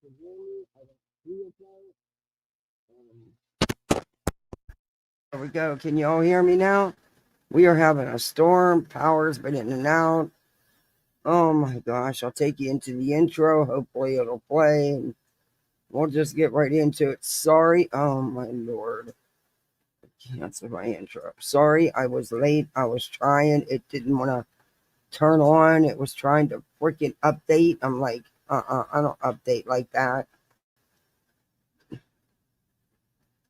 can hear me. I don't see it there we go. Can you all hear me now? We are having a storm. Power's been in and out. Oh my gosh. I'll take you into the intro. Hopefully it'll play and we'll just get right into it. Sorry. Oh my Lord. Cancel my intro. Sorry, I was late. I was trying. It didn't want to turn on. It was trying to freaking update. I'm like, I don't update like that.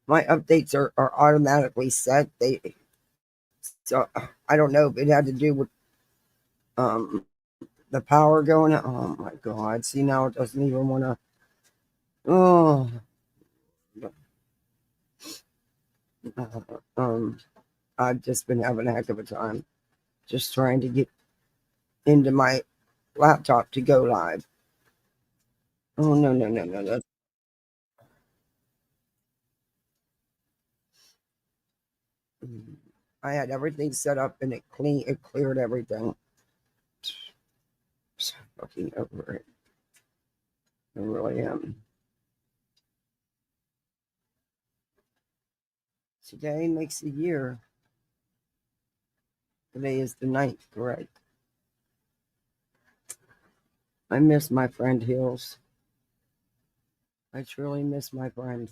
My updates are automatically set. So I don't know if it had to do with the power going out. Oh my God. See, now it doesn't even want to. Oh. I've just been having a heck of a time just trying to get into my laptop to go live. Oh, no. That's I had everything set up and it cleared everything. So fucking over it. I really am. Today makes a year. Today is the 9th, correct? I miss my friend Hills. I truly miss my friend.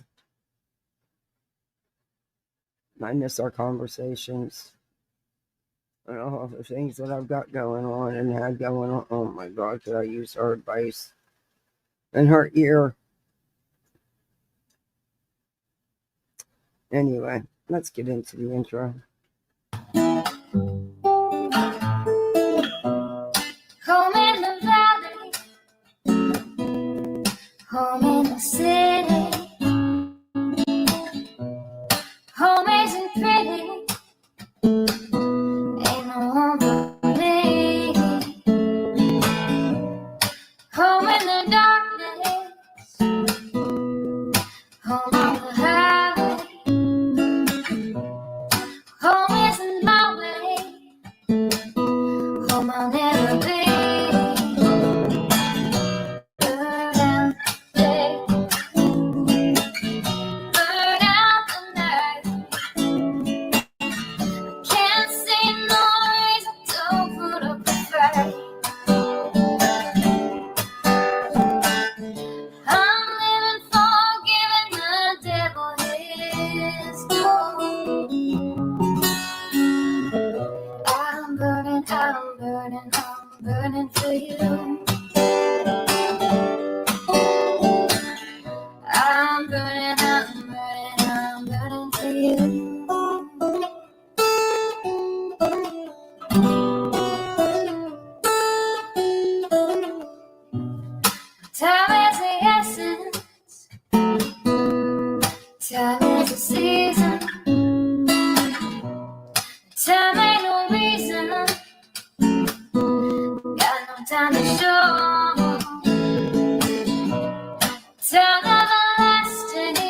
I miss our conversations. And all the things that I've got going on and had going on. Oh my God, could I use her advice and her ear? Anyway, let's get into the intro. Home in the valley, home in the city, home isn't pretty, ain't no home for me. Home in the darkness, home on the highway, home isn't my way, home I'll never be. I'm burning for you. I'm burning for you. Time is the essence. Time is the season. Time ain't no reason. Got no time to show. Time everlasting.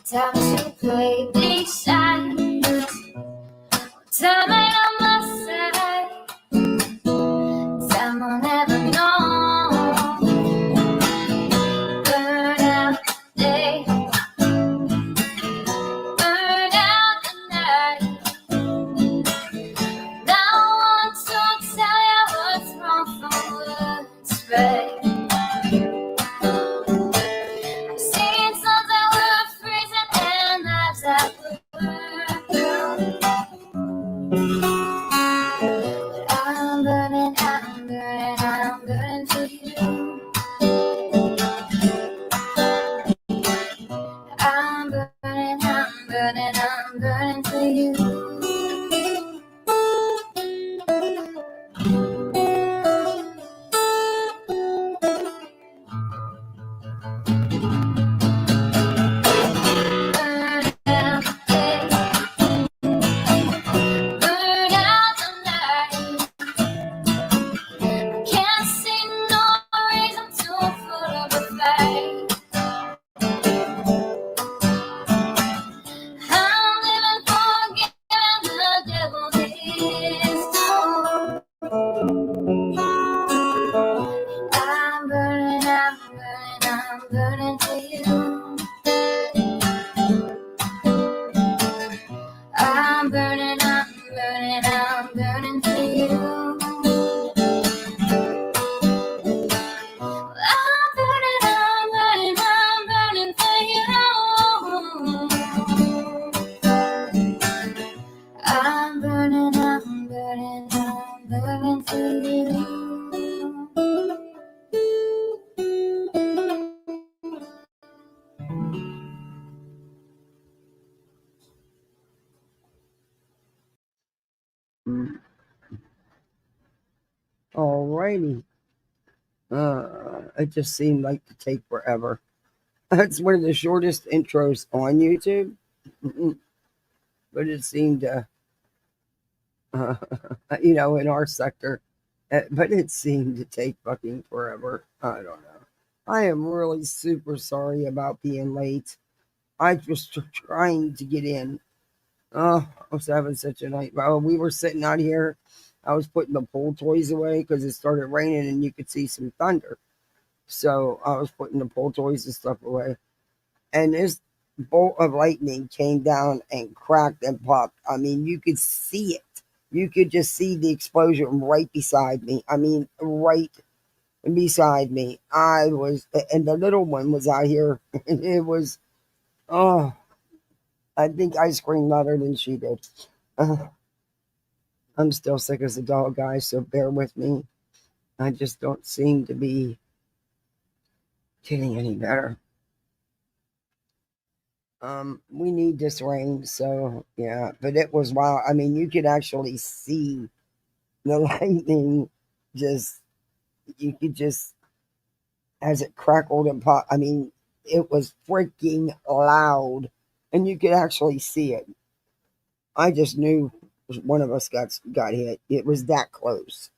Time to play these sides. Time ain't on my side. Time I'll never know. Burn out day. Burn out the night. Now I want to tell you what's wrong from what's right. I've seen suns that were freezing and lives that were brown. I'm burning, I'm burning, I'm Alrighty. It just seemed like to take forever. That's one of the shortest intros on YouTube, but it seemed to, uh, in our sector, but it seemed to take fucking forever. I don't know. I am really super sorry about being late. I was trying to get in. Oh, I was having such a night. Well, we were sitting out here. I was putting the pool toys away because it started raining and you could see some thunder. So I was putting the pool toys and stuff away. And this bolt of lightning came down and cracked and popped. I mean, you could see it. You could just see the explosion right beside me. I mean, right beside me. And the little one was out here. It was, oh, I think I screamed louder than she did. Uh, I'm still sick as a dog, guys, so bear with me. I just don't seem to be getting any better. We need this rain, so yeah, but it was wild. I mean, you could actually see the lightning just, you could just, as it crackled and popped, I mean, it was freaking loud, and you could actually see it. I just knew one of us got hit. It was that close,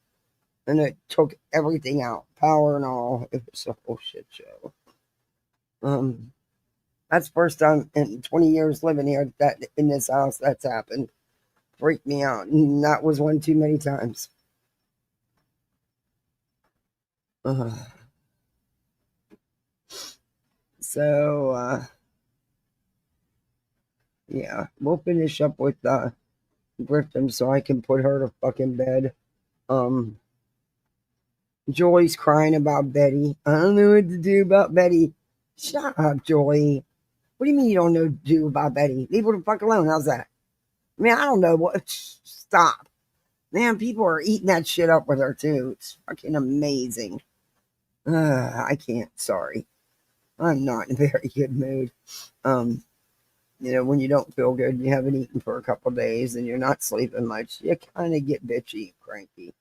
and it took everything out, power and all. It was a whole shit show. That's the first time in 20 years living here that in this house that's happened. Freaked me out, and that was one too many times. So yeah, we'll finish up with Griffin so I can put her to fucking bed. Joy's crying about Betty. I don't know what to do about Betty. Shut up, Joy. What do you mean you don't know what to do about Betty? Leave her the fuck alone. How's that? I mean, I don't know what. Stop. Man, people are eating that shit up with her too. It's fucking amazing. I can't. Sorry. I'm not in a very good mood. When you don't feel good, you haven't eaten for a couple of days, and you're not sleeping much, you kind of get bitchy, cranky.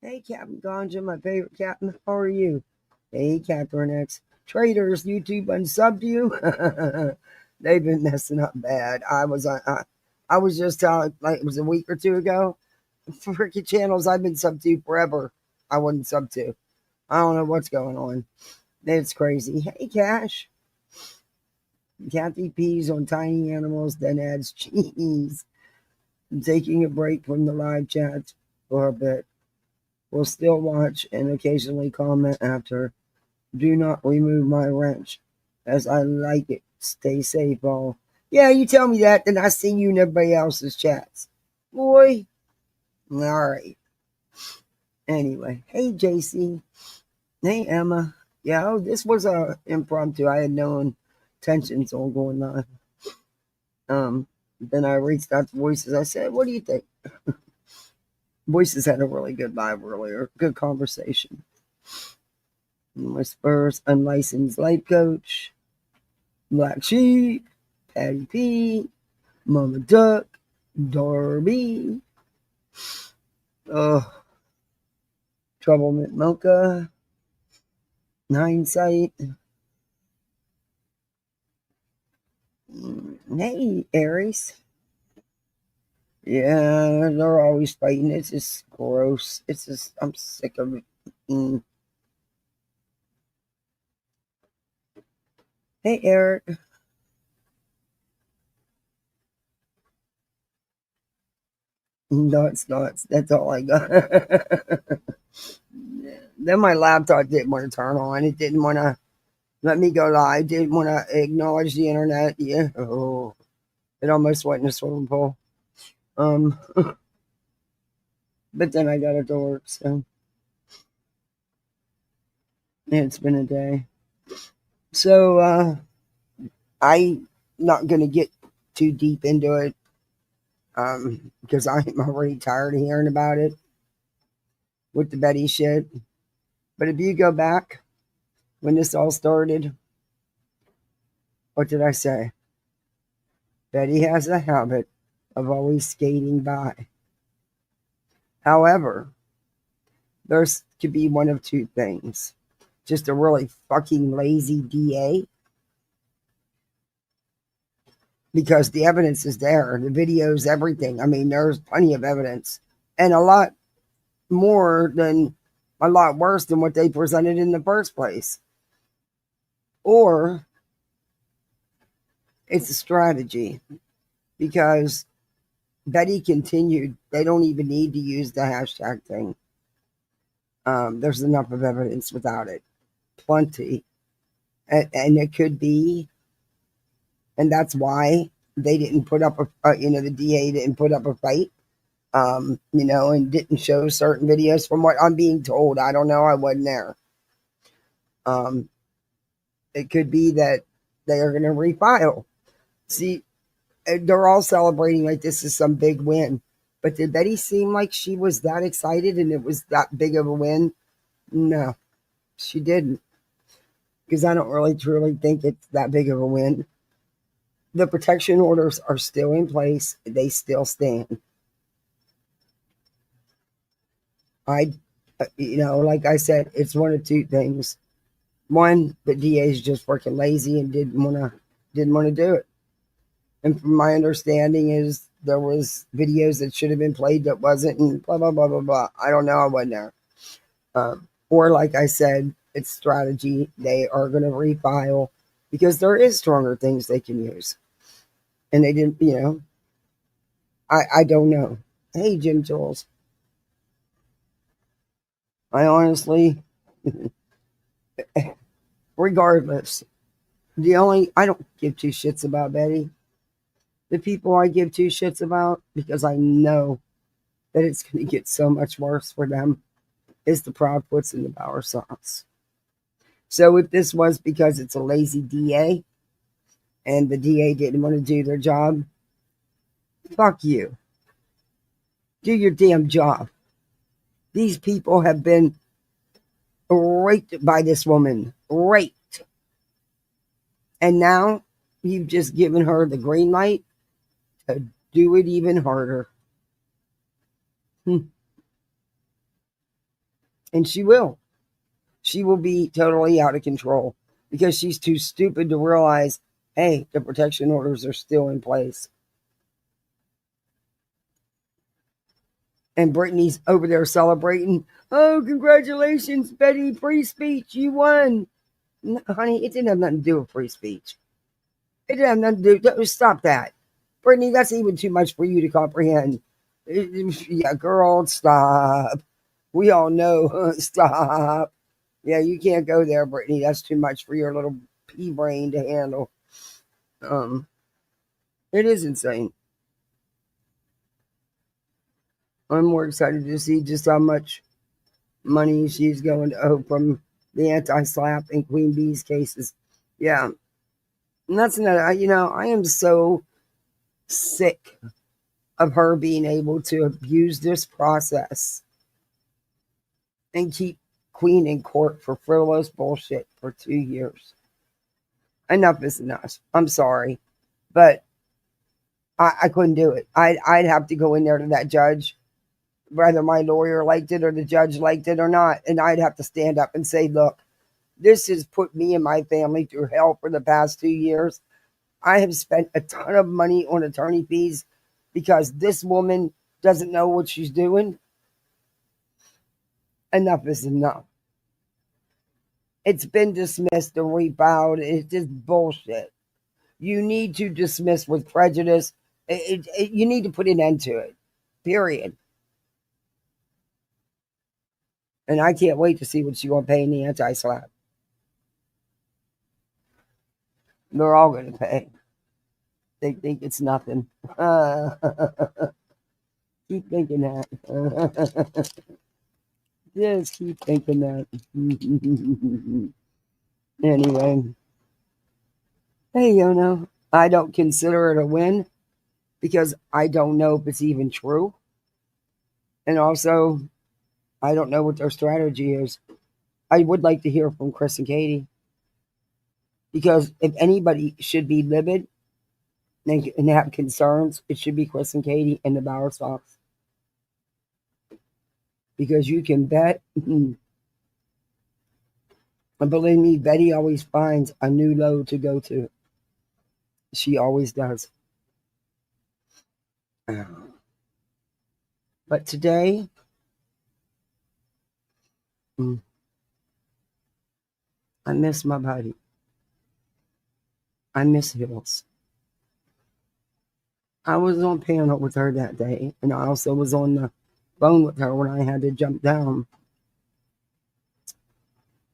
Hey, Captain Ganja, my favorite captain. How are you? Hey, Catherine X. Traders, YouTube unsubbed you. They've been messing up bad. I was just like it was a week or two ago. Freaking channels I've been sub to forever. I wasn't sub to. I don't know what's going on. It's crazy. Hey, Cash. Kathy pees on tiny animals, then adds cheese. I'm taking a break from the live chat for a bit. Will still watch and occasionally comment after. Do not remove my wrench, as I like it. Stay safe, all. Yeah, you tell me that, then I see you in everybody else's chats. Boy. All right. Anyway, hey, JC. Hey, Emma. Yeah, this was a impromptu. I had no intentions on going on. Then I reached out to Voices. I said, what do you think? Voices had a really good vibe earlier. Good conversation. My Spurs, unlicensed life coach, Black Sheep, Patty P, Mama Duck, Darby, Trouble Mocha, Hindsight. Hey, Aries. Yeah, they're always fighting. It's just gross. It's just, I'm sick of it. Hey, Eric. Nuts. That's all I got. Then my laptop didn't want to turn on. It didn't want to let me go live. Didn't want to acknowledge the internet. Yeah. Oh, it almost went in a swimming pool. But then I got it to work. So it's been a day. So I'm not gonna get too deep into it. Because I'm already tired of hearing about it with the Betty shit. But if you go back when this all started, what did I say? Betty has a habit of always skating by. However, there's could be one of two things. Just a really fucking lazy DA, because the evidence is there, the videos, everything. I mean, there's plenty of evidence, and a lot worse than what they presented in the first place. Or it's a strategy, because Betty continued. They don't even need to use the hashtag thing. There's enough of evidence without it, plenty, and it could be, and that's why they didn't put up the DA didn't put up a fight, and didn't show certain videos. From what I'm being told, I don't know. I wasn't there. It could be that they are going to refile. See, they're all celebrating like this is some big win. But did Betty seem like she was that excited and it was that big of a win? No, she didn't. Because I don't really truly think it's that big of a win. The protection orders are still in place. They still stand. Like I said, it's one of two things. One, the DA is just freaking lazy and didn't want to do it. And from my understanding is there was videos that should have been played that wasn't, and blah, blah, blah, blah, blah. I don't know. I wasn't there. Or like I said, it's strategy. They are going to refile because there is stronger things they can use. And they didn't, I don't know. Hey, Jim Jules. I honestly, regardless, I don't give two shits about Betty. The people I give two shits about, because I know that it's going to get so much worse for them, is the Proudfoots and the Power Sox. So if this was because it's a lazy DA and the DA didn't want to do their job, fuck you. Do your damn job. These people have been raped by this woman. Raped. And now you've just given her the green light to do it even harder. And she will. She will be totally out of control because she's too stupid to realize, hey, the protection orders are still in place. And Brittany's over there celebrating. Oh, congratulations, Betty. Free speech. You won. No, honey, it didn't have nothing to do with free speech. It didn't have nothing to do. Stop that. Brittany, that's even too much for you to comprehend. Yeah, girl, stop. We all know. Stop. Yeah, you can't go there, Brittany. That's too much for your little pea brain to handle. It is insane. I'm more excited to see just how much money she's going to owe from the anti-slap and Queen Bee's cases. Yeah. And that's another, I am so sick of her being able to abuse this process and keep Queen in court for frivolous bullshit for 2 years. Enough is enough. I'm sorry, but I couldn't do it. I'd have to go in there to that judge, whether my lawyer liked it or the judge liked it or not, and I'd have to stand up and say, look, this has put me and my family through hell for the past 2 years. I have spent a ton of money on attorney fees because this woman doesn't know what she's doing. Enough is enough. It's been dismissed and refiled. It's just bullshit. You need to dismiss with prejudice. You need to put an end to it. Period. And I can't wait to see what she's going to pay in the anti-slap. They're all going to pay. They think it's nothing. Keep thinking that. Just keep thinking that. Anyway. Hey, Yono. I don't consider it a win because I don't know if it's even true. And also, I don't know what their strategy is. I would like to hear from Chris and Katie. Because if anybody should be livid and have concerns, it should be Chris and Katie and the Bauer Sox. because you can bet. And believe me, Betty always finds a new low to go to. She always does. But today, I miss my buddy. I miss Hills. I was on panel with her that day, and I also was on the phone with her when I had to jump down.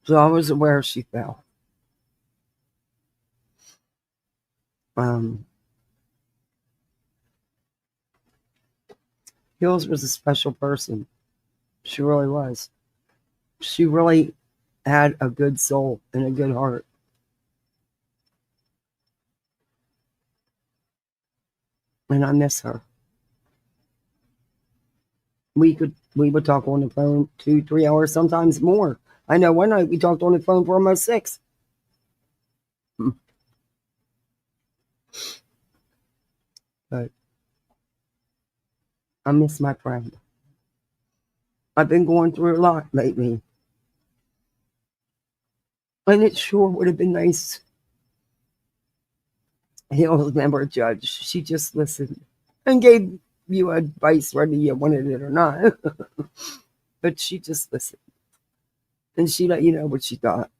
So I was aware she fell. Hills was a special person. She really was. She really had a good soul and a good heart. And I miss her. We would talk on the phone 2-3 hours, sometimes more. I know one night we talked on the phone for almost 6. But I miss my friend. I've been going through a lot lately. And it sure would have been nice. Hills never judged. She just listened and gave you advice whether you wanted it or not. But she just listened. And she let you know what she thought.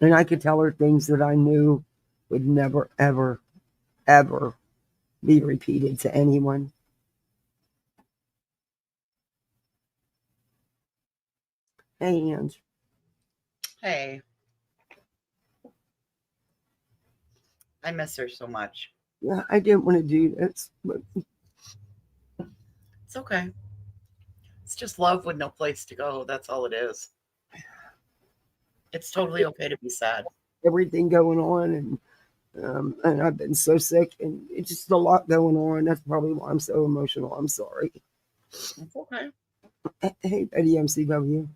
And I could tell her things that I knew would never, ever, ever be repeated to anyone. Hey, Ange. Hey. I miss her so much. Yeah, I didn't want to do this, but it's okay. It's just love with no place to go. That's all it is. It's totally okay to be sad. Everything going on, and I've been so sick, and it's just a lot going on. That's probably why I'm so emotional. I'm sorry. It's okay. Hey, Betty MCW.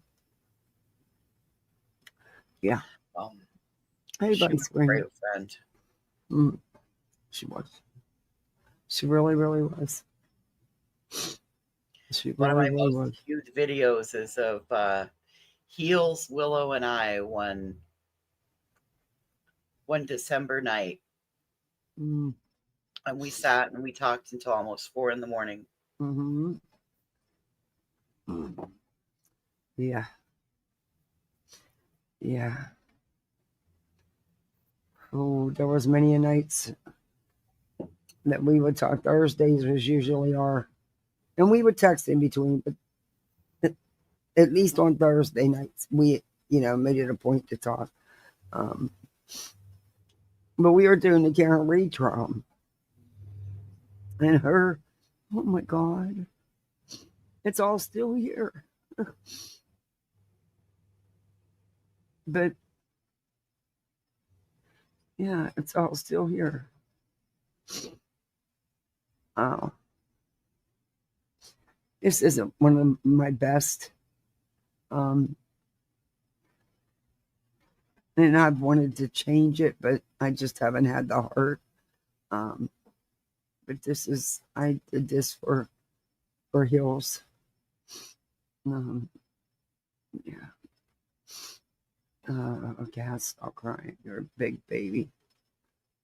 Yeah. Hey, Buddy Spring. Great friend. She was. She really, really was. She One really, of my really most was. viewed videos is of Heels, Willow, and I one December night. And we sat and we talked until almost 4 a.m. Yeah. Yeah. Oh, there was many nights that we would talk. Thursdays was usually our, and we would text in between, but at least on Thursday nights, we, made it a point to talk. But we were doing the Karen Reed trial. And her, oh my God, it's all still here. But yeah, it's all still here. This isn't one of my best. And I've wanted to change it, but I just haven't had the heart. But I did this for Hills. Yeah. Okay, I'll stop crying. You're a big baby.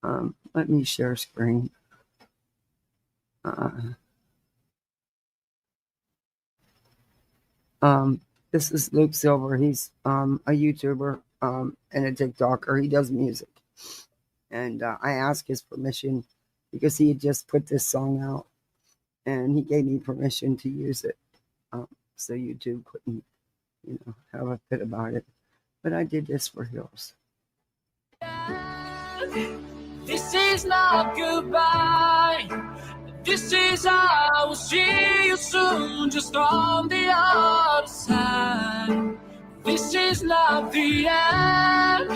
Let me share screen. This is Luke Silver. He's a YouTuber and a TikToker. He does music. And I asked his permission because he had just put this song out. And he gave me permission to use it. So YouTube couldn't, have a fit about it. But I did this for Hills. This is not goodbye. This is I will see you soon, just on the other side. This is not the end.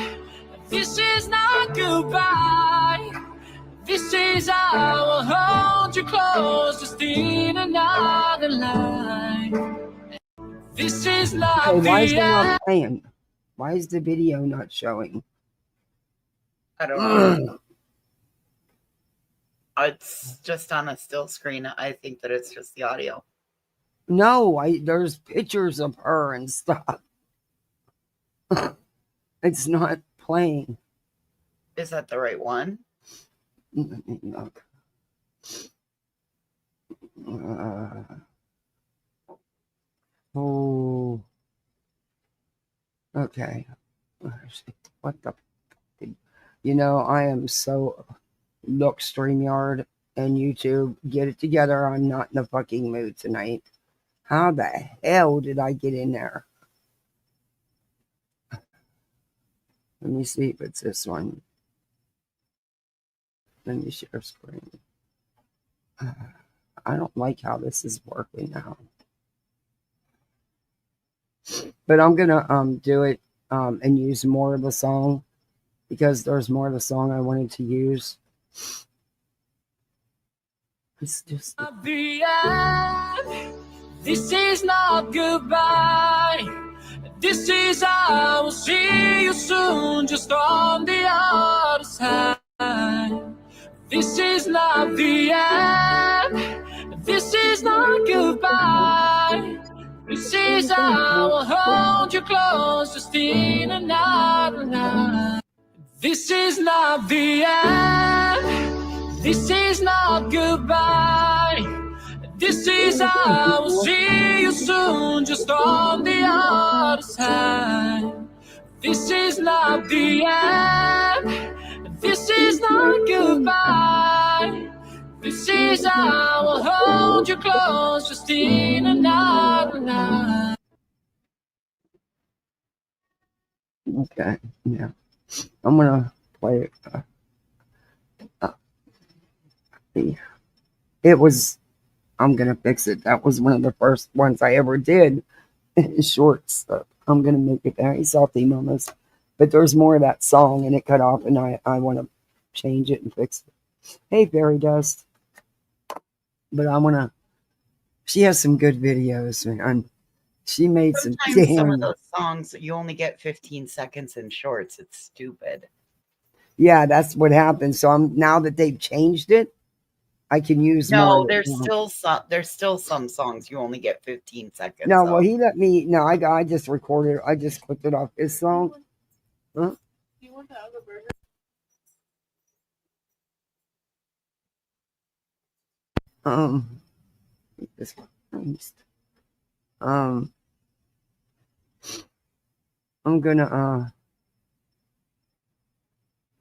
This is not goodbye. This is I will hold you close, just in another line. This is not okay, why is the it not end. playing? Why is the video not showing? I don't know. It's just on a still screen. I think that it's just the audio. No, there's pictures of her and stuff. It's not playing. Is that the right one? Let me look. Oh, okay. What the? You know, I am so. Look, StreamYard and YouTube, get it together. I'm not in the fucking mood tonight. How the hell did I get in there? Let me see if it's this one. Let me share screen. I don't like how this is working now. But I'm gonna do it and use more of the song because there's more of the song I wanted to use. It's just The end. This is not goodbye. This is I will see you soon, just on the other side. This is not the end. This is not goodbye. This is I will hold you close, just in another line. This is not the end. This is not goodbye. This is I will see you soon, just on the other side. This is not the end. This is not goodbye. This is I will hold you close, just in another line. okay. Yeah, I'm gonna play it. It was. I'm gonna fix it. That was one of the first ones I ever did. Shorts. I'm gonna make it very salty moments. But there's more of that song and it cut off, and I want to change it and fix it. Hey, Fairy Dust. But I want to. She has some good videos, man. She made some Sometimes some of damn. those songs you only get 15 seconds in shorts. It's stupid. Yeah, that's what happened. So I'm now that they've changed it, I can use more. No, of it there's now. still some songs you only get 15 seconds No, well, of. he let me. No, I just recorded. I just clicked it off his song. Huh? Do you want the other burger? This Christ. Um, I'm gonna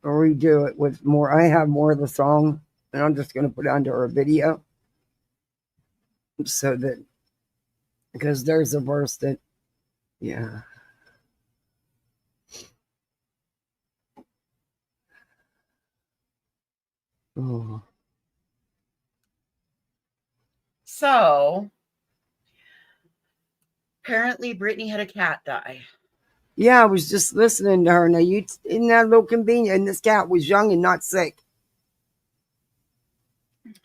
redo it with more. I have more of the song, and I'm just gonna put it under a video so that because there's a verse that, yeah. Oh. So apparently Brittany had a cat die. Yeah, I was just listening to her. Now, isn't that a little convenient? And this cat was young and not sick.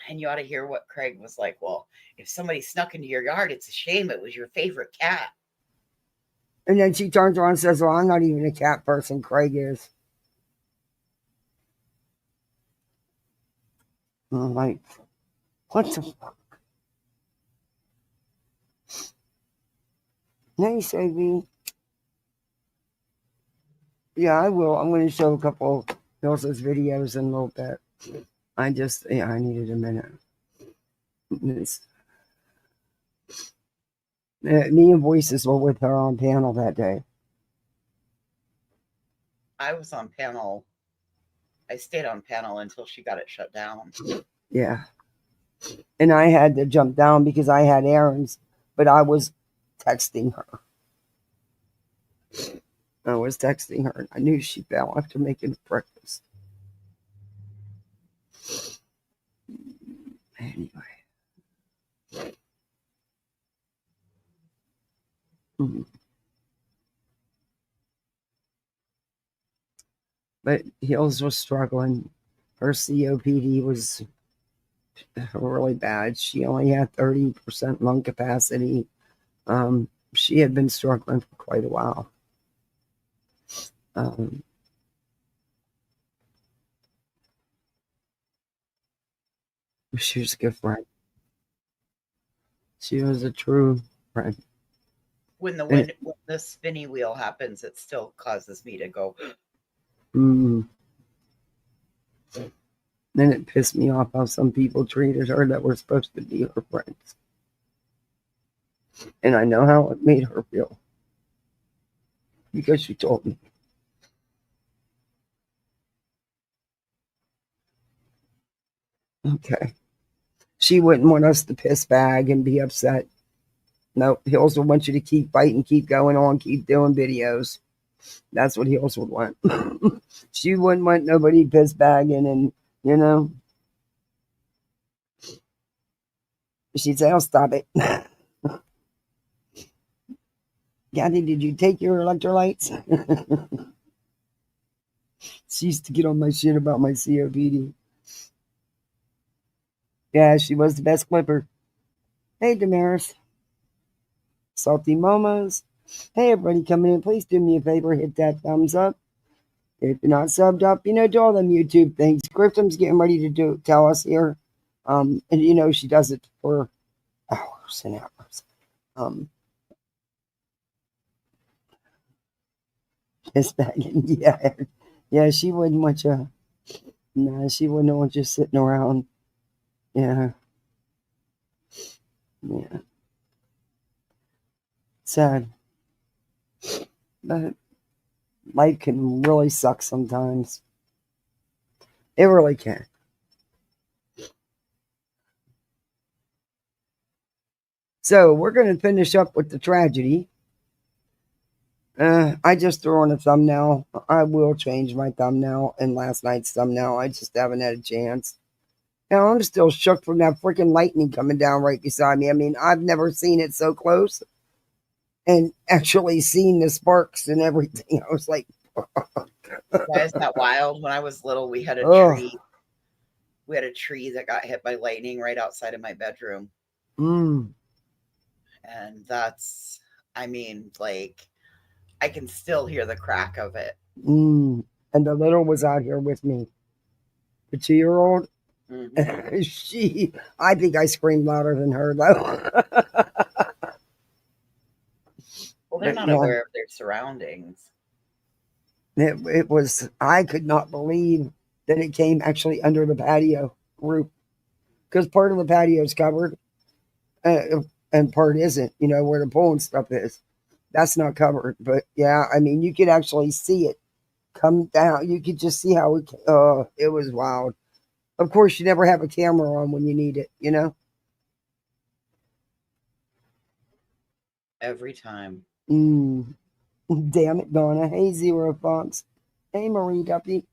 And you ought to hear what Craig was like. Well, if somebody snuck into your yard, it's a shame it was your favorite cat. And then she turns around and says, well, I'm not even a cat person. Craig is. And I'm like, what the fuck? Nice, AB. Yeah, I will. I'm going to show a couple of Ilsa's videos in a little bit. I needed a minute. Me and Voices were with her on panel that day. I was on panel. I stayed on panel until she got it shut down. Yeah. And I had to jump down because I had errands, but I was texting her. I was texting her, and I knew she fell after making breakfast. Anyway. Mm-hmm. But Hills was struggling. Her COPD was really bad. She only had 30% lung capacity. She had been struggling for quite a while. She was a good friend. She was a true friend. When And, when the spinny wheel happens, it still causes me to go. then it pissed me off how some people treated her that were supposed to be her friends. And I know how it made her feel. Because she told me. Okay. She wouldn't want us to piss bag and be upset. No, Hills would want you to keep fighting, keep going on, keep doing videos. That's what Hills would want. She wouldn't want nobody piss bagging and, you know. She'd say, "I'll stop it." Kathy, did you take your electrolytes? She used to get on my shit about my COPD. Yeah, she was the best clipper. Hey, Damaris. Salty Momos. Hey, everybody coming in. Please do me a favor. Hit that thumbs up. If you're not subbed up, do all them YouTube things. Grifton's getting ready to tell us here. And she does it for hours and hours. Piss bagging. Yeah. Yeah, she wouldn't want you. No, she wouldn't want you sitting around. Yeah. Yeah. Sad. But life can really suck sometimes. It really can. So we're going to finish up with the tragedy. I just threw on a thumbnail. I will change my thumbnail and last night's thumbnail. I just haven't had a chance. Now, I'm still shook from that freaking lightning coming down right beside me. I mean, I've never seen it so close and actually seen the sparks and everything. I was like, Why is that wild? When I was little, we had a tree. We had a tree that got hit by lightning right outside of my bedroom. And that's, I mean, like, I can still hear the crack of it. And the little was out here with me. The 2-year-old. Mm-hmm. I think I screamed louder than her, though. Well, they're not aware of their surroundings. It was, I could not believe that it came actually under the patio roof. Because part of the patio is covered and part isn't, where the pool and stuff is. That's not covered. But yeah, I mean, you could actually see it come down. You could just see how it was wild. Of course, you never have a camera on when you need it, Every time. Damn it, Donna. Hey, Zero Fox. Hey, Marie Duffy.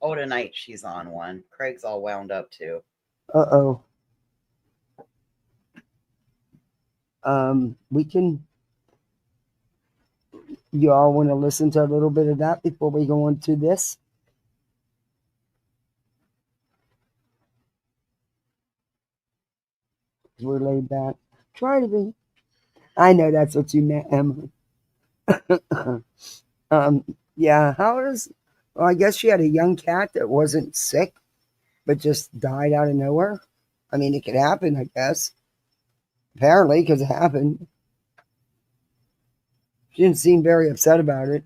Oh, tonight she's on one. Craig's all wound up too. Uh-oh. We can... Y'all want to listen to a little bit of that before we go on to this? We're laid back. Try to be. I know that's what you meant, Emily. Yeah, well, I guess she had a young cat that wasn't sick, but just died out of nowhere. I mean, it could happen, I guess. Apparently, because it happened. She didn't seem very upset about it.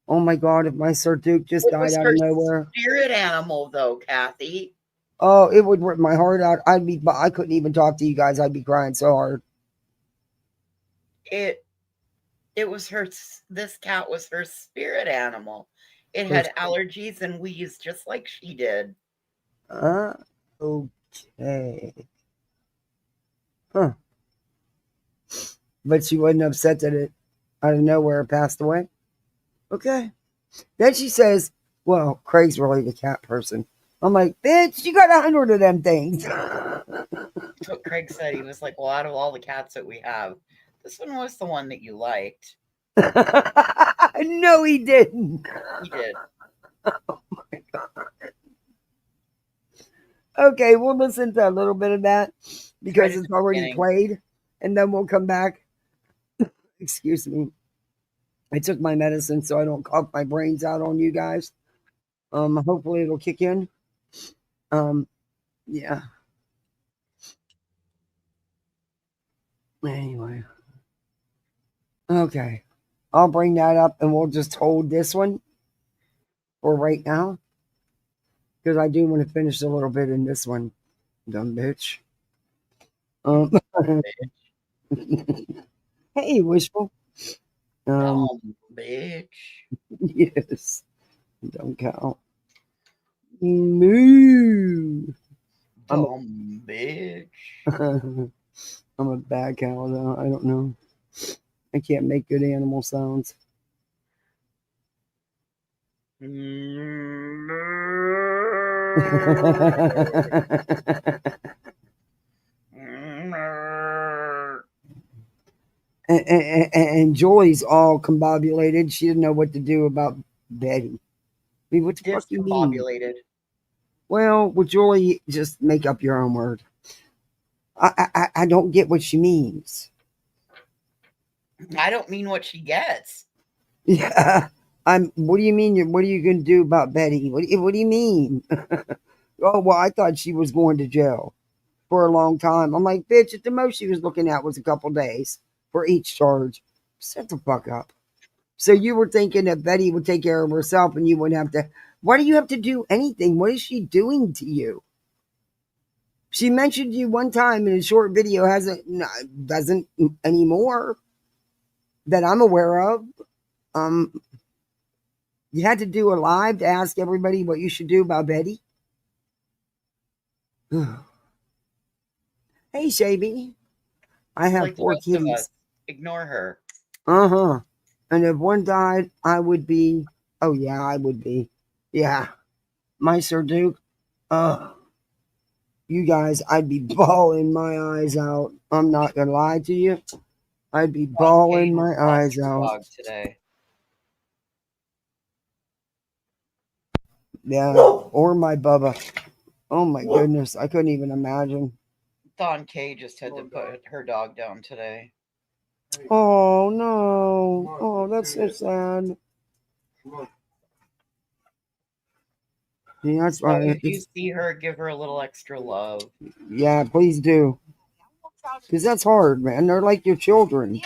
Oh my God, if my Sir Duke just died out of nowhere. Spirit animal, though, Kathy. Oh, it would rip my heart out. I couldn't even talk to you guys. I'd be crying so hard. It was her. This cat was her spirit animal. It had allergies and wheeze just like she did. Okay. Huh. But she wasn't upset that it out of nowhere passed away. Okay. Then she says, well, Craig's really the cat person. I'm like, bitch, you got 100 of them things. That's what Craig said. He was like, well, out of all the cats that we have, this one was the one that you liked. No, he didn't. He did. Oh my God. Okay, we'll listen to a little bit of that because it's already played, and then we'll come back. Excuse me. I took my medicine so I don't cough my brains out on you guys. Hopefully it'll kick in. Yeah. Anyway. Okay. I'll bring that up and we'll just hold this one for right now. Because I do want to finish a little bit in this one. Dumb bitch. Hey, Wishful. Dumb bitch. Yes. Dumb cow. Moo. Dumb bitch. I'm a bad cow, though. I don't know. I can't make good animal sounds. And Joy's all combobulated. She didn't know what to do about Betty. I mean, what the fuck you mean? Discombobulated. Well, with Joy, just make up your own word. I don't get what she means. I don't mean what she gets. Yeah. What do you mean? What are you going to do about Betty? What do you mean? Oh, well, I thought she was going to jail for a long time. I'm like, bitch, at the most she was looking at was a couple days for each charge. Shut the fuck up. So you were thinking that Betty would take care of herself and you wouldn't have to. Why do you have to do anything? What is she doing to you? She mentioned you one time in a short video, doesn't anymore that I'm aware of. You had to do a live to ask everybody what you should do about Betty. Hey, Shabby. I have Like the 4 rest of kitties. us. Ignore her. And if one died, I would be. Oh yeah, I would be. Yeah, my Sir Duke. You guys, I'd be bawling my eyes out. I'm not gonna lie to you. I'd be bawling my eyes out. Today. Yeah, or my Bubba. Oh my goodness, I couldn't even imagine. Dawn K just had to put her dog down today. Oh no. Oh, that's so sad. Yeah, that's So right. if you see her, give her a little extra love. Yeah, please do. Because that's hard, man. They're like your children.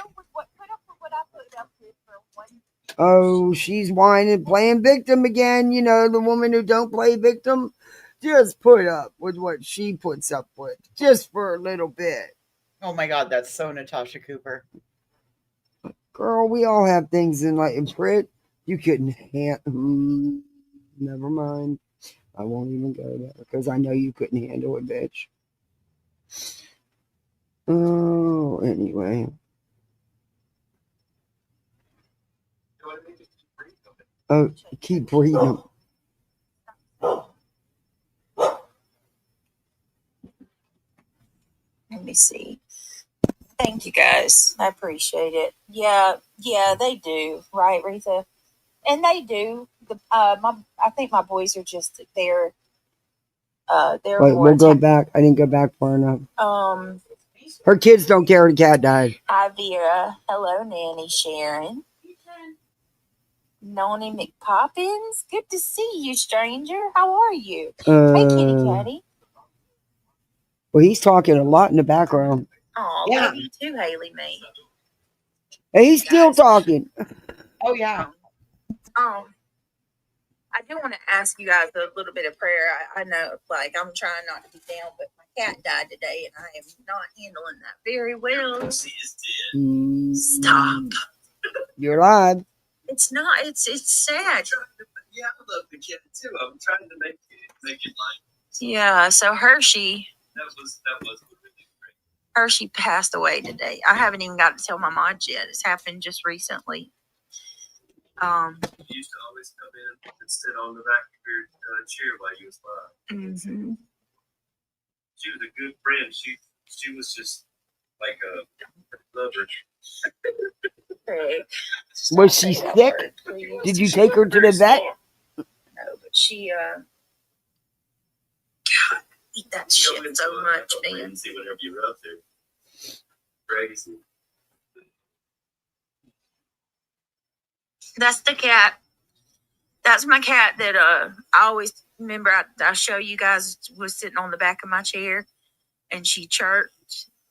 Oh, she's whining, playing victim again. You know, the woman who don't play victim. Just put up with what she puts up with. Just for a little bit. Oh my God, that's so Natasha Cooper. Girl, we all have things in life. Britt, you couldn't handle. Never mind. I won't even go there because I know you couldn't handle it, bitch. Oh, anyway. Oh, keep breathing. Let me see. Thank you guys. I appreciate it. Yeah, they do, right, Retha? And they do. I think my boys are just there. They're Wait, we'll go back. I didn't go back far enough. Her kids don't care the cat died. Hi, Vera. Hello, Nanny Sharon. Noni McPoppins. Good to see you, stranger. How are you? Hey, kitty catty. Well, he's talking a lot in the background. Oh, yeah. Love you too, Haley Mae. Hey, he's still talking. Oh, yeah. I do want to ask you guys a little bit of prayer. I know, like, I'm trying not to be down, but my cat died today, and I am not handling that very well. Stop. You're live. It's not. It's sad. Yeah, I love the kid too. I'm trying to make it like. Yeah. So Hershey. That was really great. Hershey passed away today. I haven't even got to tell my mom yet. It's happened just recently. You used to always come in and sit on the back of your chair while you was live. Mm-hmm. She was a good friend. She was just like a lover. Was she sick? Did you take her to the vet? No, but she God, eat that shit so much, man. See whatever you were up to. Crazy. That's the cat. That's my cat that I always remember. I show you guys was sitting on the back of my chair, and she chirped.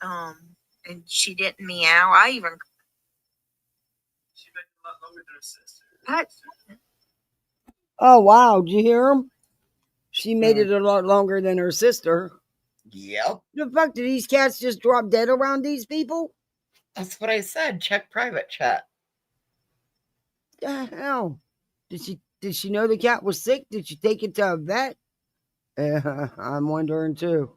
And she didn't meow. She made a lot longer than her sister. Oh, wow. Did you hear him? She made it a lot longer than her sister. Yep. The fuck, did these cats just drop dead around these people? That's what I said. Check private chat. The hell? Did she know the cat was sick? Did she take it to a vet? I'm wondering too.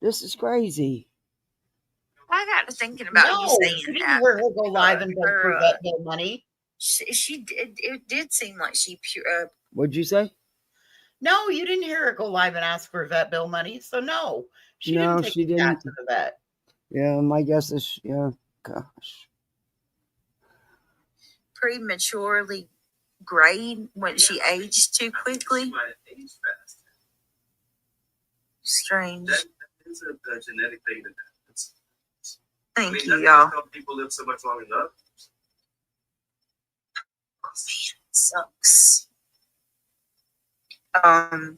This is crazy. I got to thinking about you saying you didn't that. hear her go live and beg for vet bill money. She did. It did seem like she What'd you say? No, you didn't hear her go live and ask for vet bill money. So no, she No, didn't take she the cat didn't. to the vet. Yeah, my guess is, yeah, gosh. prematurely grayed when she aged too quickly. She might have aged faster. Strange. That is a genetic thing that happens. Thank you, y'all. Some people live so much longer than others. Sucks. I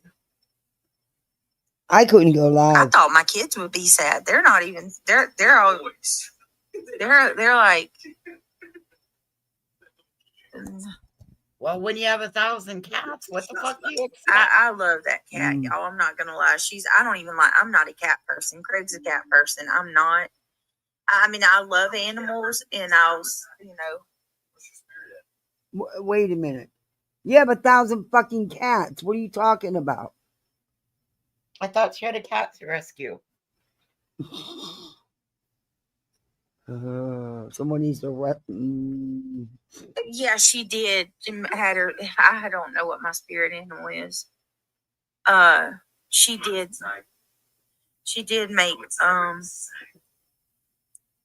couldn't go live. I thought my kids would be sad. They're not even. They're all. They're like. Well, when you have 1,000 cats, what the fuck do you expect? I love that cat, y'all. I'm not gonna lie. I'm not a cat person. Craig's a cat person. I'm not. I mean, I love animals, and Wait a minute. You have 1,000 fucking cats. What are you talking about? I thought she had a cat to rescue. Someone needs to Yeah, she did. Had her. I don't know what my spirit animal is. She did. She did make.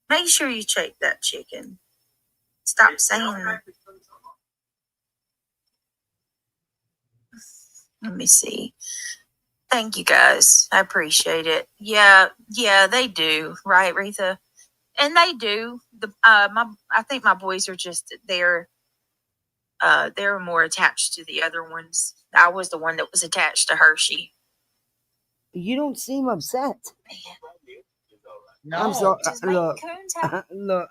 Make sure you check that chicken. Stop saying. Let me see. Thank you guys. I appreciate it. Yeah, they do, right, Retha? And they do. I think my boys are just they're more attached to the other ones. I was the one that was attached to Hershey. You don't seem upset. No. I'm sorry. Look,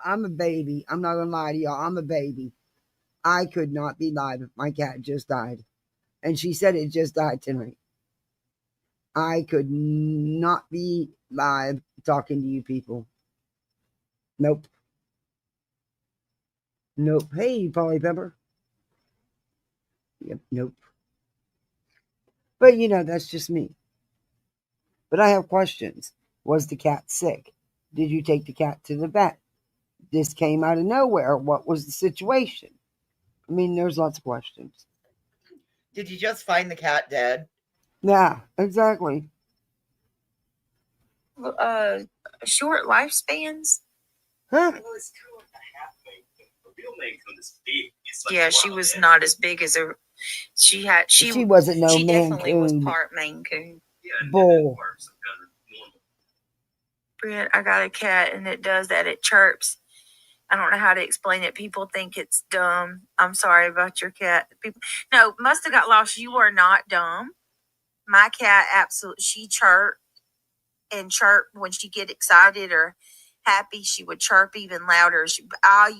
I'm a baby. I'm not gonna lie to y'all. I'm a baby. I could not be live if my cat just died. And she said it just died tonight. I could not be live talking to you people. Nope. Hey, Polly Pepper. Yep, nope. But that's just me. But I have questions. Was the cat sick? Did you take the cat to the vet? This came out of nowhere. What was the situation? I mean, there's lots of questions. Did you just find the cat dead? Yeah, exactly. Short lifespans. Huh? Well, it's kind of like a half thing. The real Mancun is big. It's like Yeah, she was not as big as her. She wasn't no She Maine definitely was Coon. part Maine Coon. Yeah, Bull. Britt, I got a cat and it does that. It chirps. I don't know how to explain it. People think it's dumb. I'm sorry about your cat. No, must have got lost. You are not dumb. My cat absolutely. She chirp when she get excited or happy. She would chirp even louder. I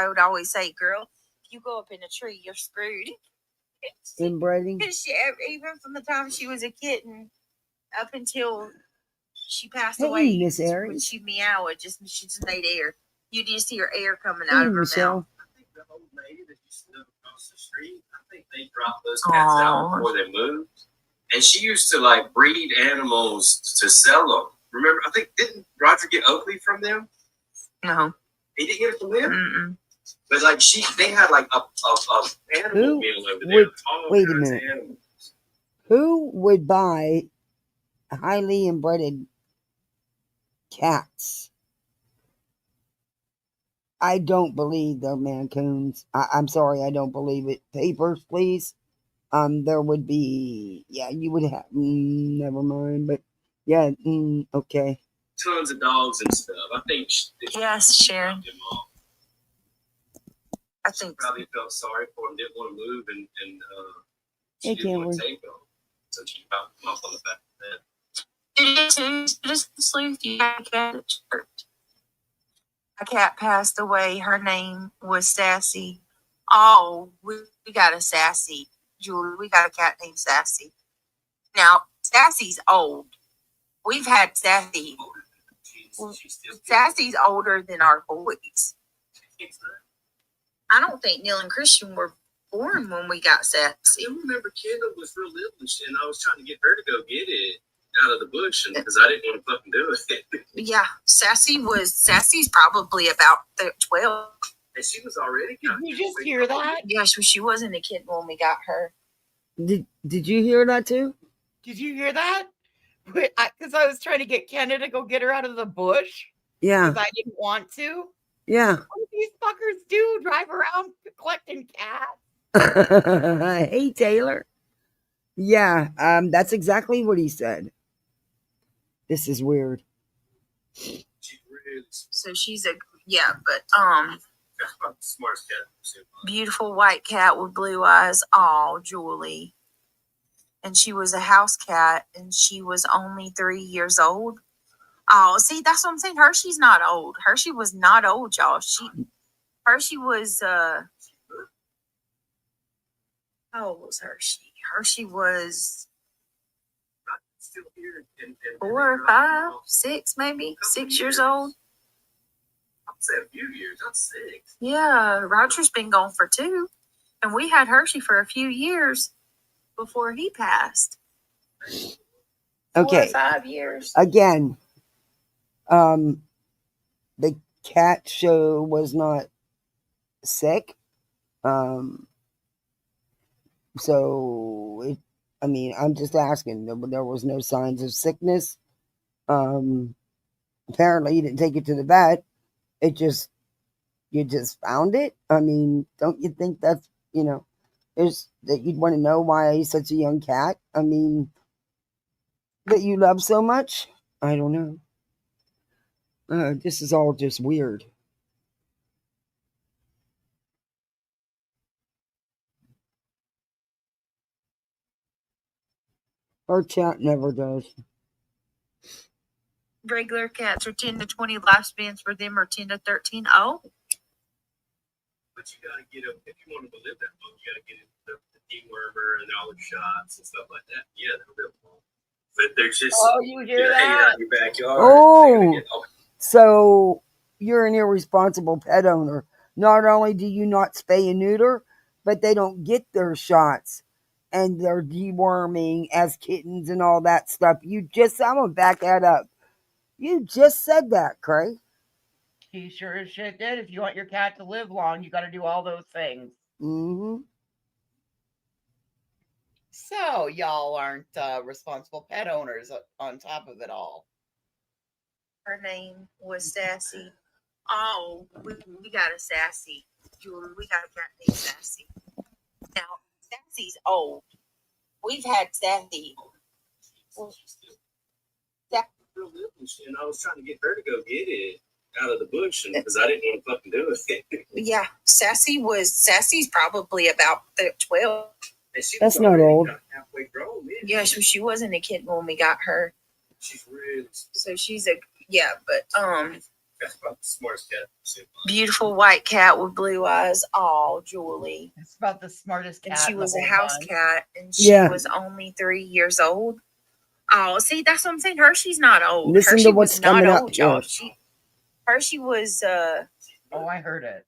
would always say, "Girl, if you go up in a tree, you're screwed." Inbreeding. Even from the time she was a kitten up until she passed Hey, away, Miss Aries. when she meow, she just made air. You just hear air coming Hey, out of her Michelle. mouth. I think the old lady that used to live across the street, I think they dropped those cats out before they moved. And she used to breed animals to sell them. Remember, I think, didn't Roger get Oakley from them? No. He didn't get it from them? Mm-mm. But they had a animal meal over there. Wait a minute. Who would buy highly inbred cats? I don't believe they're Mancoons. I'm sorry, I don't believe it. Papers, please. There would be, you would have, never mind, but yeah, okay. tons of dogs and stuff. I think. Yes, Sharon. I She think probably felt sorry for him, didn't want to move, and she Hey, didn't want to Cameron. take him. So she popped him off on the back of the head. just the sleuth. You had a cat at church. A cat passed away. Her name was Sassy. Oh, we got a Sassy. Julie, we got a cat named Sassy. Now, Sassy's old. We've had Sassy. Sassy's older than our boys. I don't think Neil and Christian were born when we got Sassy. I remember Kendall was real little, and I was trying to get her to go get it out of the bush, because I didn't want to fucking do it. Yeah, Sassy's probably about 12. And she was already. Did you just hear that? Yeah, she wasn't a kid when we got her. Did you hear that too? Did you hear that? Because I was trying to get Kenna to go get her out of the bush. Yeah. Because I didn't want to. Yeah. What do these fuckers do? Drive around collecting cats? Hey, Taylor. Yeah, that's exactly what he said. This is weird. So she's a but That's about the smartest cat. beautiful white cat with blue eyes. Oh, Julie. And she was a house cat, and she was only 3 years old. Oh, see, that's what I'm saying. Hershey's not old. Hershey was not old, y'all. Hershey was how old was Hershey? Hershey was Still here. 4 or 5, 6, maybe 6 years old. I'd say a few years, not 6. Yeah, Roger's been gone for 2, and we had Hershey for a few years before he passed. 4 Okay. or 5 years. Again, the cat show was not sick. So I'm just asking. There was no signs of sickness. Apparently you didn't take it to the vet. You just found it. Don't you think that's, is that you'd want to know why he's such a young cat? That you love so much? I don't know. This is all just weird. Our chat never does. Regular cats are 10 to 20 lifespans for them, or 10 to 13. Oh. But you gotta get them, if you want them to live that long, you gotta get the dewormer and all the shots and stuff like that. Yeah, they'll live long. But they're just You hear hanging that? out in your backyard. Oh, so you're an irresponsible pet owner. Not only do you not spay and neuter, but they don't get their shots and their deworming as kittens and all that stuff. I'm gonna back that up. You just said that, Cray. He sure as shit did. If you want your cat to live long, you got to do all those things. Mm-hmm. So y'all aren't responsible pet owners on top of it all. Her name was Sassy. Oh, we got a Sassy. Julie, we got a cat named Sassy. Now, Sassy's old. We've had Sassy. And I was trying to get her to go get it out of the bush, because I didn't want to fucking do it. Yeah, Sassy's probably about 12. That's not old. Halfway grown, man. Yeah, she wasn't a kid when we got her. She's really. So she's a but That's about the smartest cat. beautiful white cat with blue eyes. Oh, Julie. It's about the smartest cat. And she in the was a whole house bunch. cat, and she was only 3 years old. Oh, see, that's what I'm saying. Hershey's not old. Listen Hershey to what's was coming not up old, y'all. here. Hershey was Oh, I heard it.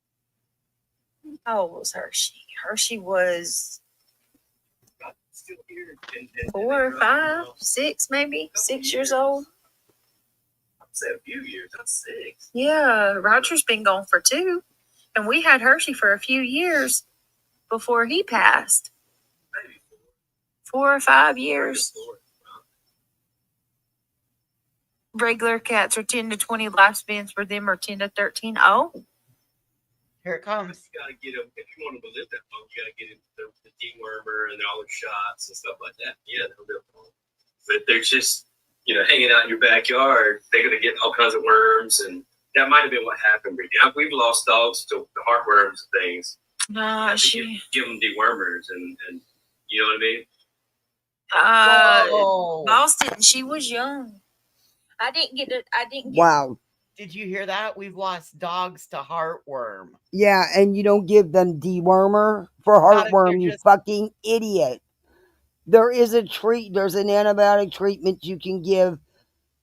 how old was Hershey? Hershey was Still here. 4 or 5, 6, maybe 6 years old. I'd say a few years, not 6. Yeah, Roger's been gone for 2, and we had Hershey for a few years before he passed. Maybe 4 or 5 years. 4. Regular cats are 10 to 20 lifespans for them, or 10 to 13. Oh. Here it comes. You gotta get them, if you want them to live that long, you gotta get the dewormer and all the shots and stuff like that. Yeah, they'll live long. But they're just, hanging out in your backyard, they're going to get all kinds of worms, and that might have been what happened. We've lost dogs to heartworms and things. No, give them dewormers, and you know what I mean. Boston, she was young. I didn't get. Wow. Did you hear that? We've lost dogs to heartworm. Yeah, and you don't give them dewormer for heartworm, you fucking idiot. There's an antibiotic treatment you can give,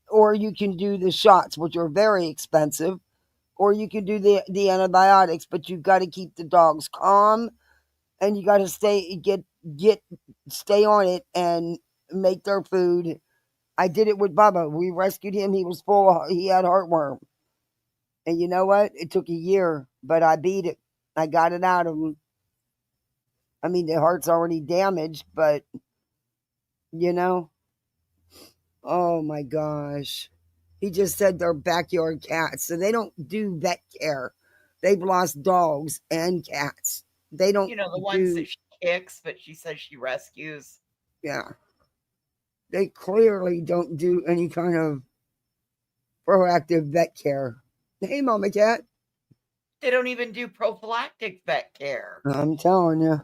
or you can do the shots, which are very expensive, or you can do the antibiotics, but you've got to keep the dogs calm, and you got to stay on it and make their food. I did it with Bubba. We rescued him. He had heartworm. And you know what? It took a year, but I beat it. I got it out of him. I mean, the heart's already damaged, but, oh my gosh. He just said they're backyard cats, so they don't do vet care. They've lost dogs and cats. They don't the ones that she kicks, but she says she rescues. Yeah. They clearly don't do any kind of proactive vet care. Hey, Mama Cat. They don't even do prophylactic vet care. I'm telling you.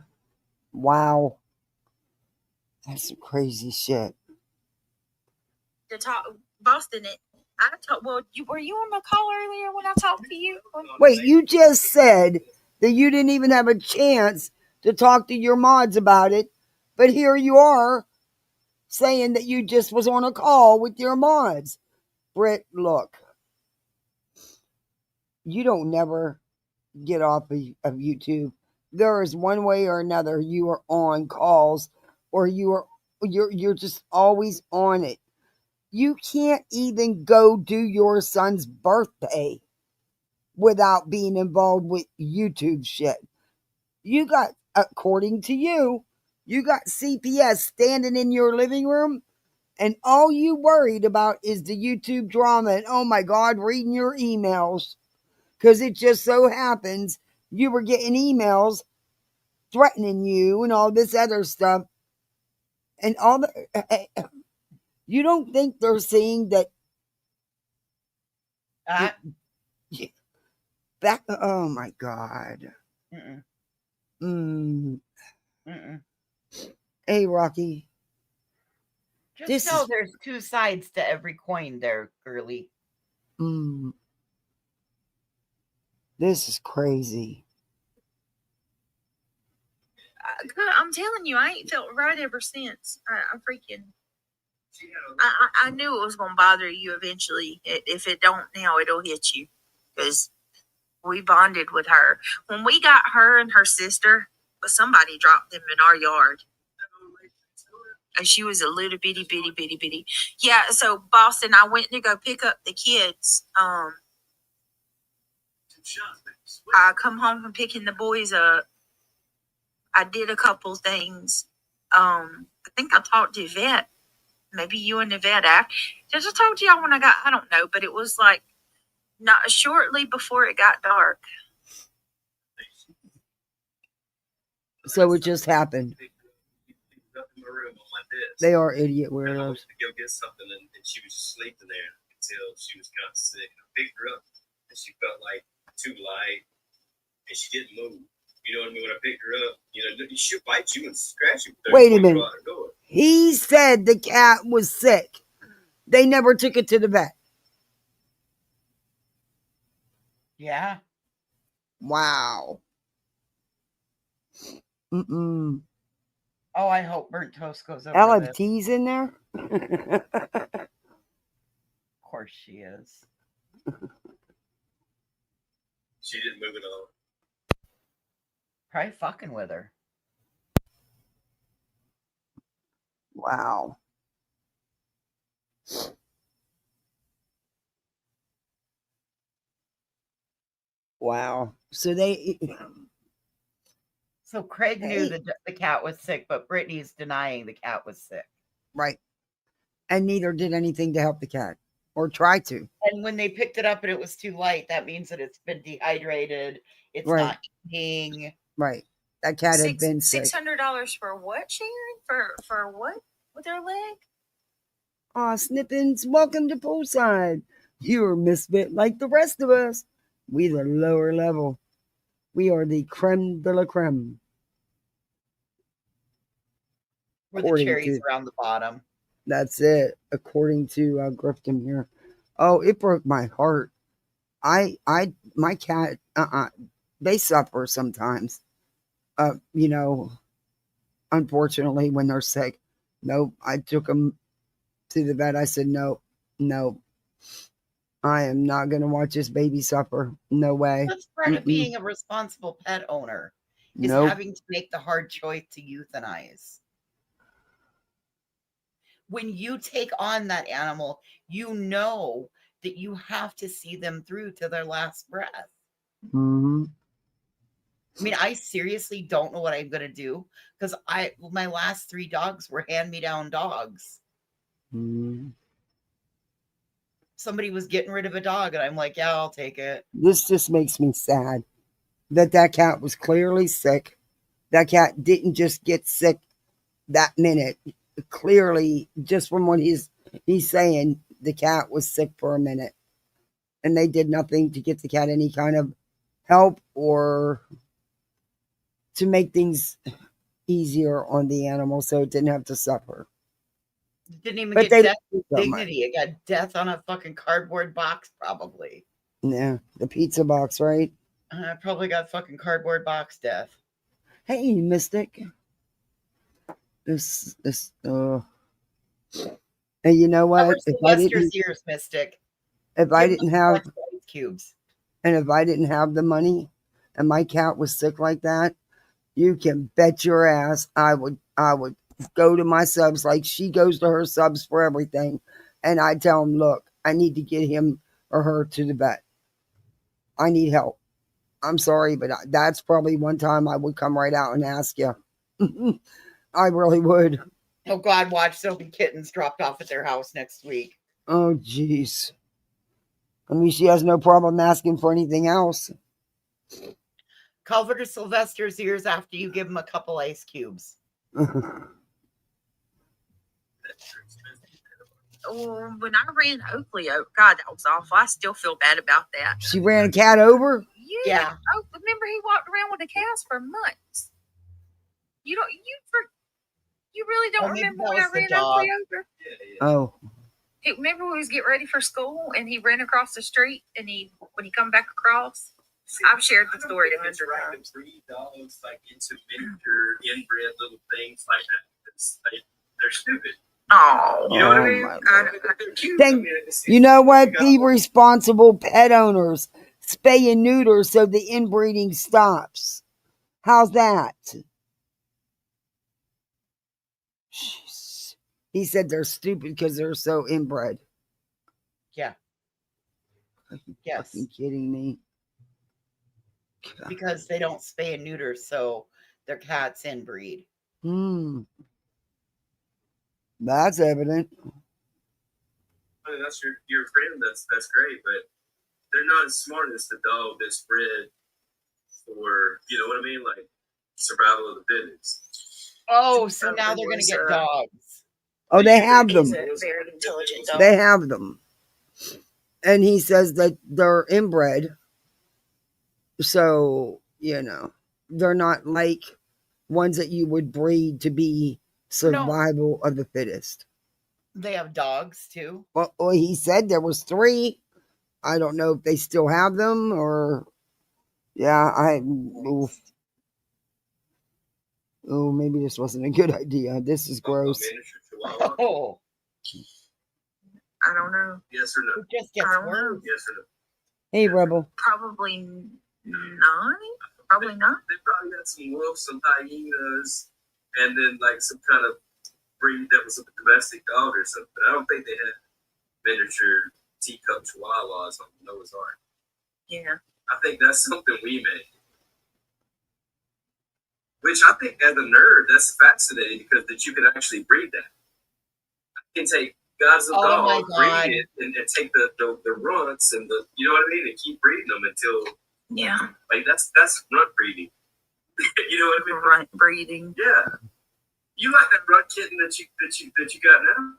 Wow. That's some crazy shit. Boston, were you on the call earlier when I talked to you? Wait, you just said that you didn't even have a chance to talk to your mods about it, but here you are saying that you just was on a call with your mods. Britt, look. You don't never get off of YouTube. There is one way or another you are on calls, or you're just always on it. You can't even go do your son's birthday without being involved with YouTube shit. You got, according to you got CPS standing in your living room, and all you worried about is the YouTube drama and, oh my God, reading your emails. Because it just so happens you were getting emails threatening you and all this other stuff. And all the... you don't think they're seeing that... oh my God. Hey, Rocky. Just know there's two sides to every coin there, girly. This is crazy. I'm telling you, I ain't felt right ever since. I knew it was going to bother you eventually. If it don't now, it'll hit you. Because we bonded with her. When we got her and her sister, somebody dropped them in our yard. And she was a little bitty. Yeah, so Boston, I went to go pick up the kids. I come home from picking the boys up. I did a couple things. I think I talked to Yvette. Maybe you and Yvette. I just told y'all when I don't know, but it was like not shortly before it got dark. So it just happened. They are idiot weirdos. I went to go get something, and she was just sleeping there until she was kind of sick. I picked her up, and she felt like too light, and she didn't move. You know what I mean? When I picked her up, she'll bite you and scratch you. Wait a minute. He said the cat was sick. They never took it to the vet. Yeah. Wow. Oh, I hope Burnt Toast goes over LFT's in there? Of course she is. She didn't move at all. Probably fucking with her. Wow. Wow. So Craig knew that the cat was sick, but Brittany's denying the cat was sick. Right. And neither did anything to help the cat or try to. And when they picked it up and it was too light, that means that it's been dehydrated. It's not eating. Right. That cat had been sick. $600 for what, Sharon? For what with her leg? Aw, Snippins, welcome to Poolside. You're a misfit like the rest of us. We the lower level. We are the creme de la creme. We're the cherries around the bottom. That's it, according to Grifton here. Oh, it broke my heart. My cat, they suffer sometimes. You know, unfortunately, when they're sick. Nope, I took them to the vet. I said, nope. I am not going to watch this baby suffer. No way. That's part of being a responsible pet owner, is having to make the hard choice to euthanize. When you take on that animal, you know that you have to see them through to their last breath. Mm-hmm. I mean, I seriously don't know what I'm going to do, because my last 3 dogs were hand-me-down dogs. Mm-hmm. Somebody was getting rid of a dog, and I'm like, yeah, I'll take it. This just makes me sad that cat was clearly sick. That cat didn't just get sick that minute. Clearly, just from what he's saying, the cat was sick for a minute. And they did nothing to get the cat any kind of help or to make things easier on the animal so it didn't have to suffer. It didn't even get death with dignity. It got death on a fucking cardboard box, probably. Yeah, the pizza box, right? Probably got fucking cardboard box death. Hey, Mystic. And you know what? Sylvester's ears, Mystic. If I didn't have ice cubes, and if I didn't have the money, and my cat was sick like that, you can bet your ass I would go to my subs like she goes to her subs for everything, and I tell them, look, I need to get him or her to the vet. I need help. I'm sorry, but that's probably one time I would come right out and ask you. I really would. Oh, God, watch. There'll be kittens dropped off at their house next week. Oh, jeez. I mean, she has no problem asking for anything else. Culver to Sylvester's ears after you give him a couple ice cubes. When I ran Oakley, God, that was awful. I still feel bad about that. She ran a cat over? Yeah. Oh, remember he walked around with the cows for months. You really don't remember when I ran Oakley over? Oh. Remember when we was getting ready for school and he ran across the street and when he come back across? I've shared the story 100 times. Breed dogs like into miniature inbred little things like that. They're stupid. Oh, you know what I mean? You know what? Be responsible pet owners. Spay and neuter so the inbreeding stops. How's that? Jeez. He said they're stupid because they're so inbred. Yeah. Are you yes. fucking kidding me? God. Because they don't spay and neuter, so their cats inbreed. That's evident. I mean, that's your friend. That's great, but they're not as smart as the dog that's bred for, you know what I mean, like survival of the fittest. Oh, so now they're going to get dogs. Oh, they have them. Very intelligent dog. They have them, and he says that they're inbred, so they're not like ones that you would breed to be survival of the fittest. They have dogs too. Well, he said there was 3. I don't know if they still have them or. Yeah, oh, maybe this wasn't a good idea. This is gross. Oh. I don't know. Yes or no? It just gets worse. Yes or no? Hey, Rebel. Probably not. Probably not. They probably got some wolves, some hyenas, and then like some kind of breed that was a domestic dog or something. I don't think they had miniature teacup chihuahuas on Noah's Ark. Yeah. I think that's something we made. Which I think as a nerd, that's fascinating because that you can actually breed that. I can take Gods of God, breed it, and take the runts and the, you know what I mean, and keep breeding them until like that's runt breeding. You know what I mean? Runt breeding. Yeah. You like that runt kitten that you got now?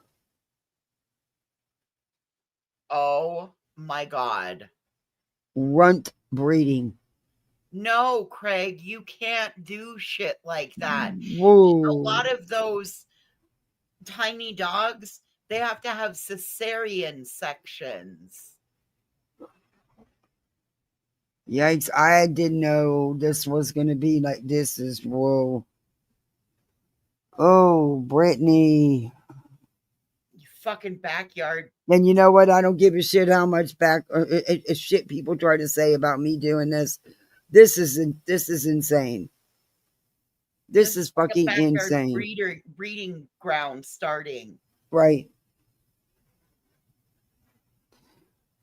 Oh my God. Runt breeding. No, Craig, you can't do shit like that. Whoa. A lot of those tiny dogs, they have to have cesarean sections. Yikes, I didn't know this was going to be like this. Is whoa. Oh, Brittany. You fucking backyard. And you know what? I don't give a shit how much shit people try to say about me doing this. This is insane. This is like fucking insane. Breeding ground starting. Right.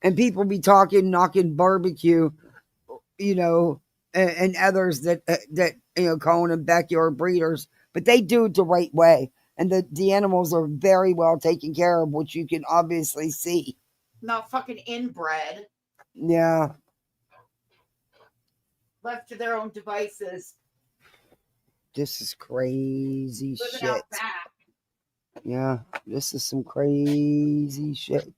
And people be knocking barbecue, you know, and others that you know, calling them backyard breeders, but they do it the right way, and the animals are very well taken care of, which you can obviously see. Not fucking inbred. Yeah. Left to their own devices. This is crazy Living shit. out back. Yeah, this is some crazy shit.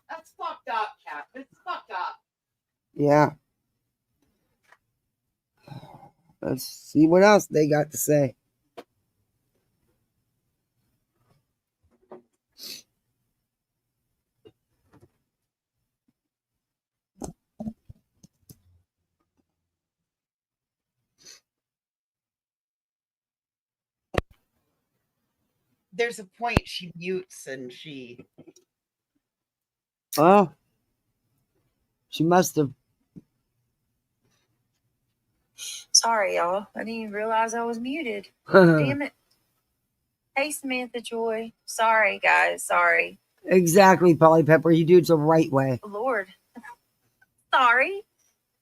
That's fucked up, Cap. It's fucked up. Yeah. Let's see what else they got to say. There's a point she mutes and she... Well, she must have. Sorry, y'all. I didn't even realize I was muted. Damn it. Hey, Samantha Joy. Sorry, guys. Sorry. Exactly, Polly Pepper. You do it the right way. Lord. Sorry.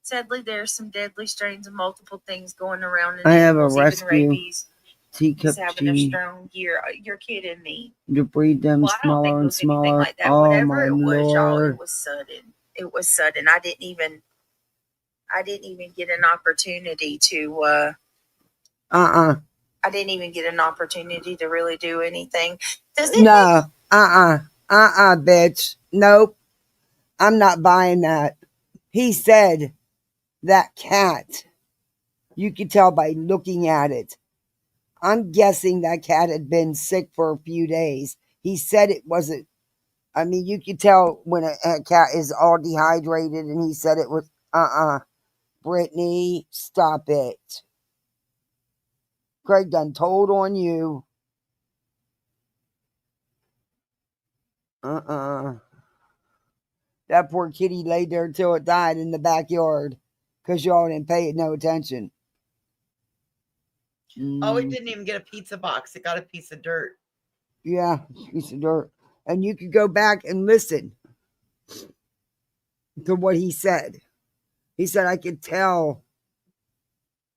Sadly, there's some deadly strains of multiple things going around. I have a even rescue rabies. teacup He's having a tea strong year. You're kidding me. to breed them Well, I don't think smaller it and was anything smaller. like that. Oh Whatever my it was, y'all, lord! it was sudden. It was sudden. I didn't even get an opportunity to. I didn't even get an opportunity to really do anything. Does it? No. Bitch. Nope. I'm not buying that. He said that cat. You could tell by looking at it. I'm guessing that cat had been sick for a few days. He said it wasn't. I mean, you could tell when a cat is all dehydrated, and he said it was. Brittany, stop it. Craig done told on you. That poor kitty laid there till it died in the backyard because y'all didn't pay it no attention. Oh, it didn't even get a pizza box. It got a piece of dirt. Yeah, piece of dirt. And you could go back and listen to what he said. He said, I could tell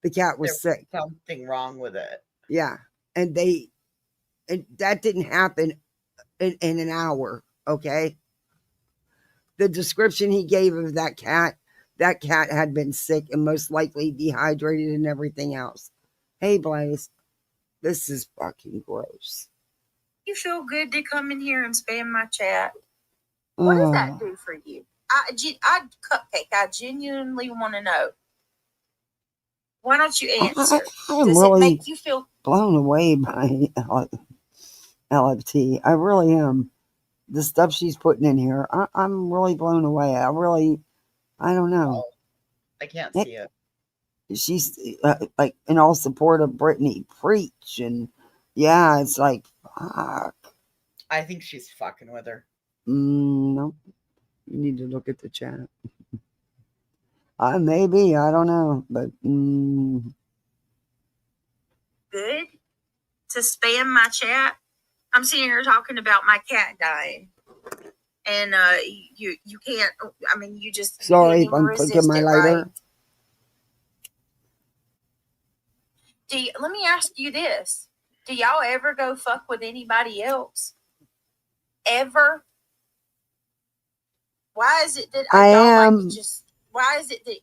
the cat was sick. Something wrong with it. Yeah. And that didn't happen in an hour. Okay. The description he gave of that cat had been sick and most likely dehydrated and everything else. Hey, Blaze, this is fucking gross. You feel good to come in here and spam my chat? What does that do for you? Cupcake, I genuinely want to know. Why don't you answer? Does really it make you feel blown away by LFT? I really am. The stuff she's putting in here, I'm really blown away. I don't know. Oh, I can't see it. She's like in all support of Brittany. Preach. And yeah, it's like, fuck. I think she's fucking with her. Nope. You need to look at the chat. Maybe, I don't know, but good to spam my chat. I'm sitting here talking about my cat dying, and you can't. I mean, you just sorry if I'm clicking my lighter. Right? Let me ask you this: do y'all ever go fuck with anybody else? Ever? Why is it that why is it that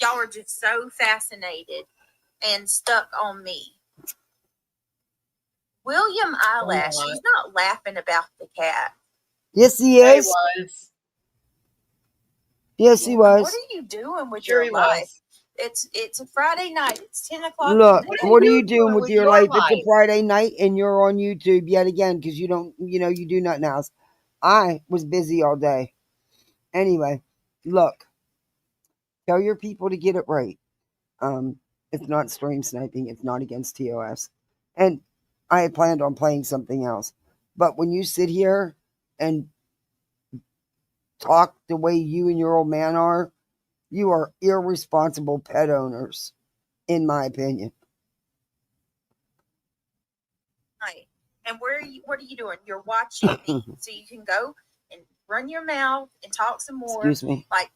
y'all are just so fascinated and stuck on me? William Eyelash, he's not laughing about the cat. Yes, he is. He was. Yes, he What was. are you doing with Sure your he life? was. It's a Friday night. It's 10 o'clock. Look, in the what are day. you doing with your your life? It's a life? Friday night and you're on YouTube yet again because you don't, you do nothing else. I was busy all day. Anyway, look, tell your people to get it right. It's not stream sniping. It's not against TOS. And I had planned on playing something else. But when you sit here and talk the way you and your old man are, you are irresponsible pet owners, in my opinion. Right. And what are you doing? You're watching me, so you can go and run your mouth and talk some more. Excuse me. Like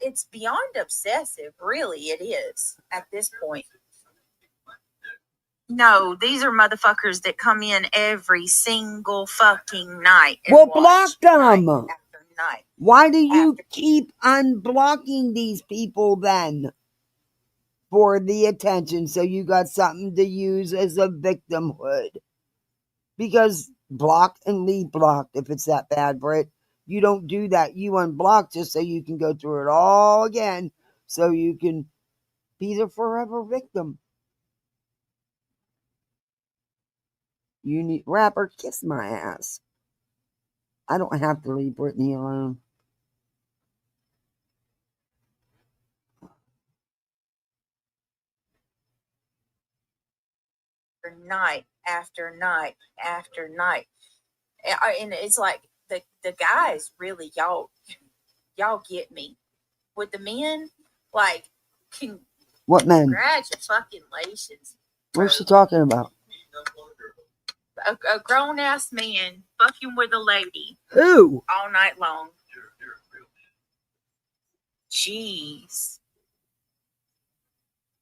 it's beyond obsessive. Really, it is at this point. No, these are motherfuckers that come in every single fucking night. And Well, block them. night after night. Why do you keep unblocking these people then? For the attention, so you got something to use as a victimhood. Because block and leave blocked if it's that bad, Britt. You don't do that. You unblock just so you can go through it all again, so you can be the forever victim. You need rapper, kiss my ass. I don't have to leave Brittany alone. Night after night after night, and it's like the guys really y'all get me with the men. Like, What men? Congratulations. What's she talking about? A grown ass man fucking with a lady. Who? All night long. Jeez.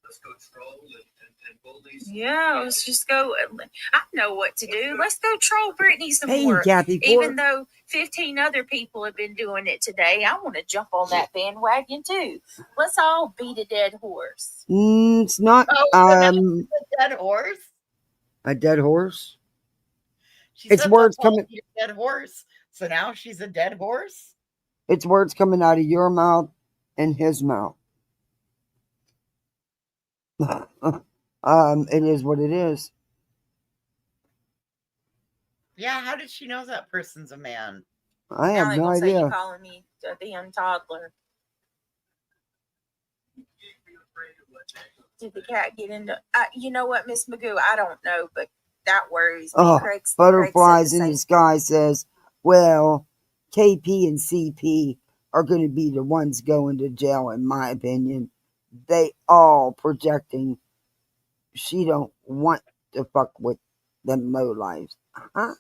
Let's go troll and bully. Yeah, let's just go. I know what to do. Let's go troll Brittany some Hey, more. Kathy. Even though 15 other people have been doing it today, I want to jump on that bandwagon too. Let's all beat a dead horse. It's not a dead horse. A dead horse? She It's said words coming. A dead horse. So now she's a dead horse. It's words coming out of your mouth and his mouth. It is what it is. Yeah, how did she know that person's a man? I have no idea. You're calling me a damn toddler. Did the cat get into? You know what, Miss Magoo? I don't know, but that worries me. Butterflies in the Sky says, well, KP and CP are going to be the ones going to jail, in my opinion. They all projecting she don't want to fuck with them low lives. Huh?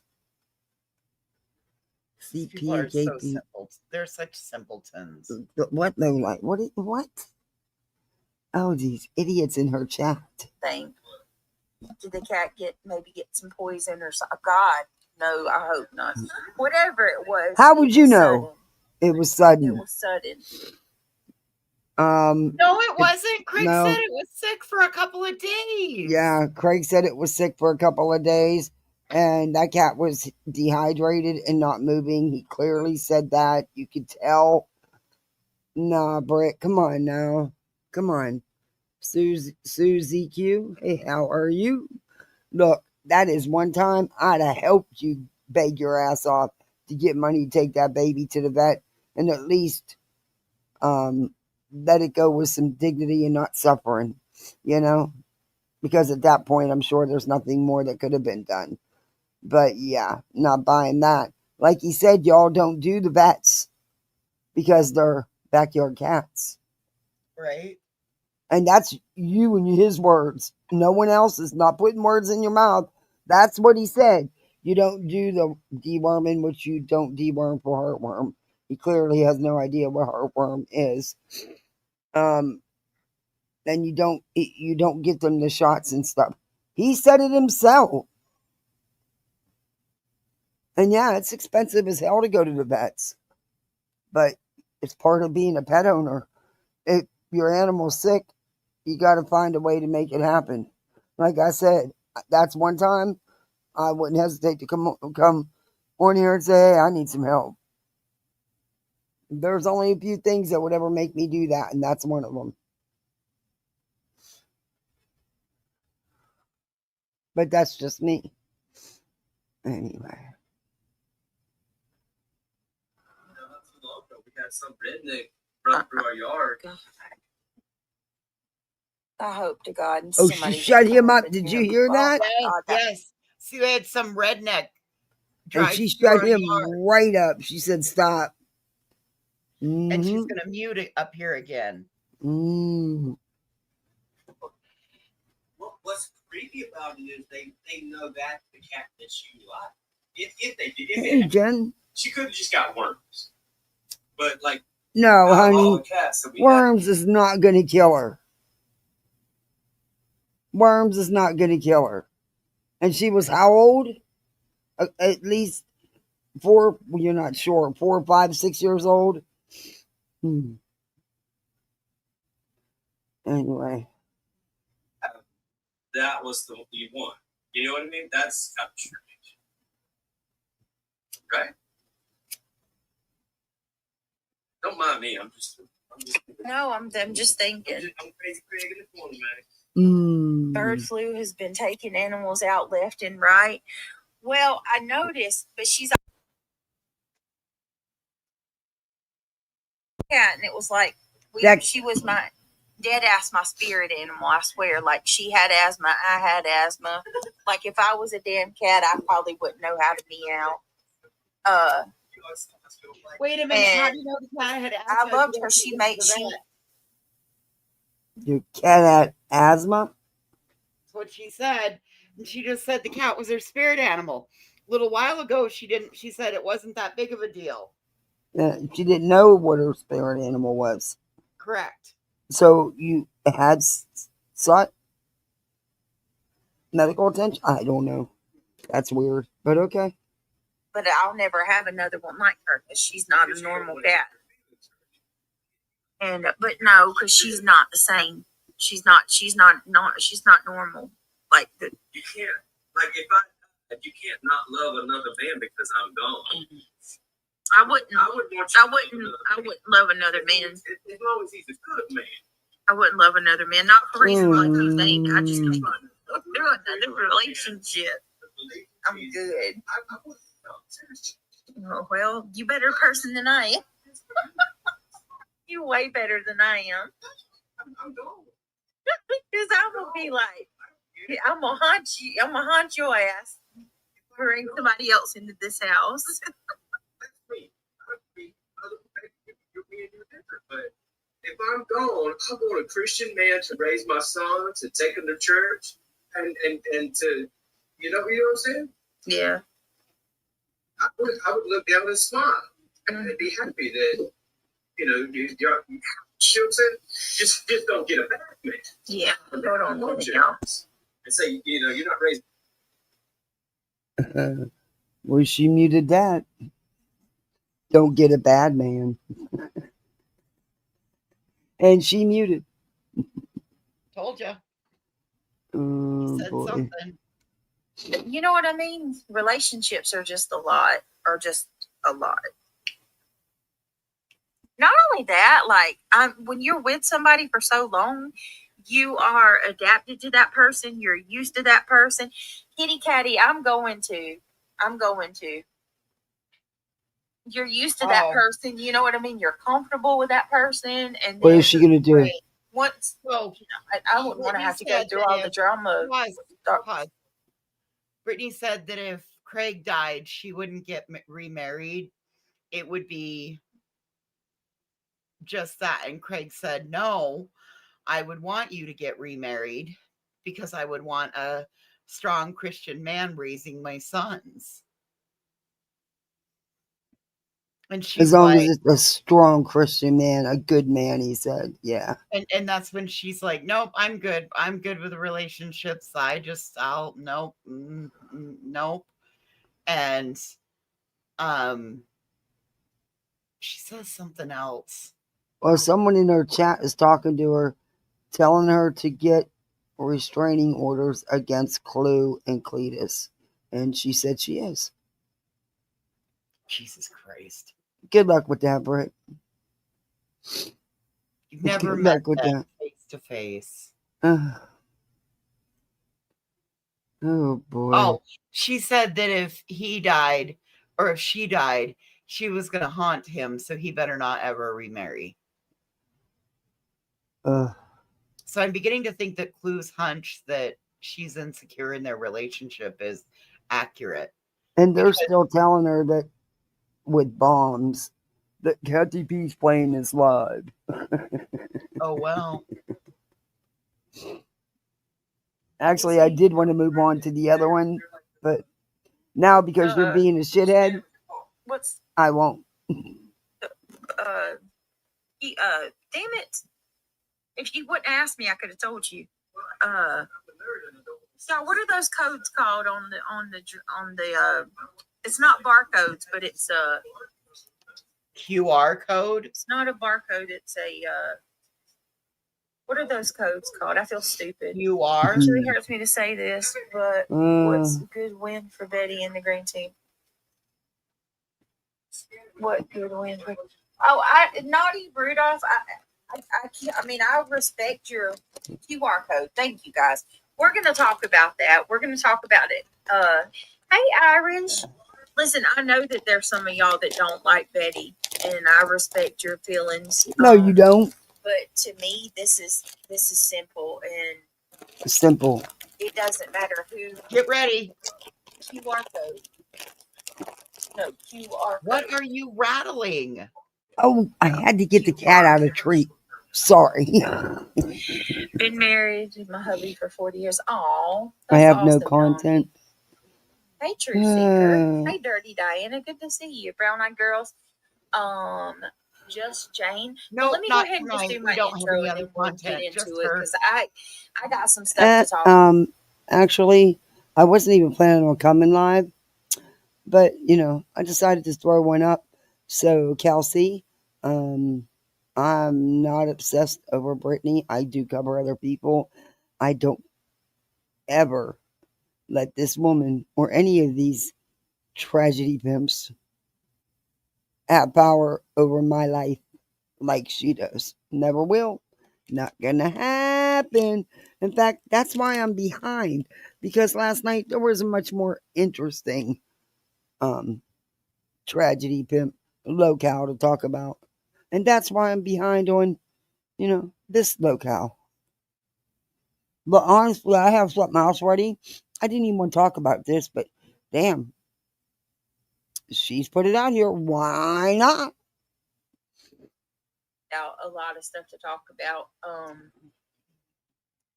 CP and KP. So they're such simpletons. What low life? What? Oh, these idiots in her chat. Thing. Did the cat get some poison or something? God, no, I hope not. Whatever it was. How would you know? It was sudden. It was sudden. No, it wasn't. Craig said it was sick for a couple of days. Yeah, Craig said it was sick for a couple of days, and that cat was dehydrated and not moving. He clearly said that. You could tell. Nah, Britt, come on now. Come on. Susie Q, hey, how are you? Look, that is one time I'd have helped you beg your ass off to get money to take that baby to the vet and at least let it go with some dignity and not suffering, because at that point I'm sure there's nothing more that could have been done. But yeah, not buying that. Like he said, y'all don't do the vets because they're backyard cats. Right. And that's you and his words. No one else is not putting words in your mouth. That's what he said. You don't do the deworming, which you don't deworm for heartworm. He clearly has no idea what heartworm is. And you don't get them the shots and stuff. He said it himself. And yeah, it's expensive as hell to go to the vets. But it's part of being a pet owner. If your animal's sick, you got to find a way to make it happen. Like I said, that's one time I wouldn't hesitate to come on here and say, hey, I need some help. There's only a few things that would ever make me do that, and that's one of them. But that's just me. Anyway. We had some redneck run through our yard. I hope to God. Oh, she shut him up. Did you hear that? Yes. See, we had some redneck. And she shut him right up. She said, stop. And she's going to mute it up here again. What's creepy about it is they know that's the cat that she liked. If they did. Hey, Jen. She could have just got worms. But, like, no, honey. Worms had, is not going to kill her. Worms is not going to kill her. And she was how old? At least 4, well, you're not sure, 4, 5, 6 years old. Anyway. That was the one. You know what I mean? That's how strange. Right? Don't mind me. I'm just no, I'm just thinking. I'm crazy Craig in the corner, man. Bird flu has been taking animals out left and right. Well, I noticed, but she's and it was like she was my dead ass my spirit animal. I swear, like she had asthma, I had asthma. Like if I was a damn cat, I probably wouldn't know how to meow. Wait a minute. How do you know the cat had asthma? I loved her. Your cat had asthma? That's what she said. And she just said the cat was her spirit animal. A little while ago, she said it wasn't that big of a deal. She didn't know what her spirit animal was. Correct. So you had sought medical attention? I don't know. That's weird, but okay. But I'll never have another one like her because she's not a normal cat. And but no, because she's not the same. She's not normal. Like you can't you can't not love another man because I'm gone. I wouldn't love another man. As long as he's a good man. I wouldn't love another man, not for reasons like you think. I just don't want to go through another relationship. I'm good. Well, you better person than I am. You way better than I am. I'm gone. Because I'm gonna be like, I'm gonna haunt you. I'm gonna haunt your ass. Bring somebody else into this house. But if I'm gone, I want a Christian man to raise my sons and take them to church and to, you know what I'm saying? Yeah. I would look down and smile and be happy that, you know, you're you know what I'm saying? Just don't get a bad man. Yeah. Hold on a minute, y'all. And say, you know, you're not raised. Well, she muted that. Don't get a bad man. And she muted. Told you. Said something. You know what I mean? Relationships are just a lot. Not only that, like when you're with somebody for so long, you are adapted to that person. You're used to that person. Kitty catty, I'm going to. You're used to that person. You know what I mean? You're comfortable with that person. And what is she going to do? Once, I wouldn't want to have to go through all the drama. Brittany said that if Craig died, she wouldn't get remarried. It would be just that. And Craig said, no, I would want you to get remarried because I would want a strong Christian man raising my sons. And she's as long as it's a strong Christian man, a good man, he said. Yeah. And that's when she's like, nope, I'm good. I'm good with the relationships. Nope. Nope. And she says something else. Well, someone in her chat is talking to her, telling her to get restraining orders against Clue and Cletus. And she said she is. Jesus Christ. Good luck with that, Britt. You've never Get met back with them that. face to face. Oh boy. Oh, she said that if he died or if she died, she was going to haunt him, so he better not ever remarry. So I'm beginning to think that Clue's hunch that she's insecure in their relationship is accurate. And they're still telling her that with bombs that Kathy P's playing is live. Oh, well. Actually, I did want to move on to the other one, but now because you're being a shithead, I won't. Damn it. If you wouldn't ask me, I could have told you. So what are those codes called on the it's not barcodes, but it's QR code? It's not a barcode, it's a what are those codes called? I feel stupid. QR? It really hurts me to say this, but what's a good win for Betty and the green team? What good win for Naughty Rudolph, I respect your QR code. Thank you guys. We're gonna talk about that. We're gonna talk about it. Hey Irish. Listen, I know that there's some of y'all that don't like Betty, and I respect your feelings. No, you don't. But to me, this is simple, and Simple. it doesn't matter who. Get ready. QR code. No, QR code. What are you rattling? Oh, I had to get the cat out of a tree. Sorry. Been married to my hubby for 40 years. Aw. I have no content. Hey, Truth Seeker. Hey, Dirty Diana. Good to see you. Brown Eyed Girls. Just Jane. No, let me go ahead and just do my intro and then we'll get into it because I got some stuff to talk about. Actually, I wasn't even planning on coming live, but I decided to throw one up. So, Kelsey, I'm not obsessed over Brittany. I do cover other people. I don't ever let this woman or any of these tragedy pimps have power over my life like she does. Never will. Not gonna happen. In fact, that's why I'm behind, because last night there was a much more interesting tragedy pimp locale to talk about. And that's why I'm behind on, this locale. But honestly, I have something else ready. I didn't even want to talk about this, but damn, she's put it out here. Why not? A lot of stuff to talk about.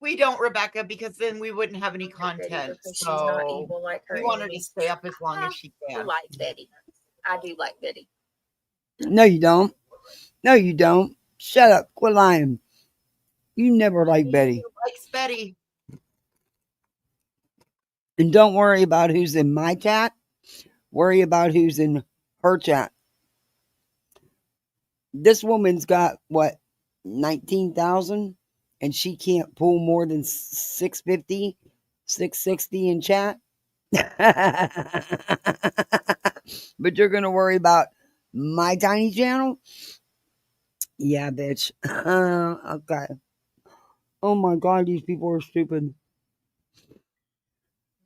We don't, Rebecca, because then we wouldn't have any content. She's not evil like her. We want her to stay up as long as she can. I like Betty. I do like Betty. No, you don't. No, you don't. Shut up. Quit lying. You never liked Betty. Likes Betty. And don't worry about who's in my chat. Worry about who's in her chat. This woman's got, 19,000? And she can't pull more than 650, 660 in chat? But you're going to worry about my tiny channel? Yeah, bitch. Okay. Oh my God, these people are stupid.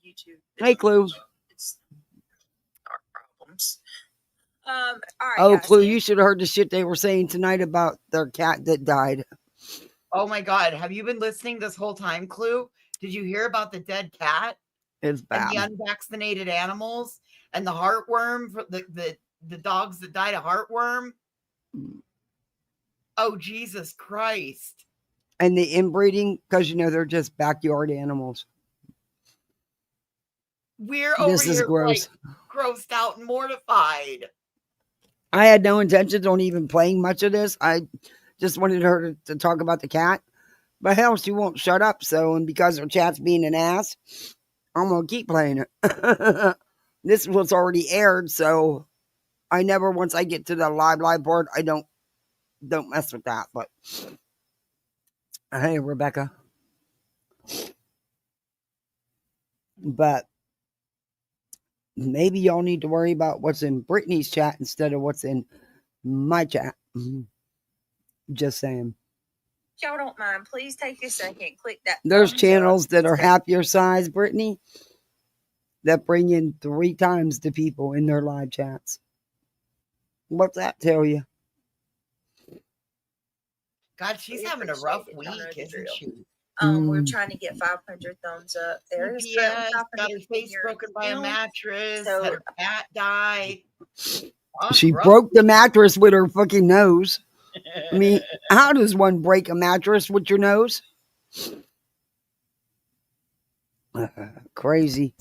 YouTube. Hey, Clue. It's our problems. All right. Oh, guys, Clue, you should have heard the shit they were saying tonight about their cat that died. Oh my God. Have you been listening this whole time, Clue? Did you hear about the dead cat? It's bad. And the unvaccinated animals and the heartworm, the dogs that died of heartworm? Oh, Jesus Christ. And the inbreeding, because, they're just backyard animals. We're over This is here gross. Grossed out and mortified. I had no intentions on even playing much of this. I just wanted her to talk about the cat. But hell, she won't shut up. So, and because her chat's being an ass, I'm going to keep playing it. This was already aired, so I never, once I get to the live board, I don't mess with that. But hey, Rebecca. But maybe y'all need to worry about what's in Brittany's chat instead of what's in my chat. Just saying. If y'all don't mind, please take a second, click that. There's thumbs channels up. that are half your size, Brittany, that bring in 3 times the people in their live chats. What's that tell you? God, she's We having a appreciate rough it. Y'all know week, the isn't drill. she? We're trying to get 500 thumbs up. There is currently CPS, 500 got her face here broken by a still. mattress, So- had her cat die. She broke the mattress with her fucking nose. I mean, how does one break a mattress with your nose? Crazy.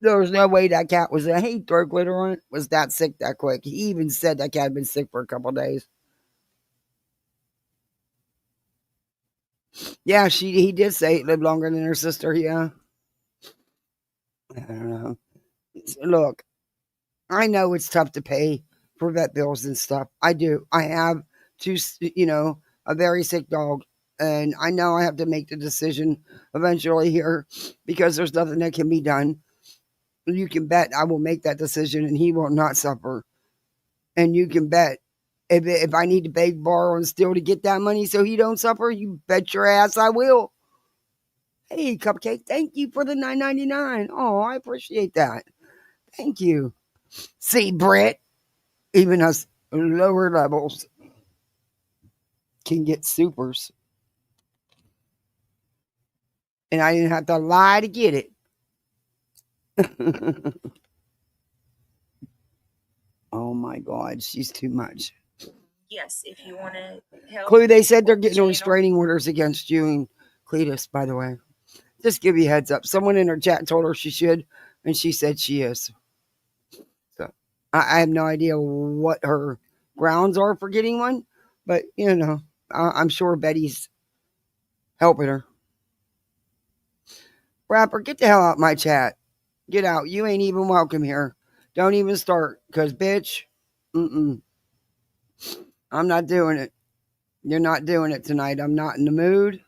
There was no way that cat was throw glitter on it. Was that sick that quick? He even said that cat had been sick for a couple of days. Yeah, he did say it lived longer than her sister. Yeah. I don't know. Look, I know it's tough to pay for vet bills and stuff. I do. I have a very sick dog, and I know I have to make the decision eventually here because there's nothing that can be done. You can bet I will make that decision and he will not suffer. And you can bet if I need to beg, borrow, and steal to get that money so he don't suffer, you bet your ass I will. Hey, Cupcake, thank you for the $9.99. Oh, I appreciate that. Thank you. See, Britt, even us lower levels can get supers. And I didn't have to lie to get it. Oh my God, she's too much. Yes, if you want to help. Clue, they said they're getting channel. restraining orders against you and Cletus, by the way. Just give you a heads up. Someone in her chat told her she should, and she said she is. So I have no idea what her grounds are for getting one, but I'm sure Betty's helping her. Rapper, get the hell out of my chat. Get out. You ain't even welcome here. Don't even start, because, bitch, I'm not doing it. You're not doing it tonight. I'm not in the mood.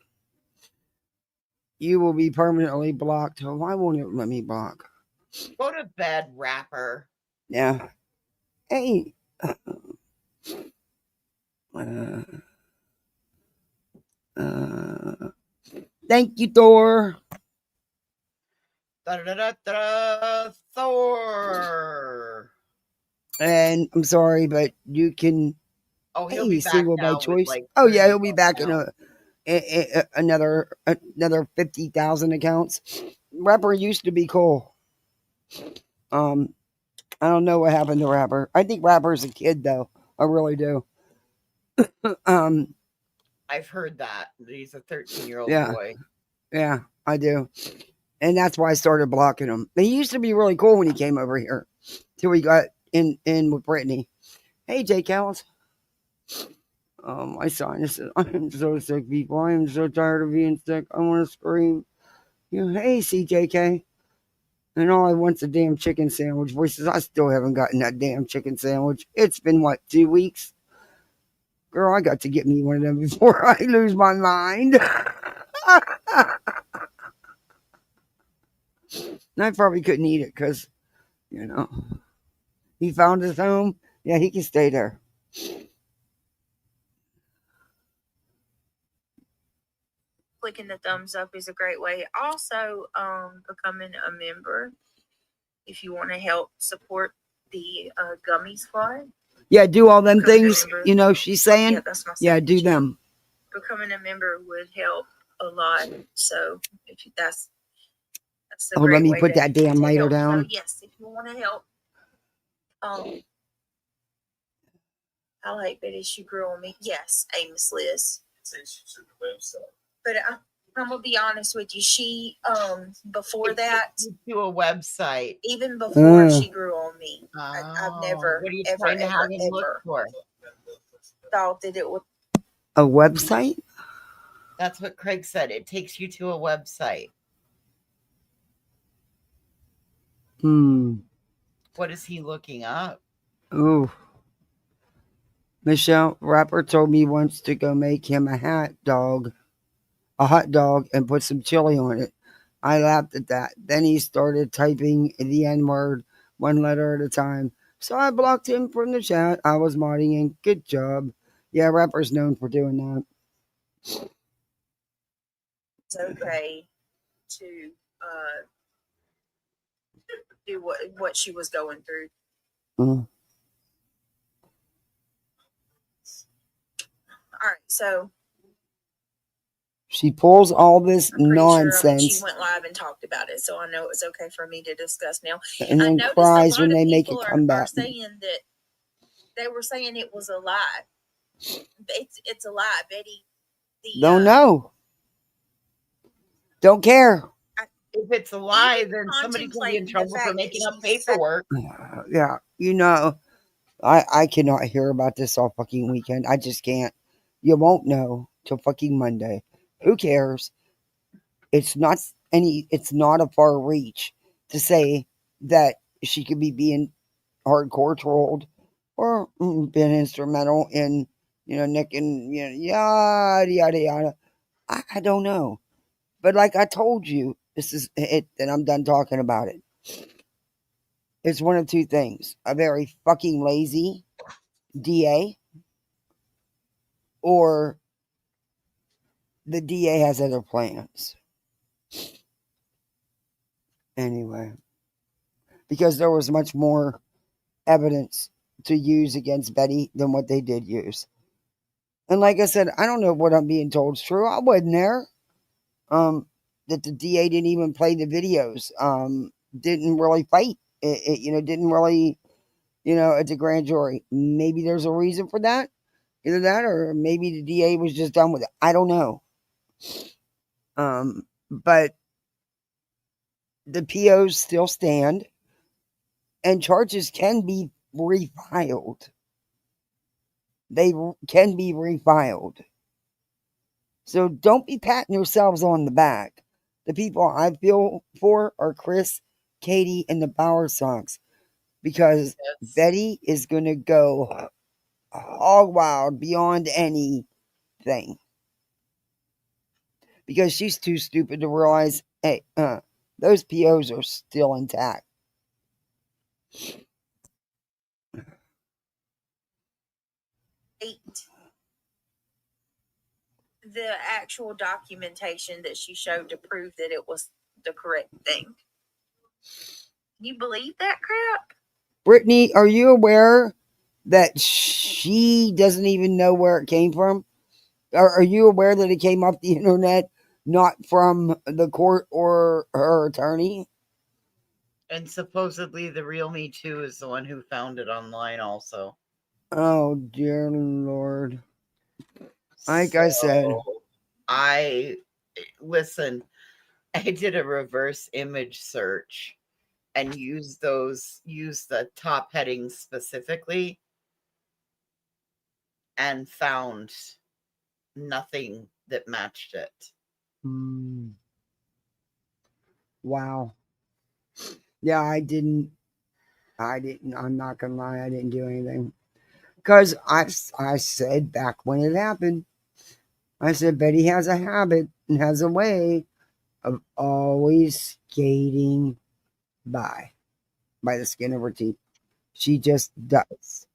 You will be permanently blocked. Why won't it let me block? Go to bed, rapper. Yeah. Hey. Thank you, Thor. Thor. And I'm sorry, but you can. Oh, he'll be back single now by choice. Like Oh yeah, he'll be back now. in another 50,000 accounts. Rapper used to be cool. I don't know what happened to Rapper. I think Rapper's a kid though. I really do. I've heard that he's a 13-year-old boy. Yeah, I do. And that's why I started blocking him. He used to be really cool when he came over here. Till he got in with Brittany. Hey, Jay Cowles. My sinuses. I'm so sick, people. I am so tired of being sick. I want to scream. Hey, CJK. And all I want's a damn chicken sandwich. Voices, I still haven't gotten that damn chicken sandwich. It's been, 2 weeks? Girl, I got to get me one of them before I lose my mind. And I probably couldn't eat it because, he found his home. Yeah, he can stay there. Clicking the thumbs up is a great way. Also, becoming a member if you want to help support the Gummy Squad. Yeah, do all them things, she's saying. Yeah, that's my do them. Becoming a member would help a lot. So if that's a let great me way put that damn lighter help. down. So yes, if you want to help, I like Betty. She grew on me. Yes, Amos Liz. But I'm gonna be honest with you. She before that to a website. Even before she grew on me, I've never what are you ever trying to ever, have him ever look for? thought that it would. A website? That's what Craig said. It takes you to a website. What is he looking up? Ooh. Michelle Rapper told me once to go make him a hot dog, and put some chili on it. I laughed at that. Then he started typing the N-word 1 letter at a time. So I blocked him from the chat. I was modding in. Good job. Yeah, rappers known for doing that. It's okay to do what she was going through. Mm. All right, so She pulls all this I'm pretty sure. I mean, nonsense she went live and talked about it, so I know it's okay for me to discuss now. and I then noticed cries a lot when of they make a people are comeback. saying that they were saying it was a lie. It's a lie, Betty. Don't know. Don't care. If it's a lie, Even then somebody can be in contemplating the trouble for fact that making up she said- paperwork. Yeah, you know, I cannot hear about this all fucking weekend. I just can't. You won't know till fucking Monday. Who cares? It's not a far reach to say that she could be being hardcore trolled or been instrumental in, Nick and, yada, yada, yada. I don't know. But like I told you, this is it, and I'm done talking about it. It's one of two things: a very fucking lazy DA, or the DA has other plans. Anyway, because there was much more evidence to use against Betty than what they did use. And like I said, I don't know what I'm being told is true. I wasn't there. That the DA didn't even play the videos. Didn't really fight. Didn't really, at the grand jury. Maybe there's a reason for that. Either that or maybe the DA was just done with it. I don't know. But the POs still stand and charges can be refiled. They can be refiled. So don't be patting yourselves on the back. The people I feel for are Chris, Katie, and the Power Songs. Because Betty is going to go hog wild beyond anything. Because she's too stupid to realize, hey, those POs are still intact. The actual documentation that she showed to prove that it was the correct thing. You believe that crap? Brittany, are you aware that she doesn't even know where it came from? Are you aware that it came off the internet, not from the court or her attorney? And supposedly the real Me Too is the one who found it online also. Oh, dear Lord. Like I said. Listen, I did a reverse image search and used the top headings specifically and found nothing that matched it. Wow. Yeah, I'm not gonna lie, I didn't do anything. Because I said back when it happened, I said Betty has a habit and has a way of always skating by the skin of her teeth. She just does.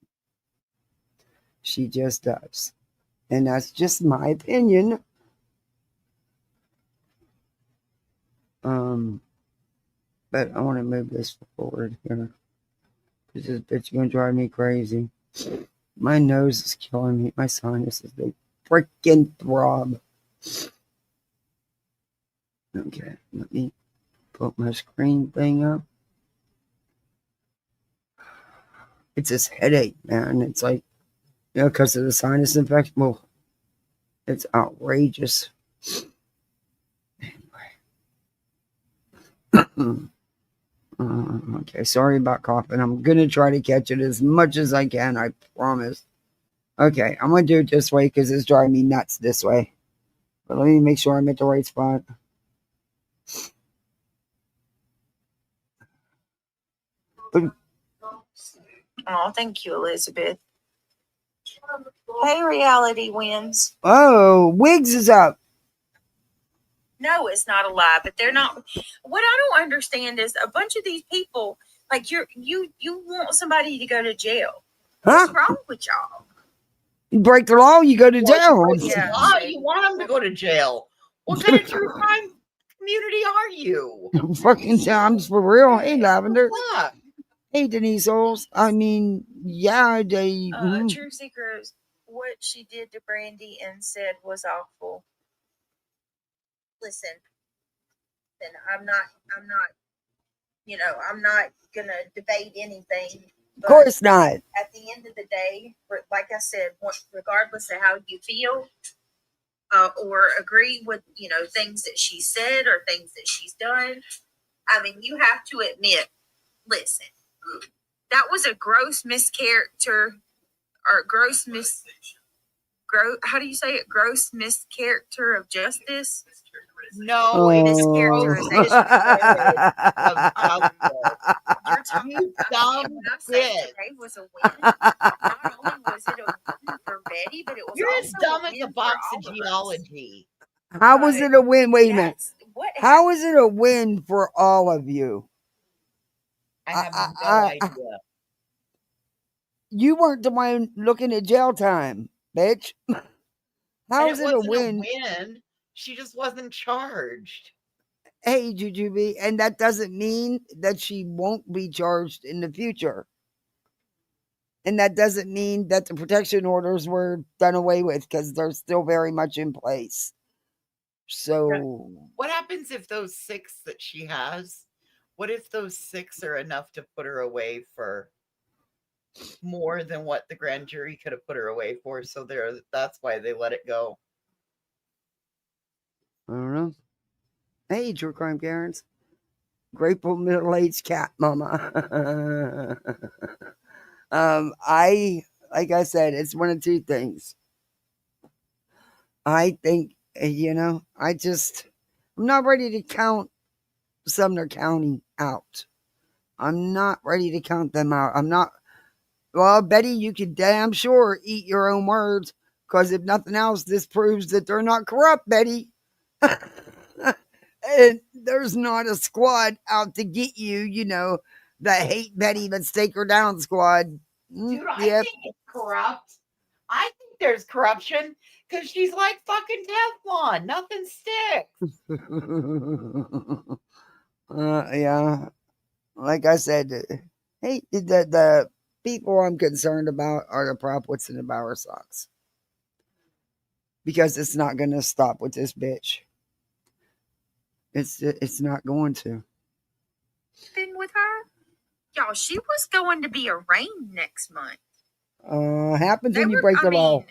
She just does. And that's just my opinion. But I want to move this forward here. Because this bitch gonna drive me crazy. My nose is killing me. My sinuses, they freaking throb. Okay, let me put my screen thing up. It's this headache, man. It's like, because of the sinus infection. Well, it's outrageous. Anyway. Okay, sorry about coughing. I'm going to try to catch it as much as I can, I promise. Okay, I'm going to do it this way because it's driving me nuts this way. But let me make sure I'm at the right spot. Oh, thank you, Elizabeth. Hey, reality wins. Oh, Wiggs is up. No, it's not a lie, but they're not. What I don't understand is a bunch of these people, like you want somebody to go to jail. Huh? What's wrong with y'all? You break the law, you go to Well, jail. you break the Yeah. law, you want them to go to jail. What kind of true crime community are you? Fucking times for real. Hey, Lavender. Fuck. Hey, Denise Oles. I mean, yeah, they. True Secret, what she did to Brandy and said was awful. Listen, and I'm not, I'm not gonna debate anything. Of course not. At the end of the day, like I said, regardless of how you feel or agree with, things that she said or things that she's done, I mean, you have to admit, listen, that was a gross mischaracter or how do you say it? Gross mischaracter of justice. No, it's mischaracterization. You're talking You about dumb what I'm saying bitch. today was a win. Not only was it a win for Betty, but it was You're also as dumb a as win a for box all of of us. geology. How was it a win? Wait a minute. What How is it a win for all of you? I have no idea. You weren't the one looking at jail time, bitch. How is it a win? She just wasn't charged. Hey, Jujubee, and that doesn't mean that she won't be charged in the future. And that doesn't mean that the protection orders were done away with, because they're still very much in place. So, what happens if those 6 that she has, what if those 6 are enough to put her away for more than what the grand jury could have put her away for? So that's why they let it go. I don't know. Hey, True Crime Karens. Grateful middle-aged cat mama. Like I said, it's one of two things. I think, I'm not ready to count Sumner County out. I'm not ready to count them out. Well, Betty, you can damn sure eat your own words, because if nothing else, this proves that they're not corrupt, Betty. And there's not a squad out to get you, the hate Betty, let's take her down squad. Dude, I think it's corrupt. I think there's corruption because she's like fucking Teflon. Nothing sticks. Yeah. Like I said, hey, the people I'm concerned about are the Propwits and the Bower Sox. Because it's not going to stop with this bitch. It's not going to. Been with her? Y'all, she was going to be arraigned next month. Happens when you break the law.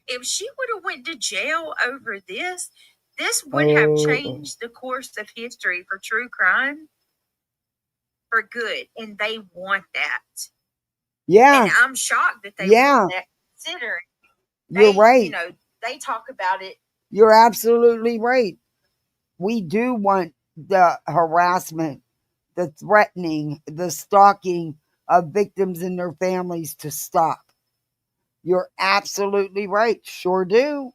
If she would have went to jail over this would have changed the course of history for true crime for good, and they want that. Yeah. And I'm shocked that they want that, considering you're right. They talk about it. You're absolutely right. We do want the harassment, the threatening, the stalking of victims and their families to stop. You're absolutely right. Sure do.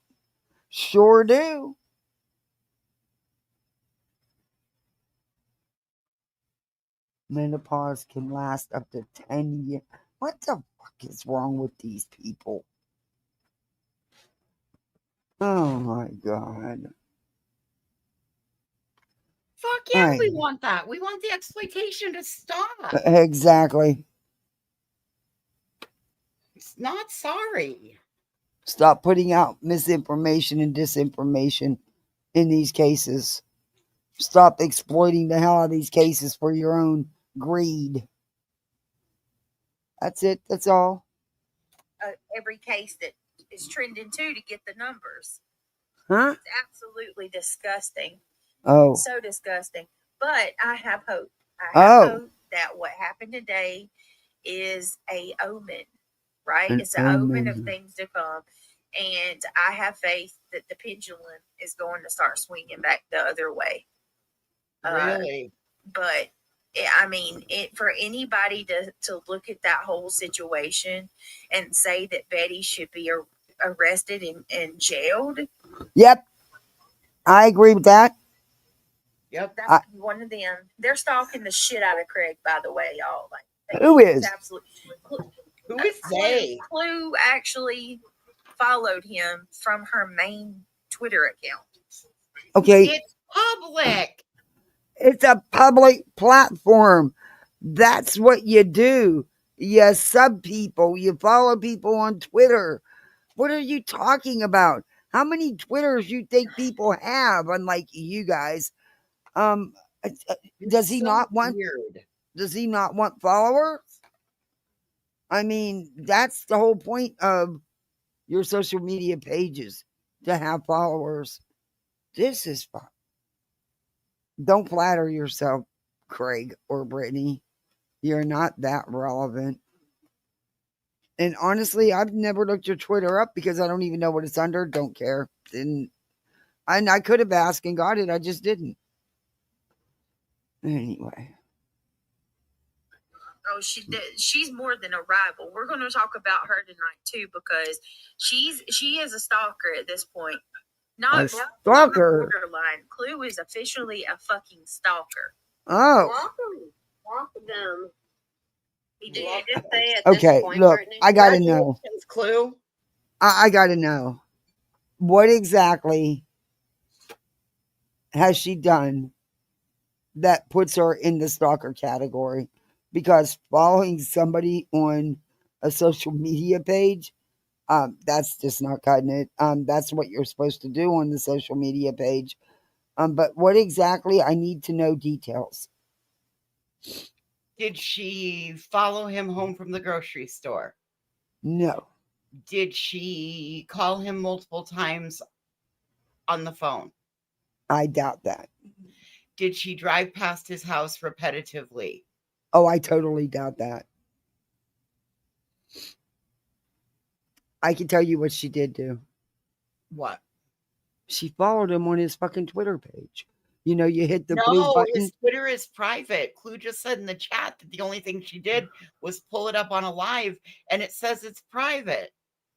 Sure do. Menopause can last up to 10 years. What the fuck is wrong with these people? Oh my God. Fuck yeah, we want that. We want the exploitation to stop. Exactly. It's not sorry. Stop putting out misinformation and disinformation in these cases. Stop exploiting the hell out of these cases for your own greed. That's it. That's all. Every case that is trending too, to get the numbers. Huh? It's absolutely disgusting. Oh. So disgusting. But I have hope. I have hope that what happened today is a omen, right? It's an omen of things to come. And I have faith that the pendulum is going to start swinging back the other way. Really? But I mean, for anybody to look at that whole situation and say that Betty should be arrested and jailed. Yep. I agree with that. Yep. That's one of them. They're stalking the shit out of Craig, by the way, y'all. Who is? Absolutely. Who is they? Clue actually followed him from her main Twitter account. Okay, It's public. it's a public platform. That's what you do. You sub people. You follow people on Twitter. What are you talking about? How many Twitters you think people have? Unlike you guys. Does It's he so not want? weird. Does he not want followers? I mean, that's the whole point of your social media pages, to have followers. This is fun. Don't flatter yourself, Craig or Brittany. You're not that relevant. And honestly, I've never looked your Twitter up because I don't even know what it's under. Don't care. And I could have asked and got it. I just didn't. Anyway. Oh, she's more than a rival. We're going to talk about her tonight too, because she is a stalker at this point. Not A stalker? borderline. Clue is officially a fucking stalker. Oh. Welcome them. He did. You just say at Okay, this point, look, Brittany? I got to know. Congratulations, Clue. I got to know. What exactly has she done that puts her in the stalker category? Because following somebody on a social media page, that's just not cutting it. That's what you're supposed to do on the social media page. But what exactly? I need to know details. Did she follow him home from the grocery store? No. Did she call him multiple times on the phone? I doubt that. Did she drive past his house repetitively? Oh, I totally doubt that. I can tell you what she did do. What? She followed him on his fucking Twitter page. You know, you hit the blue No, button. his Twitter is private. Clue just said in the chat that the only thing she did was pull it up on a live, and it says it's private.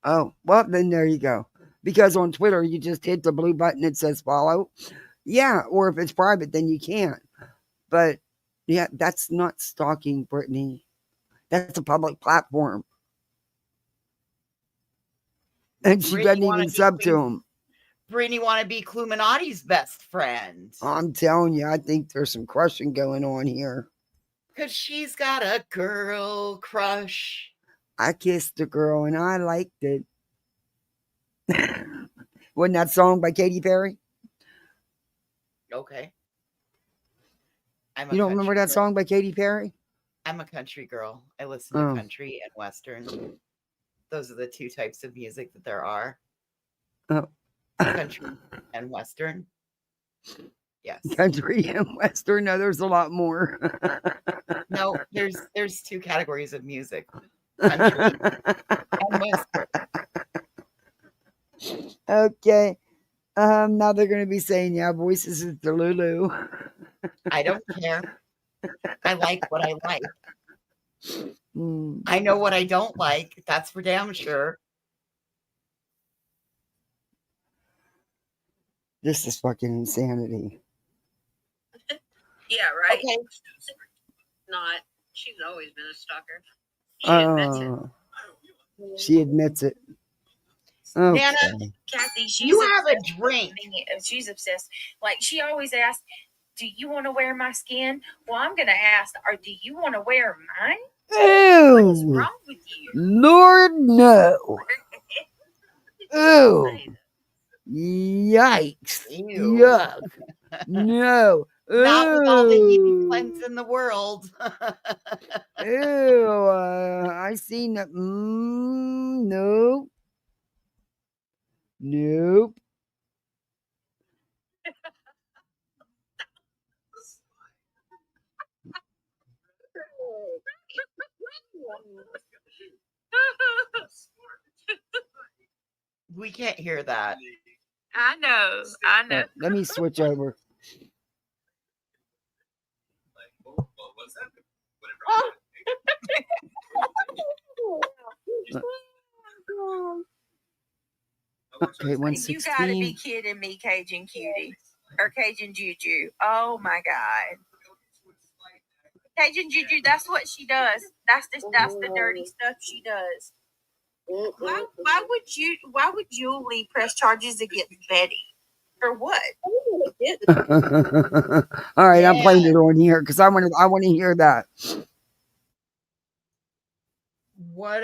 Oh, well, then there you go. Because on Twitter, you just hit the blue button that says follow. Yeah, or if it's private, then you can't. But yeah, that's not stalking, Brittany. That's a public platform. And she doesn't even sub to him. Brittany want to be Cluminati's best friend. I'm telling you, I think there's some crushing going on here. Because she's got a girl crush. I kissed a girl and I liked it. Wasn't that song by Katy Perry? Okay. You don't remember that song by Katy Perry? I'm a country girl. I listen to country and Western. Those are the two types of music that there are. Oh. Country and Western. Yes. Country and Western. No, there's a lot more. No, there's two categories of music. Country and Western. Okay. Now they're going to be saying, yeah, Voices is the Lulu. I don't care. I like what I like. I know what I don't like. That's for damn sure. This is fucking insanity. Yeah, right. Okay. Not. She's always been a stalker. She admits it. Okay. Nana, Kathy, you have a drink. She's obsessed. Like, she always asks, do you want to wear my skin? Well, I'm going to ask, or do you want to wear mine? What is Ew. wrong with you? Lord, no. Ew. Yikes. Ew. Yuck. No. Not with all the Ew. heat cleanse in the world. Ew. I seen that. Nope. Nope. We can't hear that. I know. Let me switch over. Okay, You 116. gotta be kidding me, Cajun Cutie. Or Cajun Juju. Oh my God. Cajun Juju, that's what she does. That's the dirty stuff she does. Why would Julie press charges against Betty? For what? All right, I'm playing Yeah. it on here because I want to hear that. What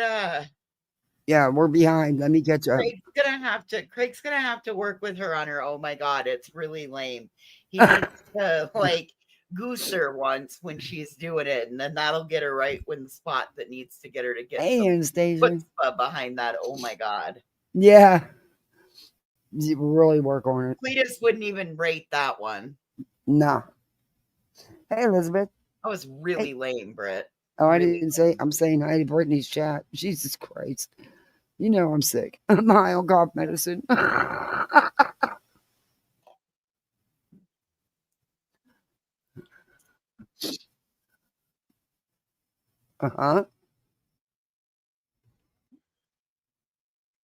Yeah, we're behind. Let me catch up. Craig's gonna have to work with her on her. Oh my god, it's really lame. He needs to like goose her once when she's doing it, and then that'll get her right when the spot that needs to get her to get Hey, some Anastasia. chutzpah behind that. Oh my god. Yeah. Really work on it. Cletus wouldn't even rate that one. No. Hey, Elizabeth. That was really lame, Britt. Oh, I Really didn't say. I'm saying hi to Brittany's chat. Jesus Christ. You know I'm sick. I'm high on cough medicine. Uh-huh.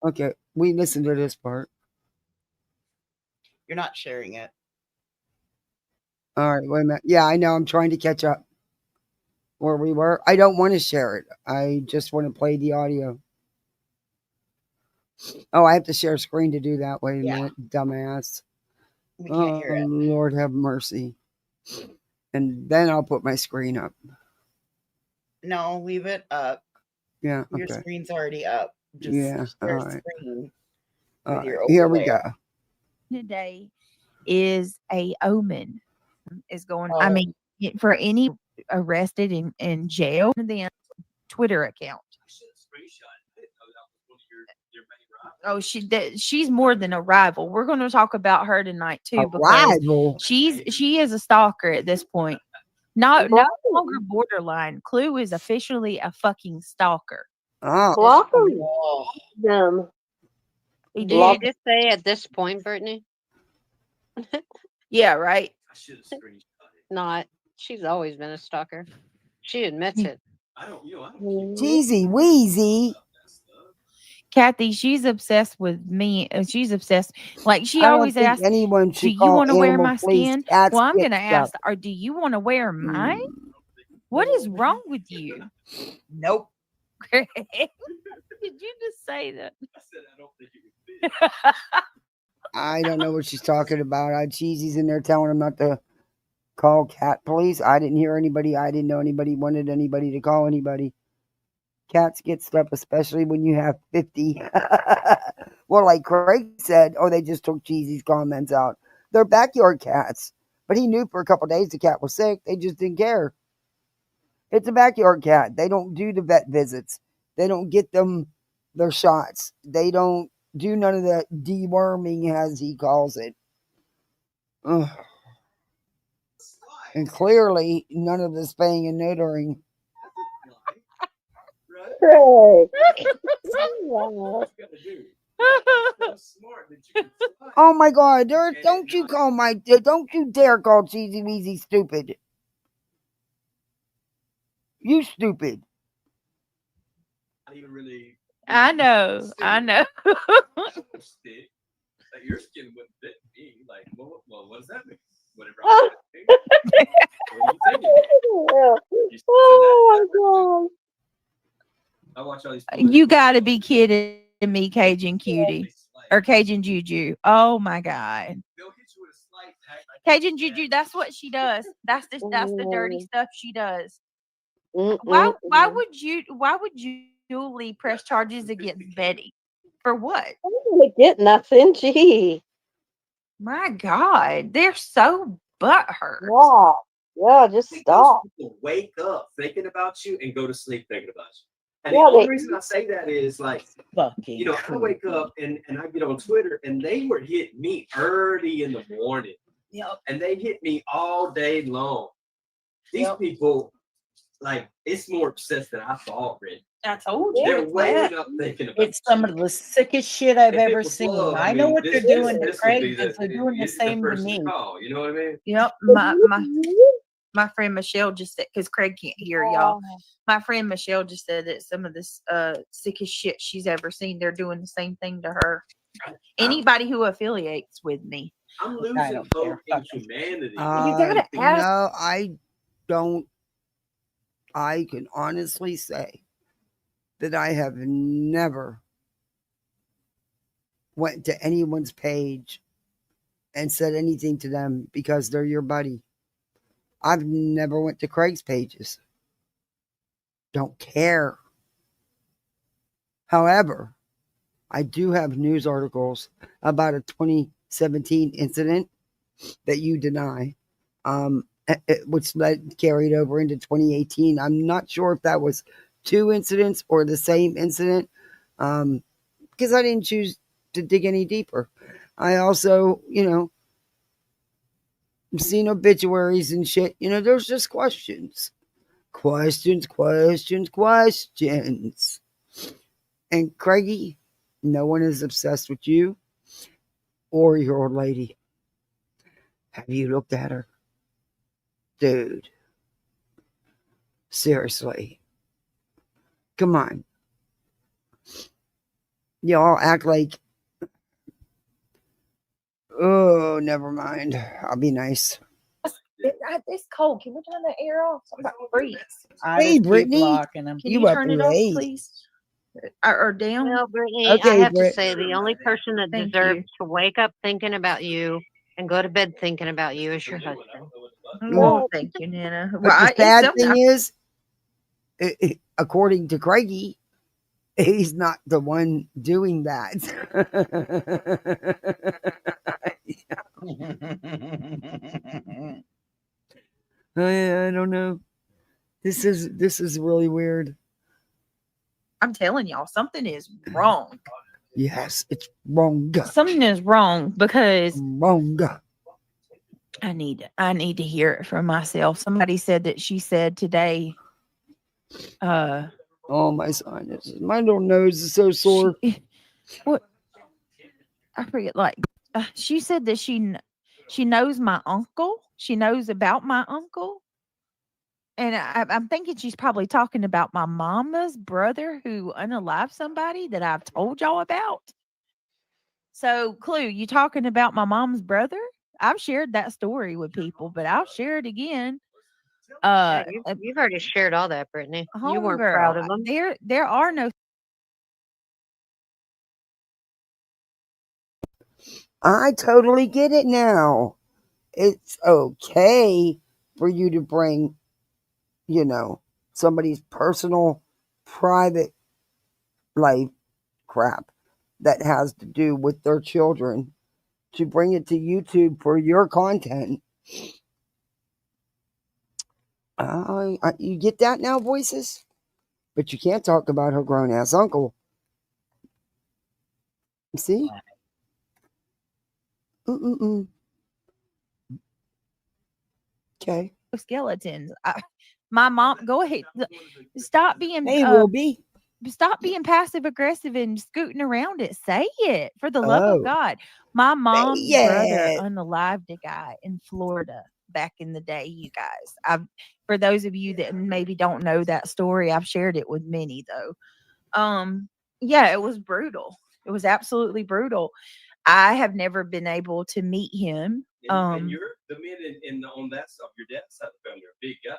Okay, we listened to this part. You're not sharing it. All right, wait a minute. Yeah, I know. I'm trying to catch up where we were. I don't want to share it. I just want to play the audio. Oh, I have to share screen to do that. Wait a minute, dumbass. We can't hear it. Lord have mercy. And then I'll put my screen up. No, leave it up. Yeah, Your okay. screen's already up. Just Yeah, share all right. screen All with your right, here we overlay. go. Today is a omen. Is going. I Oh. mean, for any arrested in jail, the Twitter account. Oh, she's more than a rival. We're going to talk about her tonight too, A because rival. she is a stalker at this point. No longer borderline. Clue is officially a fucking stalker. Oh, Welcome Oh. them. He Did you did. just say at this point, Brittany? Yeah, right. Not. She's always been a stalker. She admits it. cheesy wheezy. Kathy, she's obsessed with me. She's obsessed. Like she I don't always think asks, anyone "Do should you call want to wear animal my police skin?" cats Well, I'm get going to stuff. ask, "Or do you want to wear mine?" What is wrong with you? Nope. Did you just say that? I said I don't think it would fit. I don't know what she's talking about. Cheesy's in there telling him not to call cat police. I didn't hear anybody. I didn't know anybody wanted anybody to call anybody. Cats get stuff, especially when you have 50. Well, like Craig said, they just took Cheesy's comments out. They're backyard cats. But he knew for a couple days the cat was sick. They just didn't care. It's a backyard cat. They don't do the vet visits. They don't get them their shots. They don't do none of the deworming, as he calls it. Ugh. And clearly, none of the spaying and neutering. Craig. Oh my God! Don't you dare call Cheesy Weezy stupid. You stupid. I know. Your skin wouldn't fit me. Like, well, what does that mean? Whatever. What are you thinking? Oh I watch all these. You got to be kidding me, Cajun Cutie or Cajun Juju. Oh my God. Cajun Juju, that's what she does. That's the dirty stuff she does. Why would Julie press charges against Betty? For what? I don't really get nothing. Gee. My God, they're so butthurt. Wow. Yeah, just stop. People wake up thinking about you and go to sleep thinking about you. And Yeah, the only reason I say that is like, Fucking I wake up and I get on Twitter and they were hitting me early in the morning. Yep. And they hit me all day long. These people, like, it's more obsessed than I thought, Red. I told you. They're waking up thinking about It's some of the sickest shit I've If it ever was seen. love, I know mean, what this- they're this- doing to this would Craig be because they're doing the it's same to person me. call, you know what I mean? Yep, my friend Michelle just said, because Craig can't hear y'all. My friend Michelle just said that some of this sickest shit she's ever seen, they're doing the same thing to her. Anybody who affiliates with me. I'm I losing don't hope care. in Fuck it. humanity. You gotta ask. No, I don't. I can honestly say that I have never went to anyone's page and said anything to them because they're your buddy. I've never went to Craig's pages. Don't care. However, I do have news articles about a 2017 incident that you deny, which carried over into 2018. I'm not sure if that was 2 incidents or the same incident, because I didn't choose to dig any deeper. I also, seen obituaries and shit. There's just questions. Questions. And Craigie, no one is obsessed with you or your old lady. Have you looked at her? Dude. Seriously. Come on. Y'all act like, oh, never mind. I'll be nice. It's cold. Can we turn the air off? I'm about to freeze. Hey, Brittany. Can You you up turn it off, late. please? Or down? Well, Brittany, Okay, I have Britt. to say the only person that Thank deserves you. to wake up thinking about you and go to bed thinking about you is your husband. Well, thank you, Nana. But Well, the sad it's thing is, according to Craigie, he's not the one doing that. I don't know. This is really weird. I'm telling y'all, something is wrong. Yes, it's wrong. Something is wrong because Wrong. I need to hear it from myself. Somebody said that she said today. Oh, my sinuses. My little nose is so sore. What? I forget. Like she said that she knows my uncle. She knows about my uncle. And I'm thinking she's probably talking about my mama's brother who unalived somebody that I've told y'all about. So, Clue, you talking about my mom's brother? I've shared that story with people, but I'll share it again. Yeah, you've already shared all that, Brittany. You weren't proud of them. There are no. I totally get it now. It's okay for you to bring, somebody's personal, private life crap that has to do with their children to bring it to YouTube for your content. You get that now, voices? But you can't talk about her grown ass uncle. See? Okay. Skeletons. My mom, go ahead. Stop being. Hey, Ruby. Stop being passive aggressive and scooting around it. Say it for the love of God. My mom's brother unalived a guy in Florida back in the day. You guys, for those of you that maybe don't know that story, I've shared it with many though. Yeah, it was brutal. It was absolutely brutal. I have never been able to meet him. And you're the men on that stuff. Your dad's side of the family are big guys.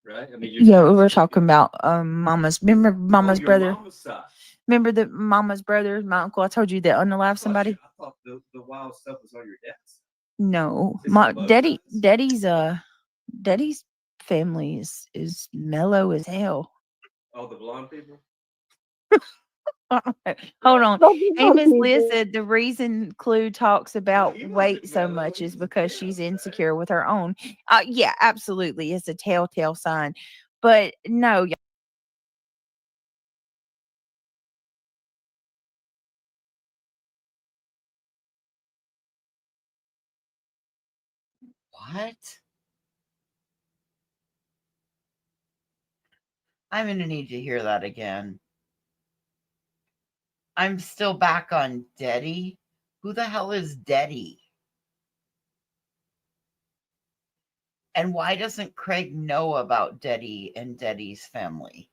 Right? I mean, yeah, we were talking about Mama's. Remember Mama's brother? Mama's side. Remember the Mama's brother, my uncle? I told you that unalived somebody. I thought the wild stuff was on your dad's. No, Daddy's family is mellow as hell. Oh, the blonde people. Hold on. Amos Liz said the reason Clue talks about weight so much is because she's insecure with her own. Yeah, absolutely. It's a telltale sign. But no. What? I'm going to need to hear that again. I'm still back on Daddy. Who the hell is Daddy? And why doesn't Craig know about Daddy and Daddy's family?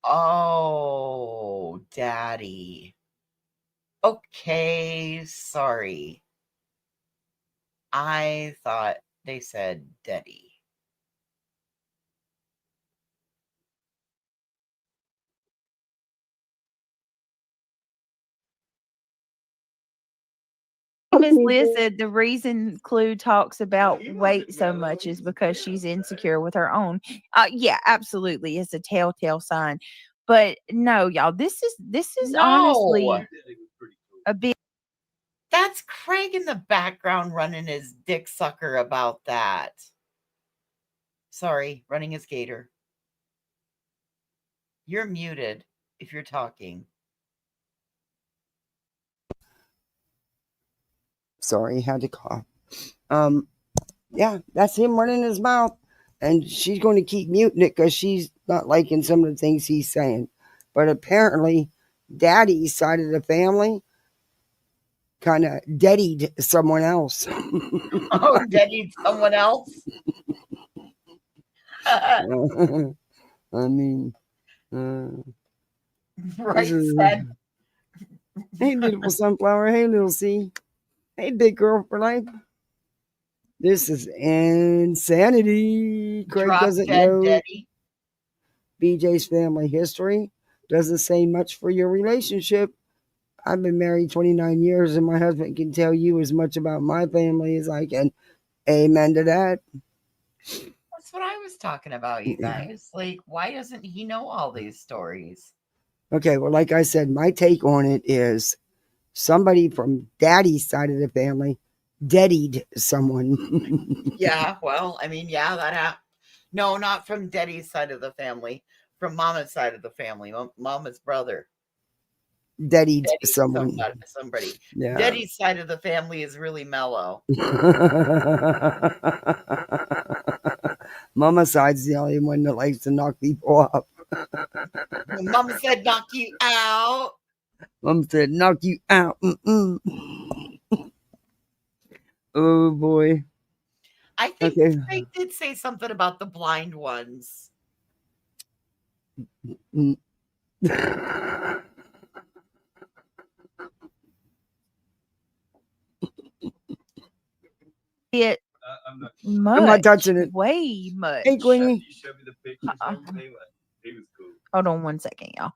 Oh, Daddy. Okay, sorry. I thought they said daddy. Miss Liz said the reason Clue talks about weight so much is because she's insecure with her own. Yeah, absolutely. It's a telltale sign. But no, y'all, this is honestly No, a bit. that's Craig in the background running his dick sucker about that. Sorry, running his gator. You're muted if you're talking. Sorry, had to cough. Yeah, that's him running his mouth, and she's going to keep muting it because she's not liking some of the things he's saying. But apparently, Daddy's side of the family kind of deadied someone else. Oh, daddy, someone else. I mean, Right is, said. hey, beautiful sunflower. Hey, little C. Hey, big girl for life. This is insanity. Craig Drop doesn't dead know daddy. BJ's family history. Doesn't say much for your relationship. I've been married 29 years, and my husband can tell you as much about my family as I can. Amen to that. That's what I was talking about, you guys. Like, why doesn't he know all these stories? Okay, well, like I said, my take on it is somebody from Daddy's side of the family deadied someone. Yeah, well, I mean, yeah, that happened. No, not from Daddy's side of the family. From Mama's side of the family. Mama's brother. Deadied Daddy someone. somebody. Yeah. Daddy's side of the family is really mellow. Mama's side's the only one that likes to knock people up. Mama said knock you out. Mom said knock you out. Oh boy. I think Okay. Craig did say something about the blind ones. It much. I'm not touching it. Way much. Hey, Queenie. He was cool. Hold on one second, y'all.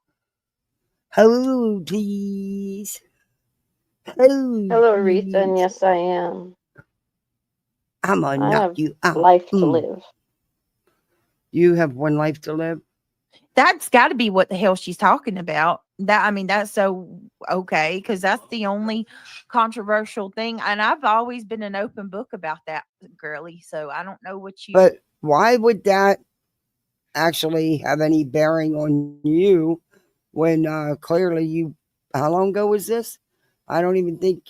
Hello, tease. Hello, Hello, Rita, and yes, I am. I'm gonna I knock have you out. life to live. You have one life to live. That's got to be what the hell she's talking about. That's so okay because that's the only controversial thing, and I've always been an open book about that, girly. So I don't know what you. But why would that actually have any bearing on you when clearly you? How long ago was this? I don't even think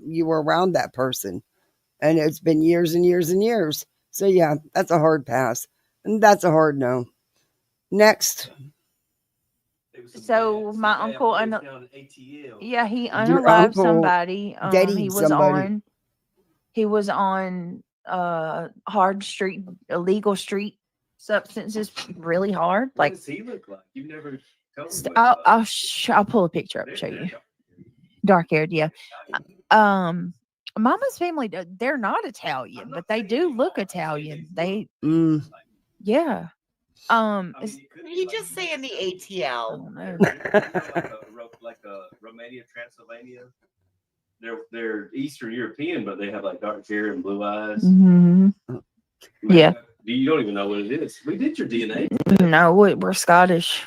you were around that person, and it's been years and years and years. So yeah, that's a hard pass, and that's a hard no. Next. So my uncle and yeah, he Your unalived uncle somebody. deadied somebody. He was on hard street, illegal street substances, really hard. What Like does he look like? You've never told me. I'll pull a picture up and show you. Dark haired, yeah. Mama's family, they're not Italian, but they do look Italian. They yeah. Did he just say in the ATL? Like a Romania, Transylvania. They're Eastern European, but they have like dark hair and blue eyes. Mm-hmm. Yeah. You don't even know what it is. We did your DNA. No, we're Scottish.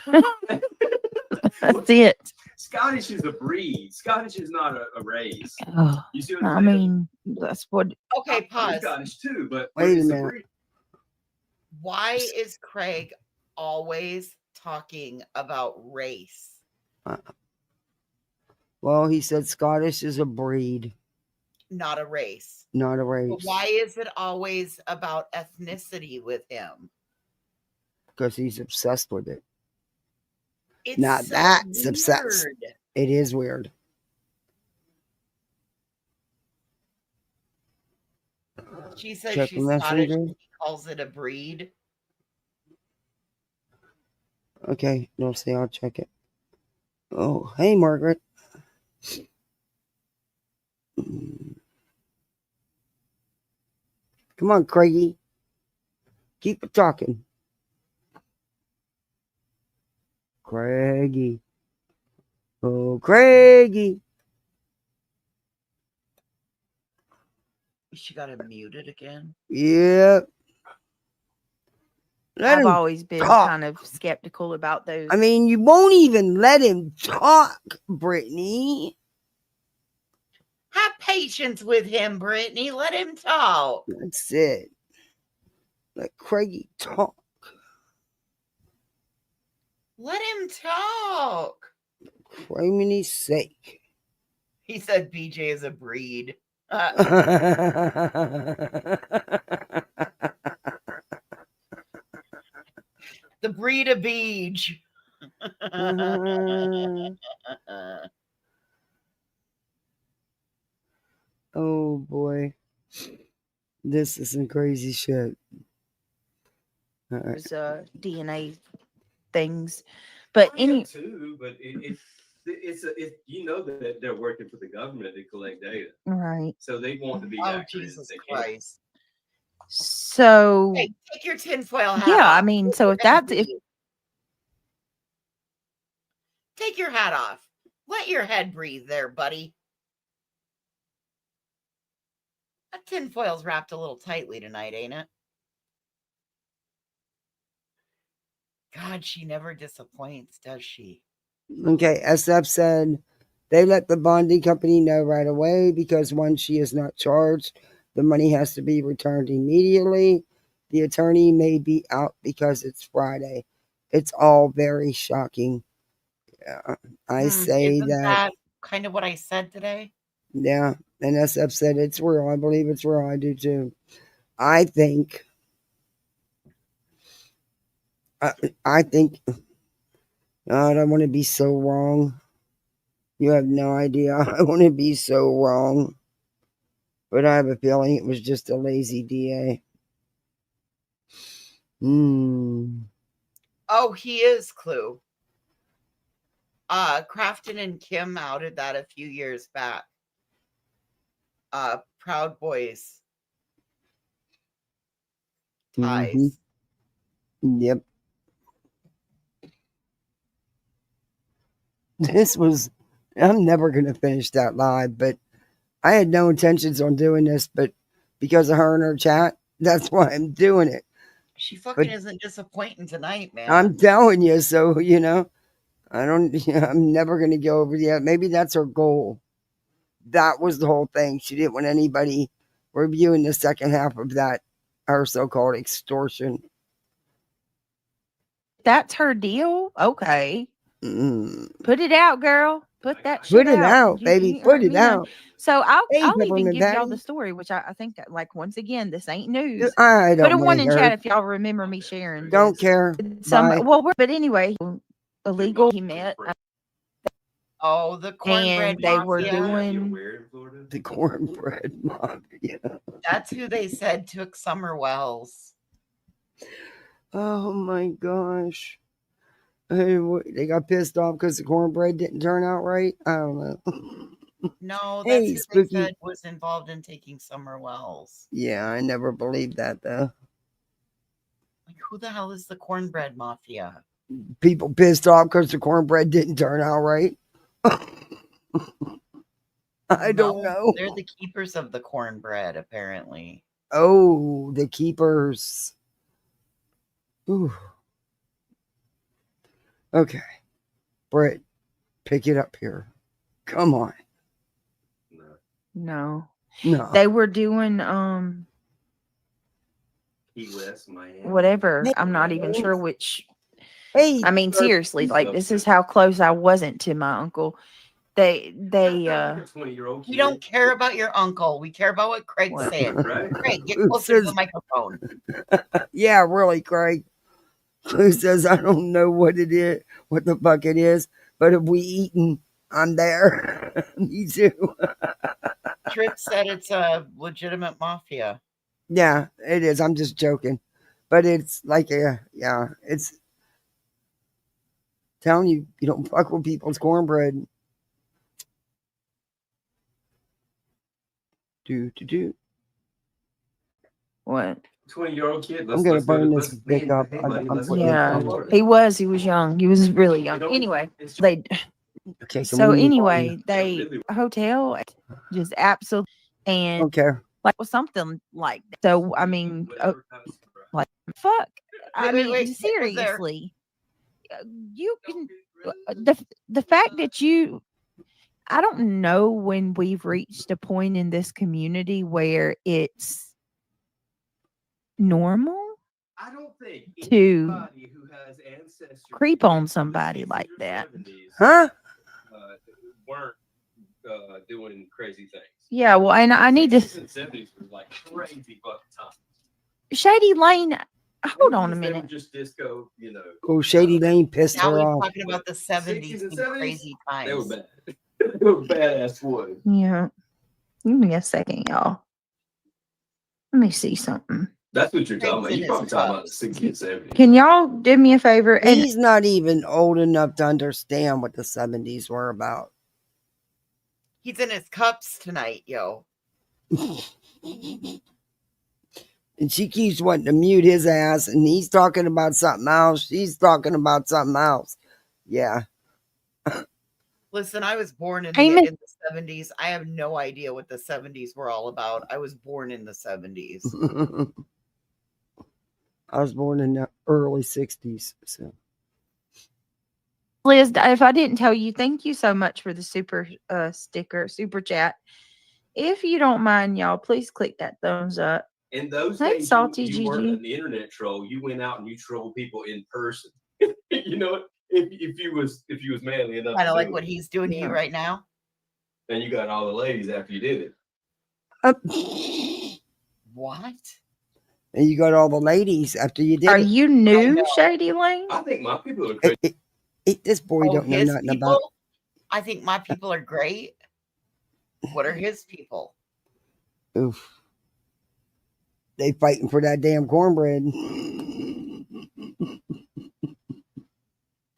That's it. Scottish is a breed. Scottish is not a race. Oh, You see what I'm saying? That's what. Okay, pause. I'm Scottish too, but Wait a it's minute. breed. Why is Craig always talking about race? Well, he said Scottish is a breed, not a race. Not a race. But why is it always about ethnicity with him? Because he's obsessed with it. It's Now so that's weird. obsessed. It is weird. She says Check she's Messenger. Scottish. He calls it a breed. Okay, no, see, I'll check it. Oh, hey, Margaret. Come on, Craigie. Keep it talking. Craigie. Oh, Craigie. She got him muted again. Yep. Let I've him always been talk. kind of skeptical about those. I mean, you won't even let him talk, Brittany. Have patience with him, Brittany. Let him talk. That's it. Let Craigie talk. Let him talk. For Criminy sake. He said BJ is a breed. The breed of beach. Oh boy. This is some crazy shit. All right. There's DNA things, but too, but it's you know that they're working for the government to collect data, right. so they want to be Oh, accurate Jesus as they can. Christ. So Hey, take your tinfoil hat yeah, off. I mean, so if that's if Take your hat off. Let your head breathe there, buddy. That tinfoil's wrapped a little tightly tonight, ain't it? God, she never disappoints, does she? Okay, SF said they let the bonding company know right away because once she is not charged, the money has to be returned immediately. The attorney may be out because it's Friday. It's all very shocking. Yeah, I say Isn't that. that kind of what I said today? Yeah, and SF said it's real. I believe it's real. I do too. I think. I think. God, I want to be so wrong. You have no idea. I want to be so wrong. But I have a feeling it was just a lazy DA. Oh, he is Clue. Crafton and Kim outed that a few years back. Proud Boys ties. Yep. This was, I'm never going to finish that live, but I had no intentions on doing this, but because of her and her chat, that's why I'm doing it. She fucking isn't disappointing tonight, man. I'm telling you, so, you know, I'm never going to go over yet. Maybe that's her goal. That was the whole thing. She didn't want anybody reviewing the second half of that, her so-called extortion. that's her deal, okay. Mm. Put it out, girl. Put that shit Put it out, baby. Put it out. So I'll Hey, even Peppermint give y'all Patty. the story, which I think that, like, once again, this ain't news. I don't Put a wanna one in hear chat it. if y'all remember me sharing. Don't care. Bye. But anyway, illegal. He met. Oh, the cornbread And they were mafia. doing The cornbread mafia. That's who they said took Summer Wells. Oh my gosh. Hey, they got pissed off because the cornbread didn't turn out right. I don't know. No, that's Hey, who Spooky. they said was involved in taking Summer Wells. Yeah, I never believed that though. Like, who the hell is the cornbread mafia? People pissed off because the cornbread didn't turn out right. I don't know. They're the keepers of the cornbread, apparently. Oh, the keepers. Ooh. Okay. Britt, pick it up here. Come on. no. No. They were doing Key West, Miami. whatever. I'm not even sure which. Hey, I mean, seriously, like, this is how close I wasn't to my uncle. They We don't care about your uncle. We care about what Craig's What? saying. Right. Craig, get closer to the microphone. Yeah, really, Craig. Who says I don't know what it is, what the fuck it is, but if we eating, I'm there. Me too. Trip said it's a legitimate mafia. Yeah, it is. I'm just joking. But it's like it's telling you don't fuck with people's cornbread. Do. What? 20-year-old kid. I'm gonna burn this dick up. I'm putting it Yeah, down. he was young. He was really young. Anyway, they. Okay, So we move anyway, they hotel just absolutely and on? Okay. like was something like that. So I mean, like fuck. I Wait, mean, wait, was there- seriously, you can the fact that you. I don't know when we've reached a point in this community where it's normal I don't think to anybody who has ancestors creep on somebody like that. Huh? Weren't doing crazy things. Yeah, well, and I need to. 60s and 70s were like crazy fucking times. Shady Lane, hold on a They were minute. just disco, you know. Oh, Shady Lane pissed Now her we're off. talking about the 70s 60s and being 70s? crazy times. They were bad. They were badass boys. Yeah. Give me a second, y'all. Let me see something. That's what you're talking about. Craig's in You're probably his talking about the cups. 60s and 70s. Can y'all do me a favor? And He's not even old enough to understand what the 70s were about. He's in his cups tonight, yo. And she keeps wanting to mute his ass, and he's talking about something else. She's talking about something else. Yeah. Listen, I was born in Hey, the, Miss- in the 70s. I have no idea what the 70s were all about. I was born in the 70s. I was born in the early 60s. So. Liz, if I didn't tell you, thank you so much for the super super chat. If you don't mind, y'all, please click that thumbs up. In those Hey, days, Salty you weren't Gigi. an internet troll. You went out and you trolled people in person. You know, if you was manly enough, Kind to of like do what it. he's doing to you right now. And you got all the ladies after you did it. What? And you got all the ladies after you did Are it. you new, Shady Lane? I think my people are crazy. This boy Oh, don't know his nothing people? about. I think my people are great. What are his people? Oof. They fighting for that damn cornbread.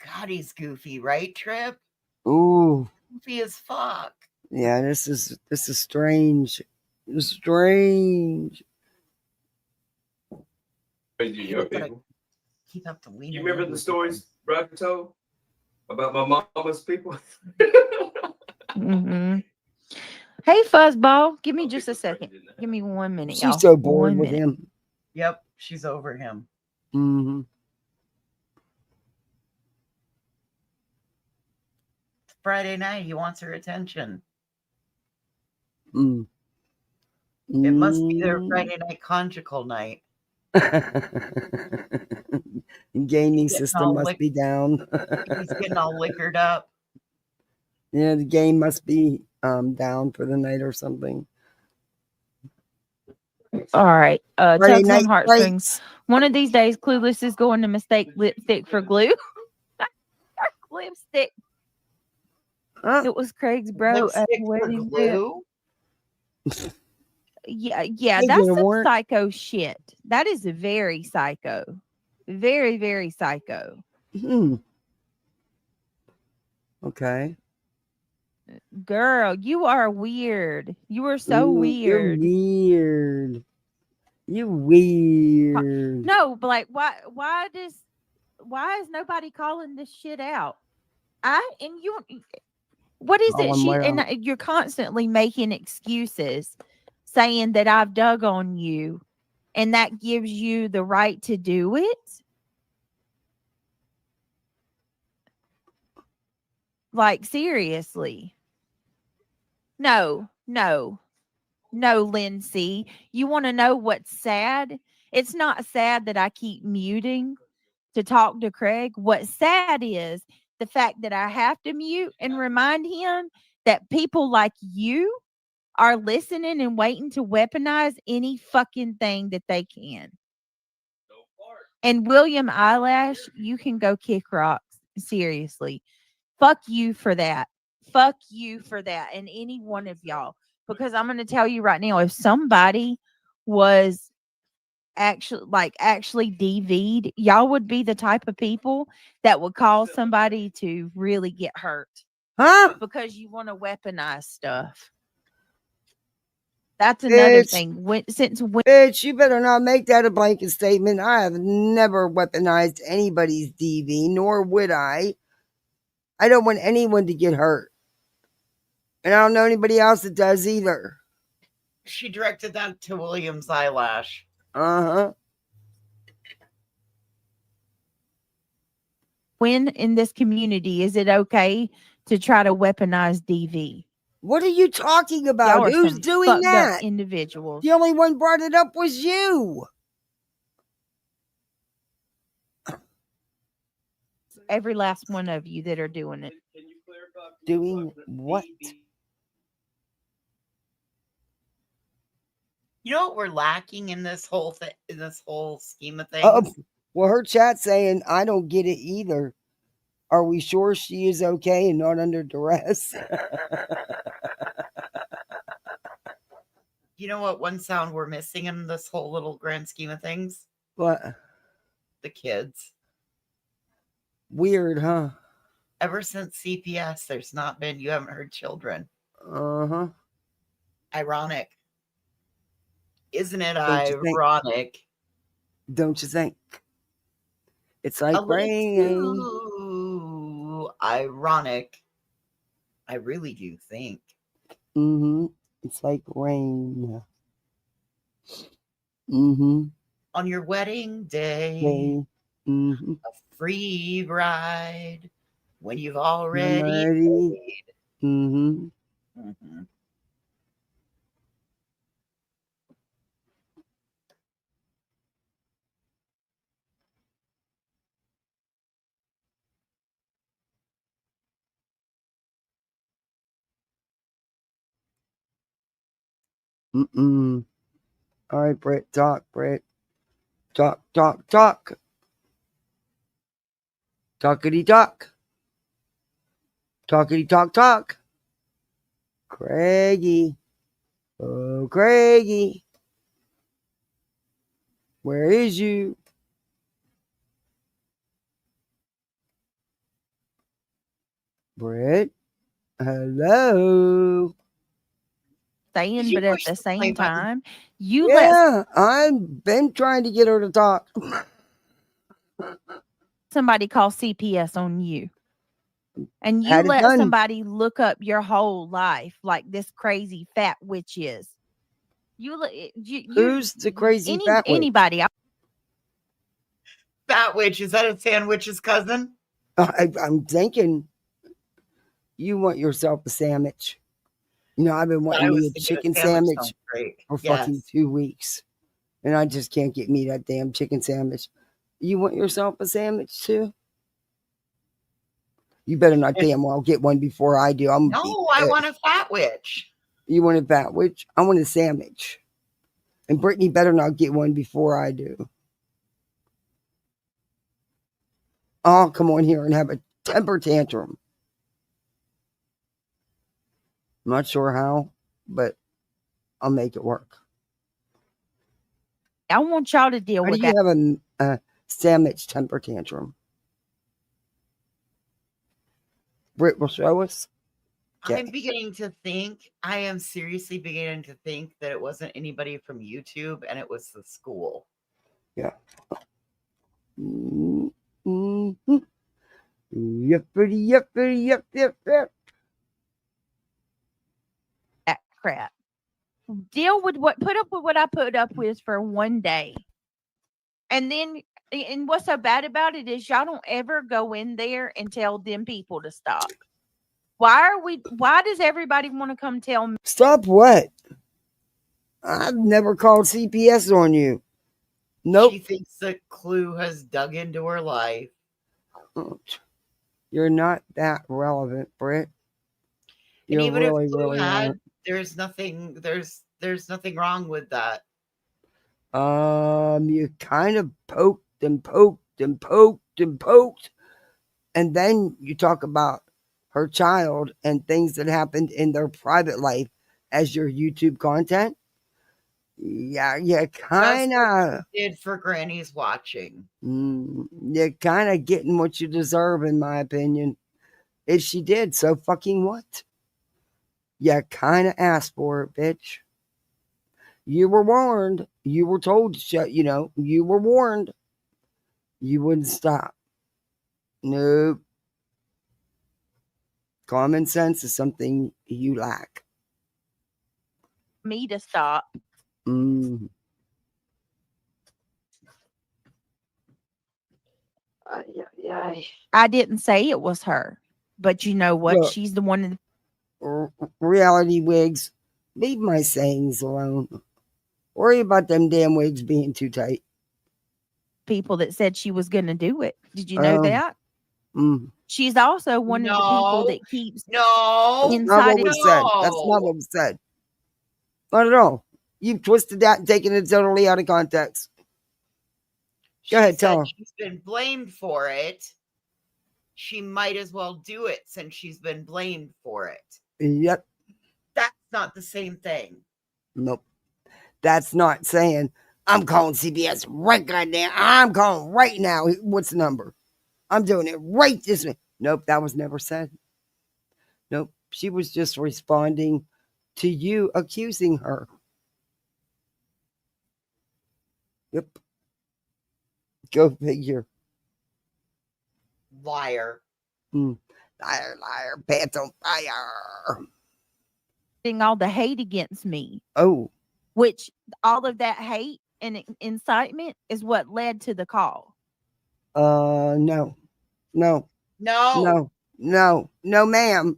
God, he's goofy, right, Trip? Ooh. Goofy as fuck. Yeah, this is strange. It's strange. Crazy your people. Keep up the lean. You remember the stories Roger told about my mama's people? Mm-hmm. Hey, Fuzzball, give me just a second. Give me 1 minute, She's y'all. so bored 1 with minute. him. Yep, she's over him. Mm-hmm. Friday night, he wants her attention. Mm. It must be their Friday night conjugal night. Gaming system must be down. He's getting all liquored up. Yeah, the game must be down for the night or something. All right. Friday Tugs on night heartstrings. One of these days, Clueless is going to mistake lipstick for glue. Lipstick. Huh? It was Craig's bro at Lipstick for wedding. glue? Yeah, They that's get a some warrant? psycho shit. That is very psycho. Very, very psycho. Okay. Girl, you are weird. You are so You're weird. weird. You weird. No, but like why is nobody calling this shit out? What is it? Calling what out? You're constantly making excuses saying that I've dug on you and that gives you the right to do it. Like seriously. No, Lindsay. You want to know what's sad? It's not sad that I keep muting to talk to Craig. What's sad is the fact that I have to mute and remind him that people like you are listening and waiting to weaponize any fucking thing that they can. And William Eyelash, you can go kick rocks. Seriously. Fuck you for that. Fuck you for that. And any one of y'all. Because I'm going to tell you right now, if somebody was actually DV'd, y'all would be the type of people that would cause somebody to really get hurt. Huh? Because you want to weaponize stuff. That's another Bitch. thing. Since when Bitch, you better not make that a blanket statement. I have never weaponized anybody's DV, nor would I. I don't want anyone to get hurt. And I don't know anybody else that does either. She directed that to William's eyelash. Uh-huh. when in this community is it okay to try to weaponize DV? What are you talking about? Y'all are Who's some doing fucked that? up individuals. The only one brought it up was you. Every last one of you that are doing it. Doing what? You know what we're lacking in this whole in this whole scheme of things? Well, her chat saying, I don't get it either. Are we sure she is okay and not under duress? You know what one sound we're missing in this whole little grand scheme of things? What? The kids. Weird, huh? Ever since CPS, there's not been, you haven't heard children. Uh-huh. Ironic. Isn't it Don't you think? ironic? Don't you think? It's like A little rain. too ironic. I really do think. Mm-hmm. It's like rain. Mm-hmm. On your wedding day, Okay. Mm-hmm. a free bride when you've already paid. Mm-hmm. Mm-hmm. Mm-mm. All right, Britt, talk, Britt. Talk, talk, talk. Talkity talk. Talkity talk, talk. Craigie. Oh, Craigie. Where is you? Britt? Hello? Saying, you but at push the the play same button? time, you let Yeah, I've been trying to get her to talk. somebody call CPS on you. And you Had it let done. somebody look up your whole life like this crazy fat witch is. Who's the crazy fat witch? Anybody. Fat witch, is that a sandwich's cousin? I'm thinking you want yourself a sandwich. You know, I've been I wanting me was a thinking chicken sandwich sandwich sounds great. for fucking Yes. 2 weeks. And I just can't get me that damn chicken sandwich. You want yourself a sandwich too? You better not damn well get one before I do. I'm No, I want a fat witch. You want a fat witch? I want a sandwich. And Brittany better not get one before I do. I'll come on here and have a temper tantrum. I'm not sure how, but I'll make it work. I want y'all to deal How with do you that. have a sandwich temper tantrum? Britt will show us. Okay. I'm beginning to think, I am seriously beginning to think that it wasn't anybody from YouTube and it was the school. Yeah. Mm-hmm. Yep. That crap. Deal with put up with what I put up with for one day. And then, and what's so bad about it is y'all don't ever go in there and tell them people to stop. Why does everybody want to come tell me? Stop what? I've never called CPS on you. Nope. She thinks that Clue has dug into her life. You're not that relevant, Britt. And You're even really, if Clue really had, not. there's nothing wrong with that. You kind of poked and poked and poked and poked, and then you talk about her child and things that happened in their private life as your YouTube content. Yeah, you kind of did for Granny's watching. You're kind of getting what you deserve, in my opinion. If she did, so fucking what? You kind of asked for it, bitch. You were warned. You were told to shut, you were warned. You wouldn't stop. Nope. Common sense is something you lack. Me to stop. Mm. I didn't say it was her, but you know what? Look. She's the one in Reality wigs, leave my sayings alone. Worry about them damn wigs being too tight. people that said she was going to do it. Did you know Oh. that? Mm. She's also one of the people that keeps No. That's not what inside. was said. That's not what was said. Not at all. You've twisted that and taken it totally out of context. Go ahead, tell her. She's been blamed for it. She might as well do it since she's been blamed for it. Yep. That's not the same thing. Nope. That's not saying, I'm calling CBS right goddamn. I'm calling right now. What's the number? I'm doing it right this way. Nope, that was never said. Nope. She was just responding to you accusing her. Yep. Go figure. Liar. Liar, liar, pants on fire. All the hate against me. Oh. Which all of that hate and incitement is what led to the call. No. No. No. No. No. No, ma'am.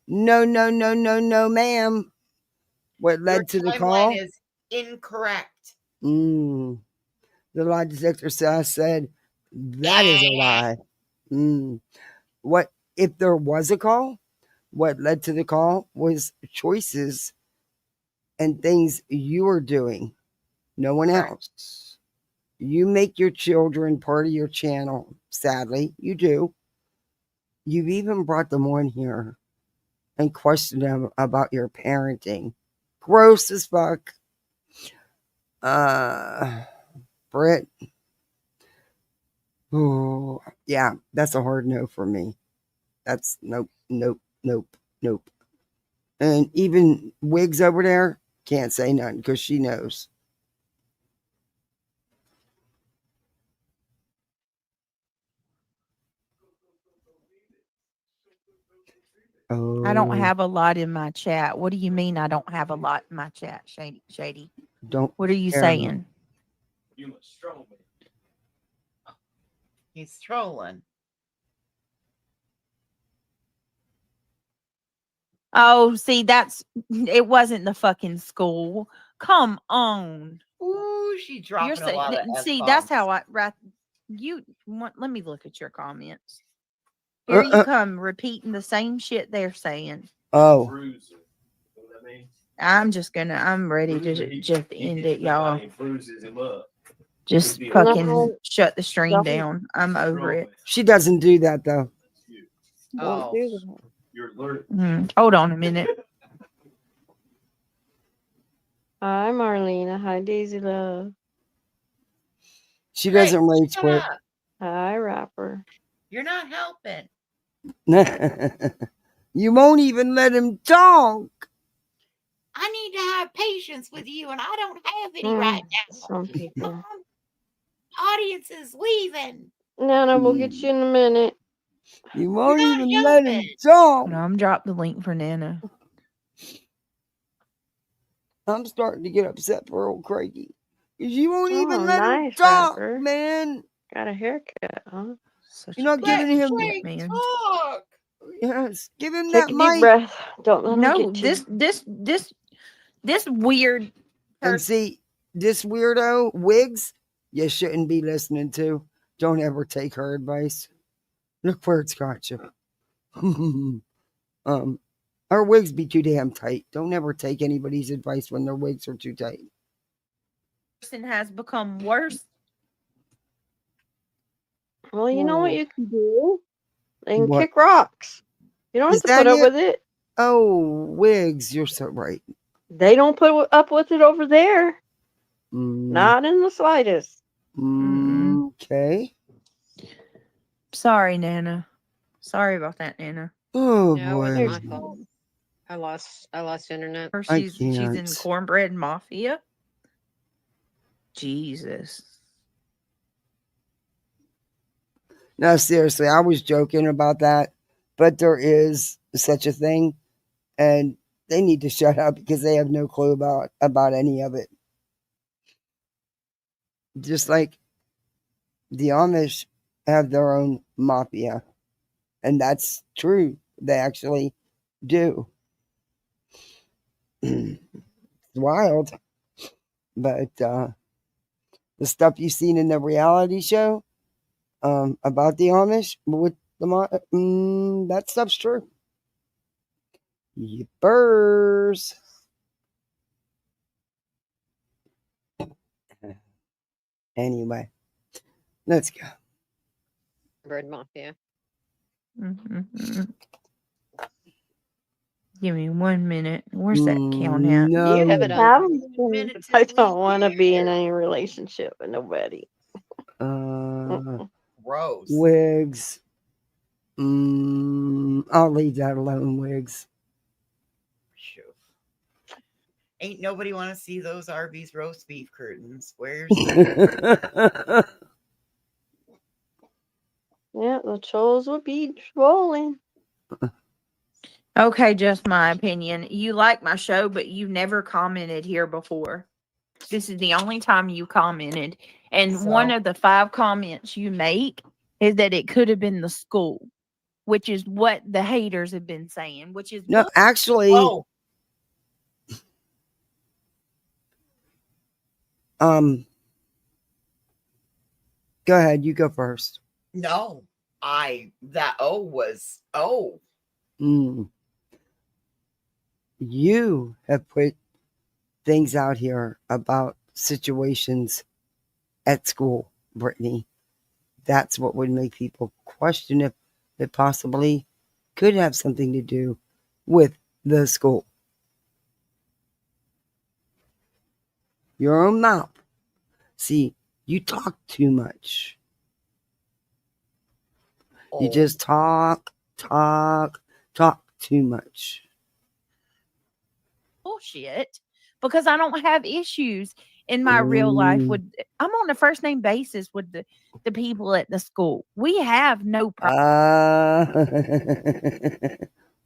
No, no, no, no, no, ma'am. What led to the call? Your timeline is incorrect. The lie detector said that is a lie. What if there was a call? What led to the call was choices and things you were doing. No one else. You make your children part of your channel. Sadly, you do. You've even brought them on here and questioned them about your parenting. Gross as fuck. Britt. Oh, yeah, that's a hard no for me. That's nope, nope, nope, nope. And even Wigs over there can't say nothing because she knows. Oh. I don't have a lot in my chat. What do you mean I don't have a lot in my chat, Shady? Don't. What are you saying? You must troll me. He's trolling. Oh, see, it wasn't the fucking school. Come on. Ooh, she dropping a lot of see, F-bombs. that's how let me look at your comments. Here you come repeating the same shit they're saying. Oh. I'm ready to just end it, y'all. Just No. fucking shut the stream down. I'm over it. She doesn't do that though. Don't do that. Hold on a minute. Hi, Marlena. Hi, Daisy Love. She doesn't rage quit. Hi, Rapper. You're not helping. You won't even let him talk. I need to have patience with you, and I don't have any right now. Some people. Audience is leaving. Nana, we'll get you in a minute. You won't even let him talk. No, I'm dropping the link for Nana. I'm starting to get upset for old Craigie. Because you won't even Oh, let him nice, talk, Rapper. man. Got a haircut, huh? You're not giving him man. Talk. Yes, give him Take that a deep mic. breath. Don't let him No, get you. this weird And see, this weirdo Wigs, you shouldn't be listening to. Don't ever take her advice. Look where it's got you. Our wigs be too damn tight. Don't ever take anybody's advice when their wigs are too tight. person has become worse. Well, you know what you can do? They can What? kick rocks. You don't Is have to put that up it? with it. Oh, Wigs, you're so right. They don't put up with it over there. Not in the slightest. Okay. Sorry, Nana. Sorry about that, Nana. Oh No, boy. it wasn't my fault. I lost internet. Or I she's in can't. cornbread mafia. Jesus. No, seriously, I was joking about that, but there is such a thing, and they need to shut up because they have no clue about any of it. Just like the Amish have their own mafia, and that's true. They actually do. It's wild, but the stuff you've seen in the reality show about the Amish with the that stuff's true. Yippers. Anyway, let's go. Bird Mafia. Mm-hmm. Give me 1 minute. Where's that count at? No. You have it on. I don't want to be in any relationship with nobody. Gross. Wigs. I'll leave that alone, Wigs. Phew. Ain't nobody want to see those Arby's roast beef curtains. Where's Yeah, the trolls would be trolling. Okay, just my opinion. You like my show, but you never commented here before. This is the only time you commented. And one of the 5 comments you make is that it could have been the school, which is what the haters have been saying, which is No, actually, go ahead, you go first. No, that was You have put things out here about situations at school, Brittany. That's what would make people question if it possibly could have something to do with the school. Your own mouth. See, you talk too much. You just talk too much. bullshit because I don't have issues in my real life with. I'm on a first name basis with the people at the school. We have no problem.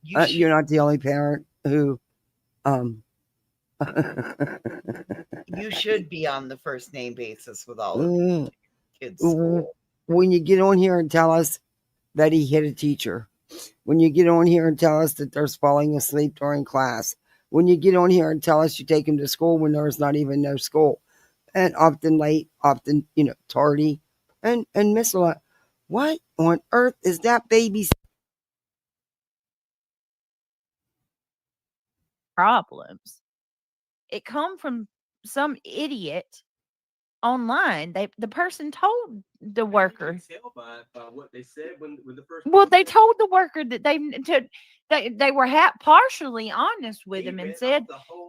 You're not the only parent who you should be on the first name basis with all of the kids' school. When you get on here and tell us that he hit a teacher, when you get on here and tell us that there's falling asleep during class, when you get on here and tell us you take him to school when there's not even no school, and often late, often, tardy, and miss a lot. What on earth is that baby's problems? It come from some idiot online. The person told the worker. Tell by what they said when the first. Well, they told the worker that they were partially honest with him and said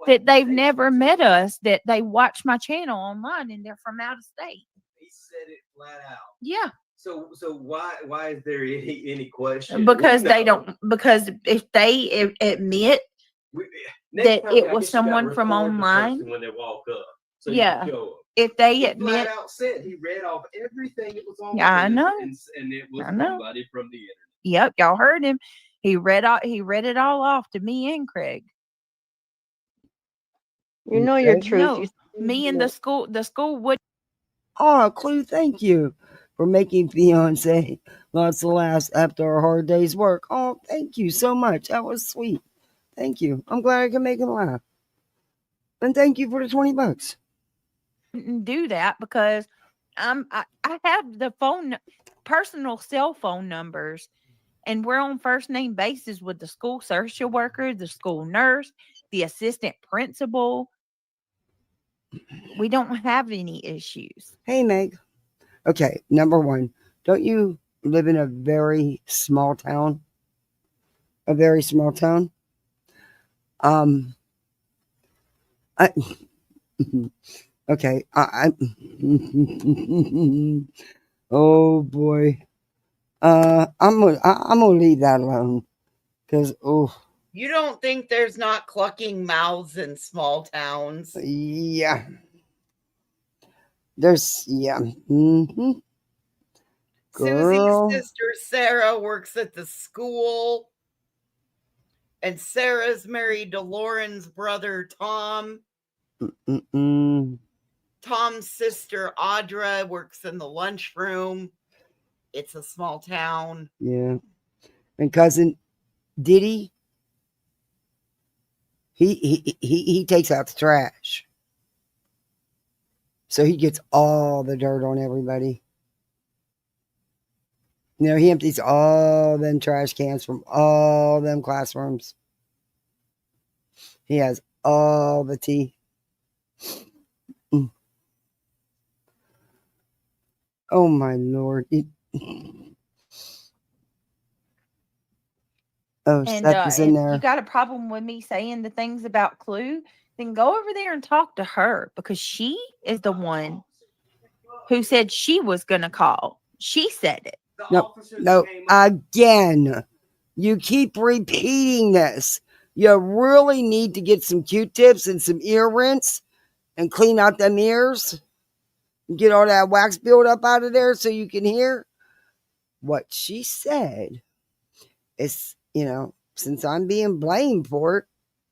that they've never met us, that they watch my channel online and they're from out of state. He said it flat out. Yeah. So why is there any question? Because they don't. Because if they admit that it was someone from online when they walk up. So yeah. If they admit, flat out said he read off everything that was on. Yeah, I know. And it was somebody from the internet. Yep, y'all heard him. He read it all off to me and Craig. You know your truth. No, me and the school would. Oh, Clue, thank you for making fiance lots of laughs after a hard day's work. Oh, thank you so much. That was sweet. Thank you. I'm glad I could make him laugh. And thank you for the $20. Do that because I have the personal cell phone numbers, and we're on first name basis with the school social worker, the school nurse, the assistant principal. We don't have any issues. Hey, Meg. Okay, number one, don't you live in a very small town? A very small town? Okay, oh boy. I'm gonna leave that alone because you don't think there's not clucking mouths in small towns? Yeah. There's, yeah. Mm-hmm. Susie's Girl. sister Sarah works at the school, and Sarah's married to Lauren's brother Tom. Mm-mm. Tom's sister Audra works in the lunchroom. It's a small town. Yeah. And cousin Diddy, he takes out the trash. So he gets all the dirt on everybody. You know, he empties all them trash cans from all them classrooms. He has all the tea. Mm. Oh my Lord. Oh, And Seth is in if there. you got a problem with me saying the things about Clue, then go over there and talk to her, because she is the one who said she was going to call. She said it. No, again, you keep repeating this. You really need to get some Q-tips and some ear rinse and clean out them ears. Get all that wax buildup out of there so you can hear. What she said is, you know, since I'm being blamed for it,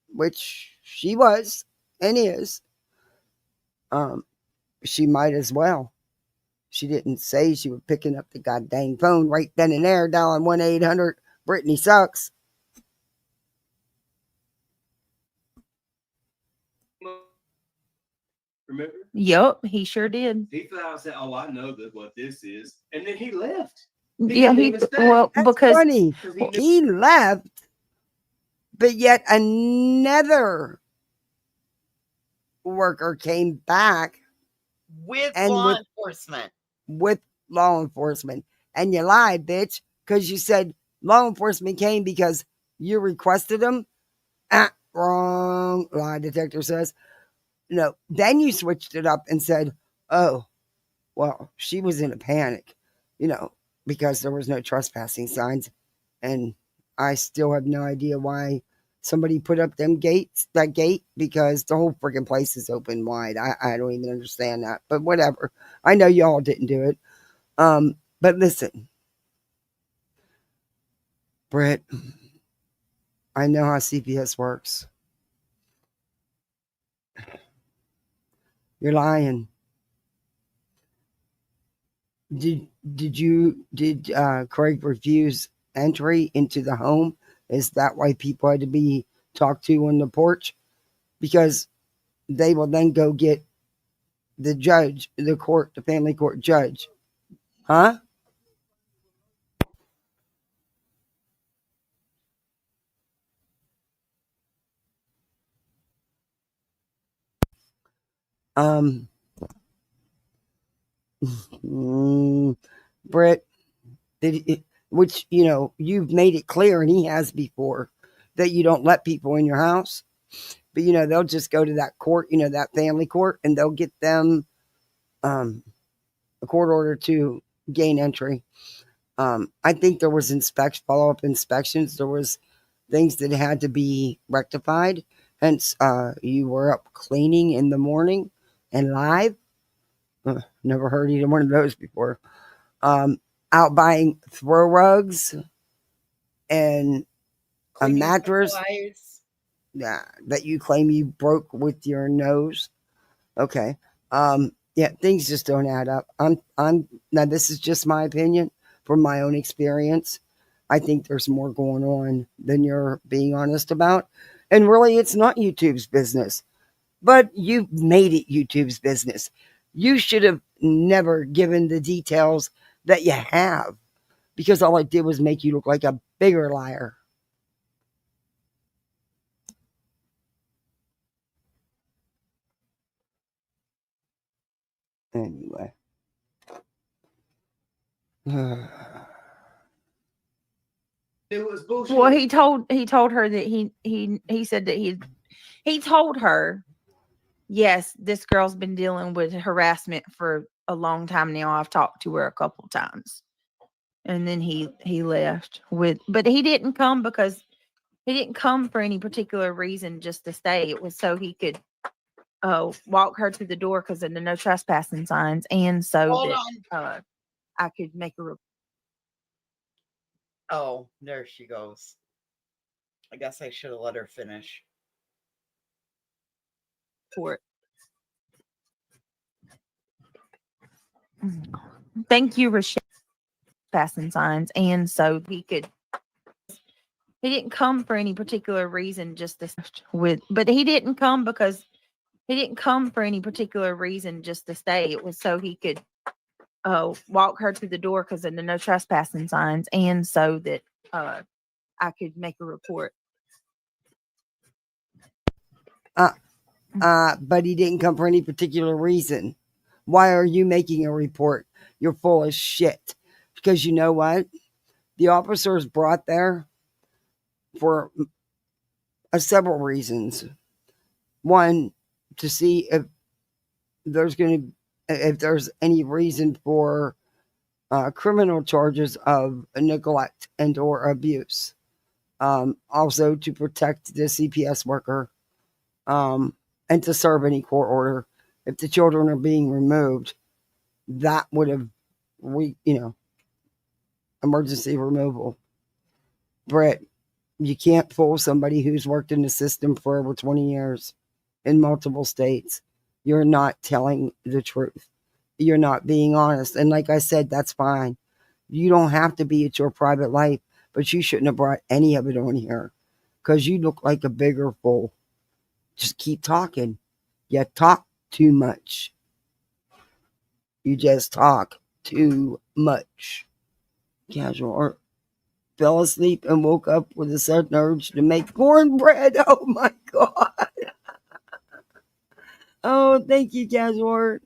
which she was and is, she might as well. She didn't say she was picking up the goddamn phone right then and there, dialing 1-800 Brittany sucks. Remember? Yup, he sure did. He thought I said, "Oh, I know what this is," and then he left. Yeah, well, That's because funny. He left, but yet another worker came back With and law enforcement. With law enforcement. And you lied, bitch, because you said law enforcement came because you requested them. Wrong, lie detector says. No, then you switched it up and said, oh, well, she was in a panic, you know, because there was no trespassing signs. And I still have no idea why somebody put up that gate, because the whole freaking place is open wide. I don't even understand that, but whatever. I know y'all didn't do it. But listen, Britt, I know how CPS works. You're lying. Did Craig refuse entry into the home? Is that why people had to be talked to on the porch? Because they will then go get the judge, the family court judge. Huh? Britt, which, you know, you've made it clear, and he has before, that you don't let people in your house. But, you know, they'll just go to that court, you know, that family court, and they'll get them a court order to gain entry. I think there was follow-up inspections. There was things that had to be rectified. Hence, you were up cleaning in the morning and live. Never heard either one of those before. Out buying throw rugs and a mattress that you claim you broke with your nose. Okay. Yeah, things just don't add up. Now this is just my opinion from my own experience. I think there's more going on than you're being honest about. And really, it's not YouTube's business. But you've made it YouTube's business. You should have never given the details that you have, because all it did was make you look like a bigger liar. Anyway. It was bullshit. well, he told her that he said that he told her, yes, this girl's been dealing with harassment for a long time now. I've talked to her a couple times. And then he left but he didn't come because he didn't come for any particular reason, just to stay. It was so he could walk her to the door because of the no trespassing signs, and so Hold that on. I could make a report. Oh, there she goes. I guess I should have let her finish. Thank you, Rochelle. Passing signs, and so he could. He didn't come for any particular reason, just to but he didn't come because he didn't come for any particular reason just to stay. It was so he could walk her to the door because of the no trespassing signs, and so that I could make a report. But he didn't come for any particular reason. Why are you making a report? You're full of shit. Because you know what? The officer is brought there for several reasons. One, to see if there's any reason for criminal charges of neglect and or abuse. Also to protect the CPS worker, and to serve any court order. If the children are being removed, that would have, emergency removal. Britt, you can't fool somebody who's worked in the system for over 20 years in multiple states. You're not telling the truth. You're not being honest. And like I said, that's fine. You don't have to be at your private life, but you shouldn't have brought any of it on here because you look like a bigger fool. Just keep talking. You talk too much. You just talk too much. Casual or fell asleep and woke up with a sudden urge to make cornbread. Oh my God. Oh, thank you, Casual.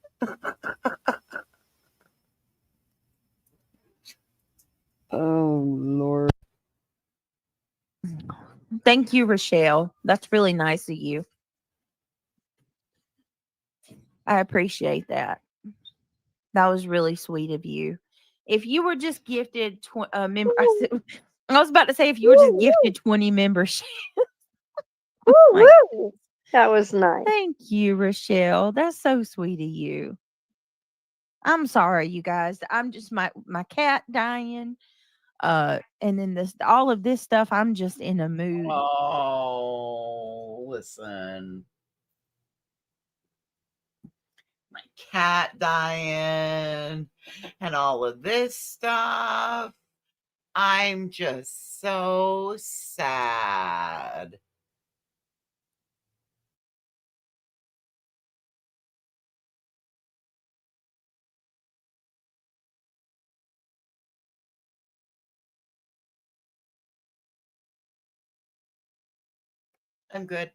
Oh, Lord. Thank you, Rochelle. That's really nice of you. I appreciate that. That was really sweet of you. If you were just gifted member, I was about to say if you were just gifted 20 memberships. Woo-woo. That was nice. Thank you, Rochelle. That's so sweet of you. I'm sorry, you guys. I'm just my cat dying. And then all of this stuff, I'm just in a mood. Oh, listen. My cat dying and all of this stuff. I'm just so sad. I'm good.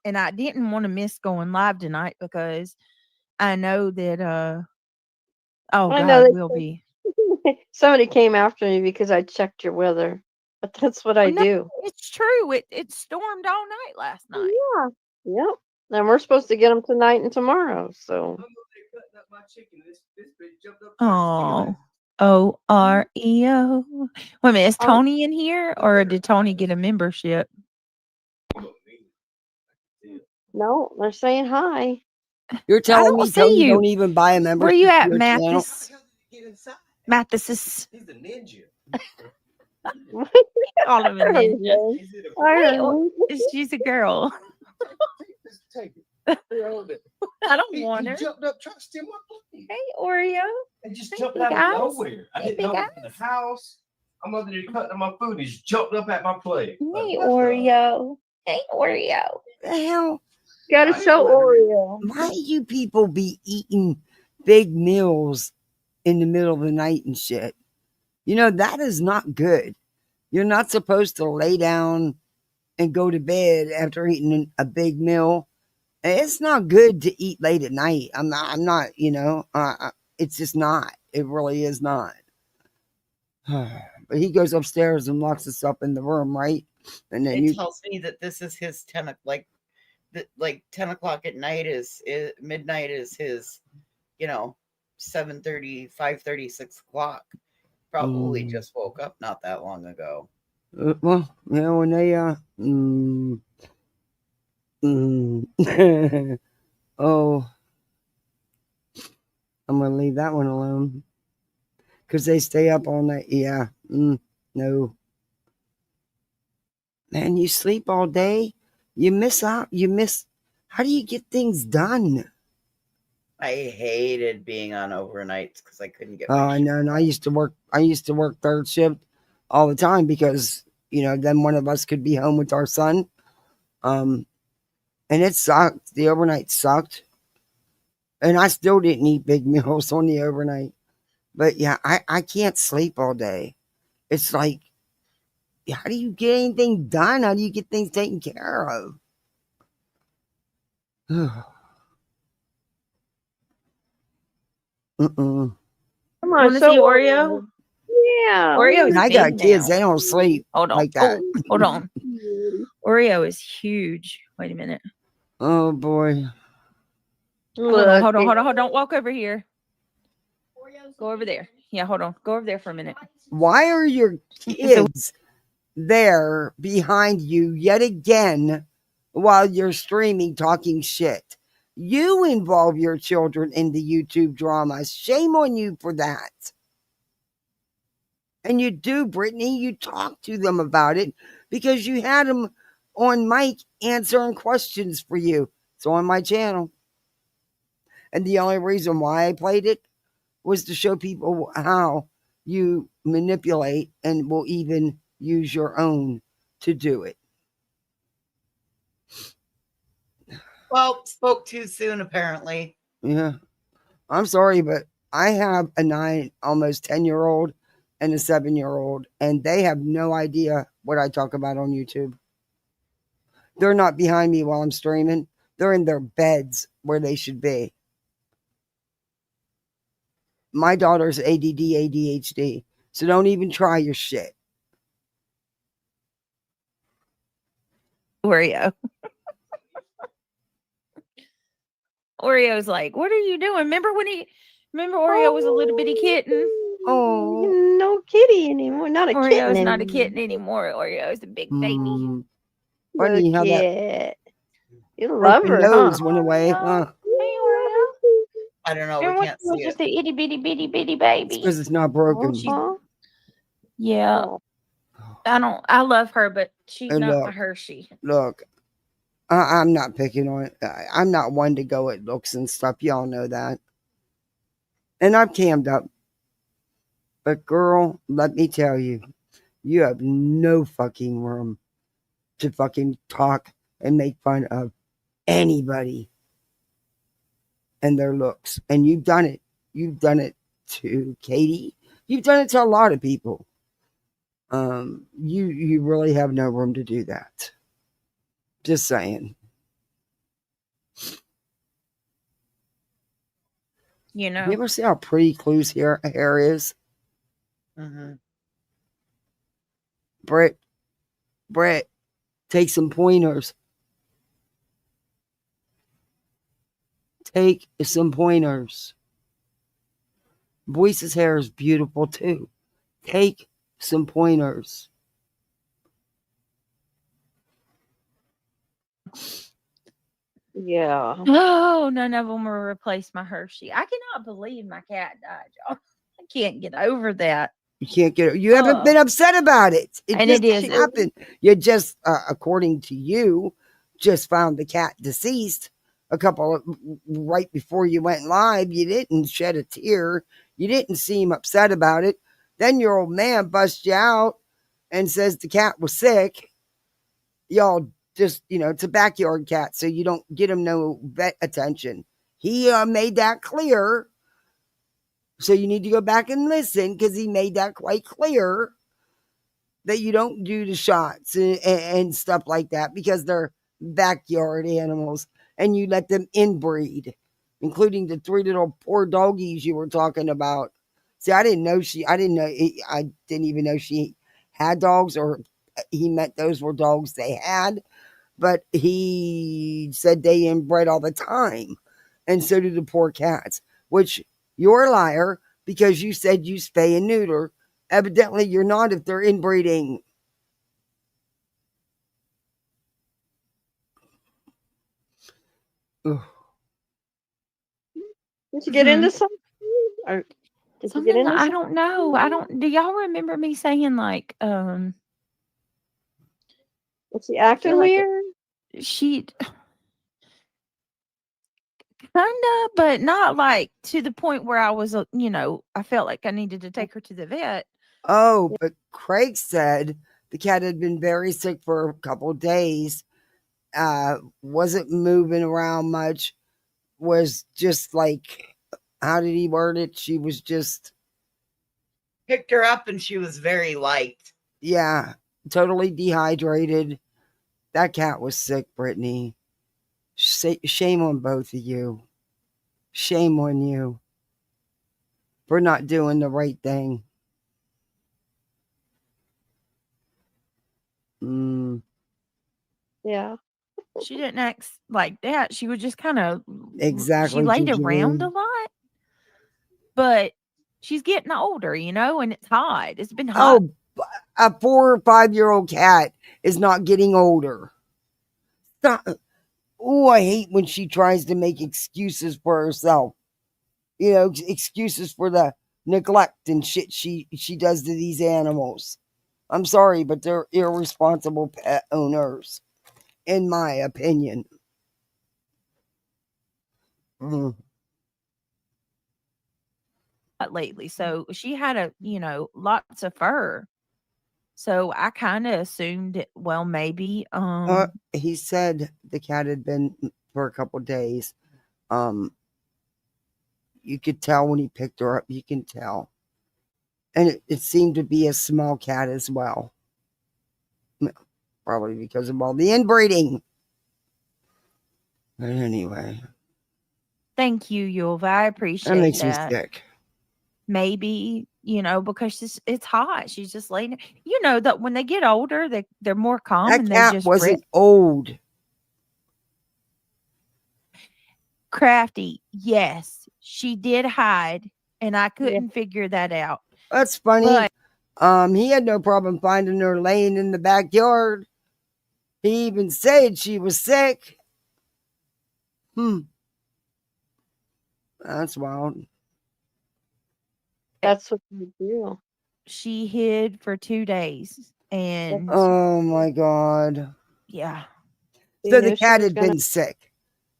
And I didn't want to miss going live tonight because I know that I know God will be. somebody came after me because I checked your weather, but that's what I do. It's true. It stormed all night last night. Yeah. Yep. And we're supposed to get them tonight and tomorrow. So. Oh, OREO. Wait a minute, is Tony in here or did Tony get a membership? No, they're saying hi. You're telling me Tony don't even buy a membership? Where you at, to your Mathis? Mathis is. He's a ninja. All of a ninja. She's a girl. I don't want her. He jumped up, tried to steal my plate. Hey, Oreo. And just jumped out of nowhere. I didn't know he was in the house. I'm under there cutting my food. He just jumped up at my plate. Hey, Oreo. Hey, Oreo. The hell? Gotta show Oreo. Why you people be eating big meals in the middle of the night and shit? You know, that is not good. You're not supposed to lay down and go to bed after eating a big meal. It's not good to eat late at night. I'm not, it's just not. It really is not. But he goes upstairs and locks us up in the room, right? And then it tells me that this is his 10 o'clock at night is midnight is his, 7:30, 5:30, 6 o'clock. Probably just woke up not that long ago. Well, when they oh, I'm gonna leave that one alone because they stay up all night. Yeah, no, man, you sleep all day, you miss out. You miss. How do you get things done? I hated being on overnights because I couldn't get. I know. And I used to work third shift all the time because then one of us could be home with our son. And it sucked. The overnight sucked, and I still didn't eat big meals on the overnight. But yeah, I can't sleep all day. It's like, how do you get anything done? How do you get things taken care of? Come on, Wanna so see Oreo? Yeah. Oreo is I big got kids. now. They don't sleep Hold on. like that. Oh, hold on. Oreo is huge. Wait a minute. Oh boy. Hold on. Don't walk over here. Go over there. Yeah, hold on. Go over there for a minute. Why are your kids there behind you yet again while you're streaming talking shit? You involve your children in the YouTube drama. Shame on you for that. And you do, Brittany. You talk to them about it because you had them on mic answering questions for you. It's on my channel. And the only reason why I played it was to show people how you manipulate and will even use your own to do it. Well, spoke too soon, apparently. Yeah. I'm sorry, but I have a 9, almost 10-year-old and a 7-year-old, and they have no idea what I talk about on YouTube. They're not behind me while I'm streaming. They're in their beds where they should be. My daughter's ADD, ADHD, so don't even try your shit. Oreo. Oreo's like, what are you doing? Remember Oreo was a little bitty kitten? Oh, no kitty anymore. Not a kitten Oreo's anymore. not a kitten anymore. Oreo's a big baby. Funny how that you love broken her, nose huh? went away, huh? Hey, Oreo. I don't know. And We can't was see just it. an itty bitty bitty bitty baby. Because it's not broken. Yeah. I love her, but she's And not my Hershey. Look, I'm not picking on it. I'm not one to go at looks and stuff. Y'all know that. And I've cammed up. But girl, let me tell you, you have no fucking room to fucking talk and make fun of anybody and their looks. And you've done it. You've done it to Katie. You've done it to a lot of people. You really have no room to do that. Just saying. You know. You ever see how pretty Clue's hair is? Mm-hmm. Brett, take some pointers. Take some pointers. Boyce's hair is beautiful too. Take some pointers. Yeah. Oh, none of them will replace my Hershey. I cannot believe my cat died, y'all. I can't get over that. You can't get it. You haven't been upset about it. And just it is. happened. You just, according to you, just found the cat deceased right before you went live. You didn't shed a tear. You didn't seem upset about it. Then your old man busts you out and says the cat was sick. Y'all just, it's a backyard cat, so you don't get him no vet attention. He made that clear. So you need to go back and listen because he made that quite clear that you don't do the shots and stuff like that because they're backyard animals and you let them inbreed, including the 3 little poor doggies you were talking about. See, I didn't even know she had dogs, or he meant those were dogs they had, but he said they inbred all the time. And so do the poor cats, which you're a liar because you said you spay and neuter. Evidently, you're not if they're inbreeding. Ugh. Did you get into something? Or did you get Something into I something? don't know. I don't. Do y'all remember me saying like Was she acting like weird? she kinda, but not like to the point where I was, I felt like I needed to take her to the vet. Oh, but Craig said the cat had been very sick for a couple days. Wasn't moving around much. Was just like, how did he word it? She was just, Picked her up and she was very light. yeah, totally dehydrated. That cat was sick, Brittany. Shame on both of you. Shame on you for not doing the right thing. Yeah. She didn't act like that. She was just kind of she Exactly, laid around a Juju. lot, but she's getting older, and it's hot. It's been hot. Oh, a 4 or 5-year-old cat is not getting older. Stop. Oh, I hate when she tries to make excuses for herself. Excuses for the neglect and shit she does to these animals. I'm sorry, but they're irresponsible pet owners, in my opinion. Mm. Lately. So she had lots of fur. So I kind of assumed, well, maybe, He said the cat had been for a couple days. You could tell when he picked her up. You can tell. And it seemed to be a small cat as well. Probably because of all the inbreeding. But anyway. thank you, Yuva. I That appreciate makes me that. sick. Maybe, because it's hot. She's just laying. That when they get older, they're more calm That and they cat just wasn't old. crafty. Yes, she did hide, and I couldn't figure that out. That's funny. He had no problem finding her laying in the backyard. He even said she was sick. That's wild. That's what you do. She hid for 2 days, and oh my God. yeah. So the cat had been sick.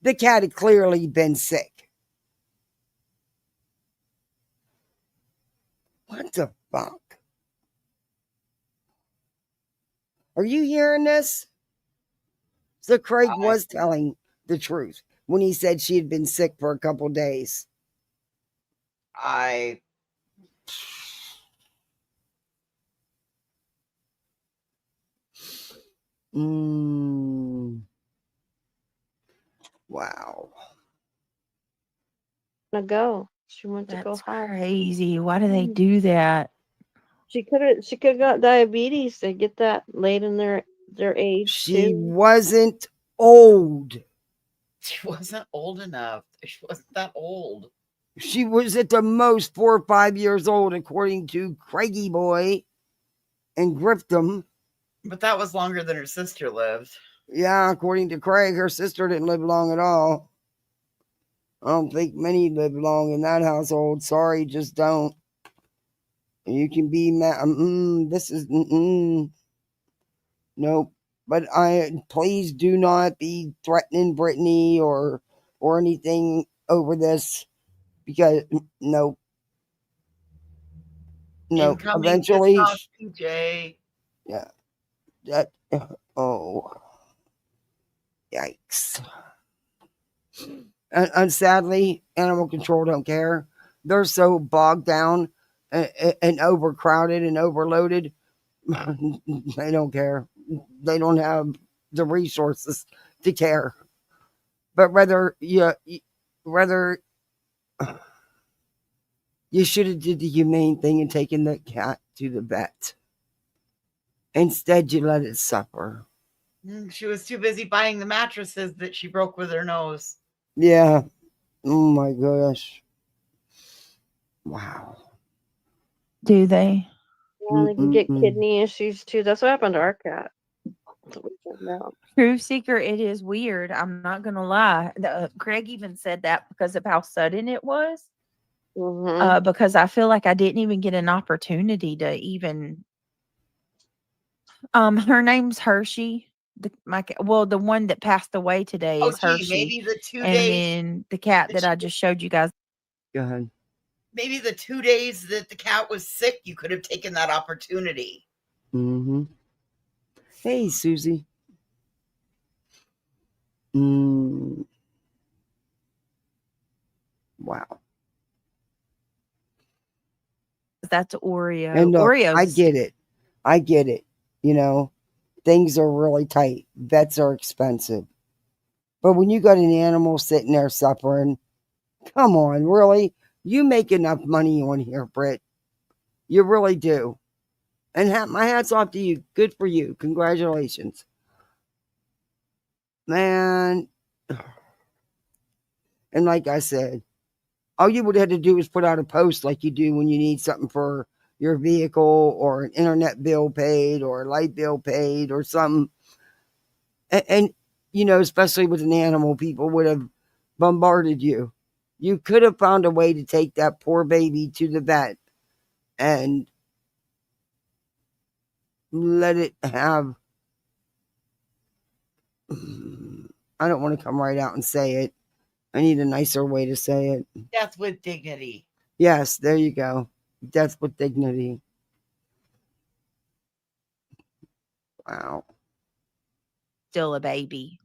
The cat had clearly been sick. What the fuck? Are you hearing this? So Craig was telling the truth when he said she had been sick for a couple days. Wow. Go. She went to go That's hide. crazy. Why do they do that? She could have got diabetes. They get that late in their age. She wasn't old. She wasn't old enough. She wasn't that old. She was at the most 4 or 5 years old, according to Craigie Boy and Grifton. But that was longer than her sister lived. Yeah, according to Craig, her sister didn't live long at all. I don't think many lived long in that household. Sorry, just don't. You can be mad. This is nope. But please do not be threatening Brittany or anything over this, because nope. No, eventually, PJ. Yeah. That. Oh. Yikes. And sadly, animal control don't care. They're so bogged down and overcrowded and overloaded. They don't care. They don't have the resources to care. But rather you should have did the humane thing and taken the cat to the vet. Instead, you let it suffer. She was too busy buying the mattresses that she broke with her nose. Yeah. Oh my gosh. Wow. Do they? Yeah, they can get kidney issues too. That's what happened to our cat. Truth seeker, it is weird. I'm not gonna lie. Craig even said that because of how sudden it was. Because I feel like I didn't even get an opportunity to even. Her name's Hershey. The one that passed away today Oh, is gee, Hershey, maybe the 2 and days. then the cat that I just showed you guys. Go ahead. Maybe the 2 days that the cat was sick, you could have taken that opportunity. Mm-hmm. Hey, Susie. Wow. That's Oreo. And look, Oreos. I get it. You know, things are really tight. Vets are expensive. But when you got an animal sitting there suffering, come on, really? You make enough money on here, Britt. You really do. And my hat's off to you. Good for you. Congratulations. Man. And like I said, all you would have to do is put out a post like you do when you need something for your vehicle or an internet bill paid or a light bill paid or something. And you know, especially with an animal, people would have bombarded you. You could have found a way to take that poor baby to the vet and let it have. I don't want to come right out and say it. I need a nicer way to say it. Death with dignity. Yes, there you go. Death with dignity. Wow. Still a baby.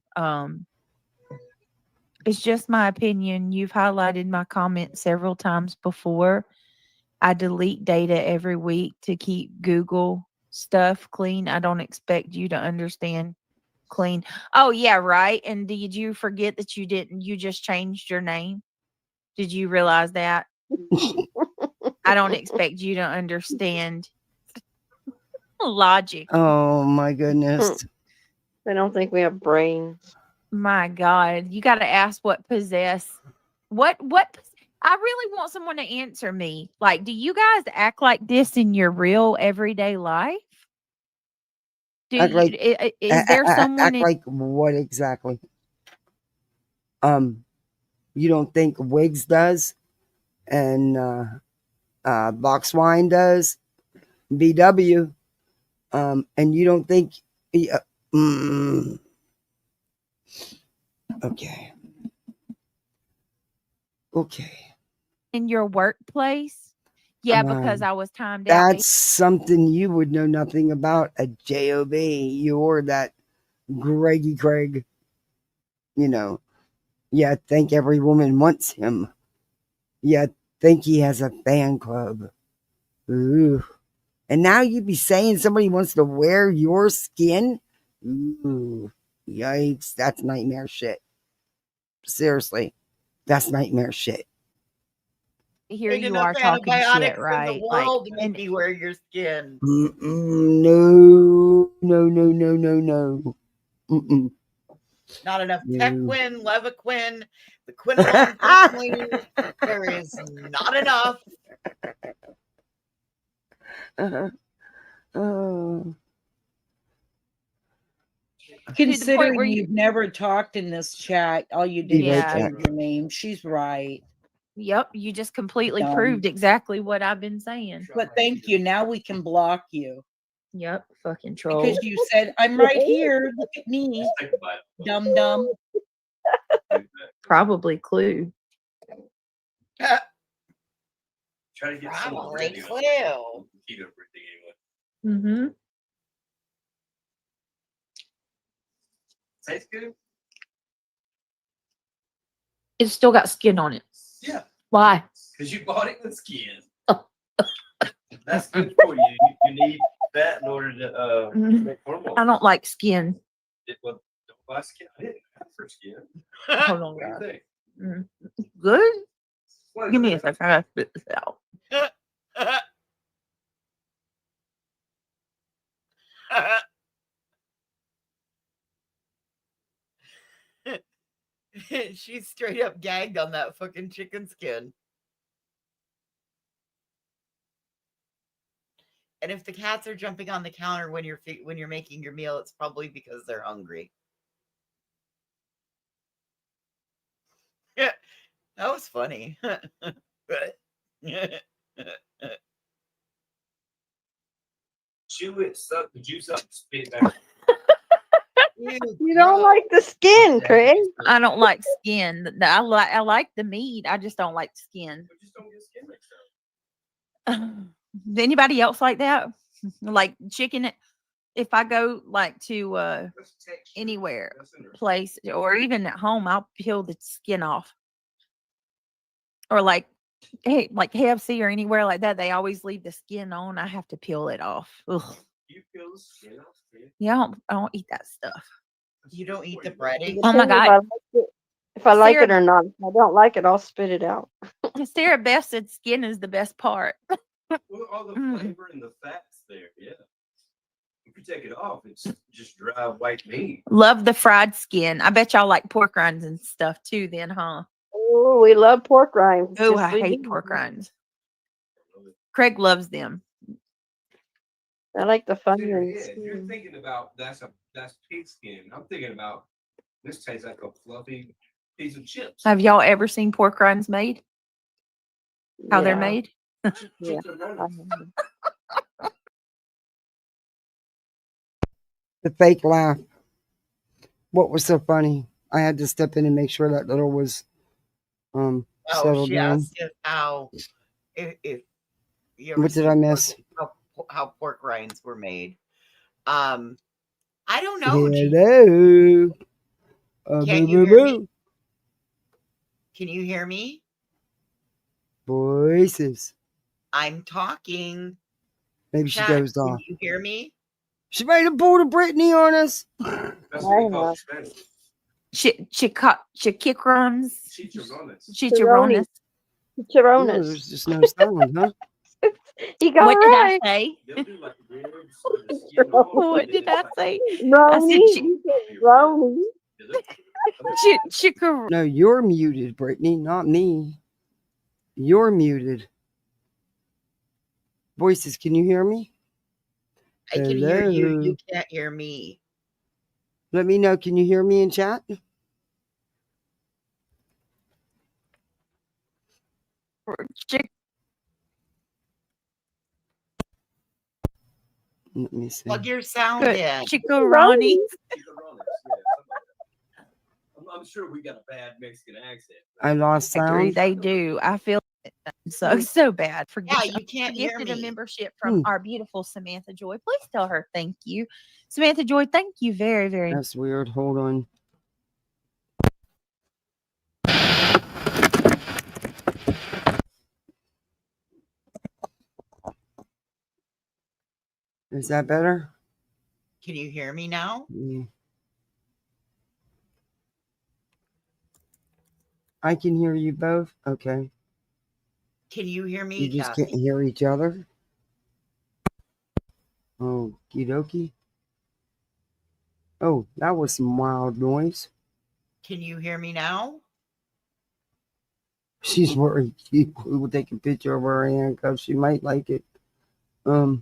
It's just my opinion. You've highlighted my comment several times before. I delete data every week to keep Google stuff clean. I don't expect you to understand clean. Oh, yeah, right. And did you forget that you just changed your name? Did you realize that? I don't expect you to understand logic. Oh my goodness. I don't think we have brains. My God, you got to ask what what I really want someone to answer me. Like, do you guys act like this in your real everyday life? Act like, is there someone act like what exactly? You don't think Wiggs does, and Box Wine does, BW, and you don't think? Okay. in your workplace? Yeah, because I was timed out. That's something you would know nothing about. A job. You're that Greggy Craig. You know. Yeah, think every woman wants him. Yeah, think he has a fan club. Ooh. And now you'd be saying somebody wants to wear your skin? Ooh. Yikes. That's nightmare shit. Seriously. That's nightmare shit. Here Ain't you enough are talking antibiotics shit, right? in the world to make me wear your skin. No. Mm-mm. Not enough No. Tequin, Levaquin, the Quinolone family. There is not enough. Considering where you've never talked in this chat, all you did was say your name. She's right. Yep, you just completely Dumb. proved exactly what I've been saying. But thank you. Now we can block you. Yep, fucking troll. Because you said, I'm right here. Look at me. Dumb dumb. Probably Clue. Try to get Probably Clue. Mm-hmm. Tastes good? It's still got skin on it. Yeah. Why? Because you bought it with skin. That's good for you. You need that in order to make hormones. I don't like skin. Don't buy skin. I didn't have for skin. Hold on, What do you guys. think? Good? Give me a second. I gotta spit this out. She's straight up gagged on that fucking chicken skin. And if the cats are jumping on the counter when you're making your meal, it's probably because they're hungry. Yeah, that was funny. Chew it, suck the juice up, and spit it back. You don't like the skin, Craig. I don't like skin. I like the meat. I just don't like the skin. Just don't get skin mixed up. Does anybody else like that? Like chicken? If I go like to anywhere, place, or even at home, I'll peel the skin off. Or like KFC or anywhere like that, they always leave the skin on. I have to peel it off. Ugh. You peel the skin off? Yeah, I don't eat that stuff. You don't eat the breading? Oh my God. If I like it or not. If I don't like it, I'll spit it out. Sarah Beth said skin is the best part. Well, all the flavor and the fats there, yeah. If you take it off, it's just dry white meat. Love the fried skin. I bet y'all like pork rinds and stuff too then, huh? Oh, we love pork rinds. Oh, Yes, I we hate do. pork rinds. Craig loves them. I like the funny Yeah, ones. you're thinking about that's pig skin. I'm thinking about this tastes like a fluffy piece of chips. Have y'all ever seen pork rinds made? How they're Yeah. made? Yeah. The fake laugh. What was so funny? I had to step in and make sure that little was settled she down. asked how if you ever What did seen I miss? how pork rinds were made. I don't know. Hello. Can you hear me? Can you hear me? Voices. I'm talking. Maybe Chat, she dozed can off. you hear me? She made a pull to Brittany on us. That's what we call Spanish. Chicharrones. Chicharrones. No, Chicharrones. there's just no sound, huh? You got What it right. did I say? They'll do like ribs with the skin off, What and did then I it's say? Roni. You said Roni. Chicharrones. No, you're muted, Brittany, not me. You're muted. Voices, can you hear me? I can hear you. Hello. You can't hear me. Let me know. Can you hear me in chat? Let me see. Plug your sound in. Chicharrones. I'm sure we got a bad Mexican accent. I lost sound. They do. I feel so bad. Yeah, you can't hear Gifted a me. membership from our beautiful Samantha Joy. Please tell her thank you. Samantha Joy, thank you very, very much. That's weird. Hold on. Is that better? Can you hear me now? Yeah. I can hear you both. Okay. Can you hear me? You just Kathy? can't hear each other? Oh, dokie. Oh, that was some wild noise. Can you hear me now? She's worried. She will take a picture of her handcuffs. She might like it. Let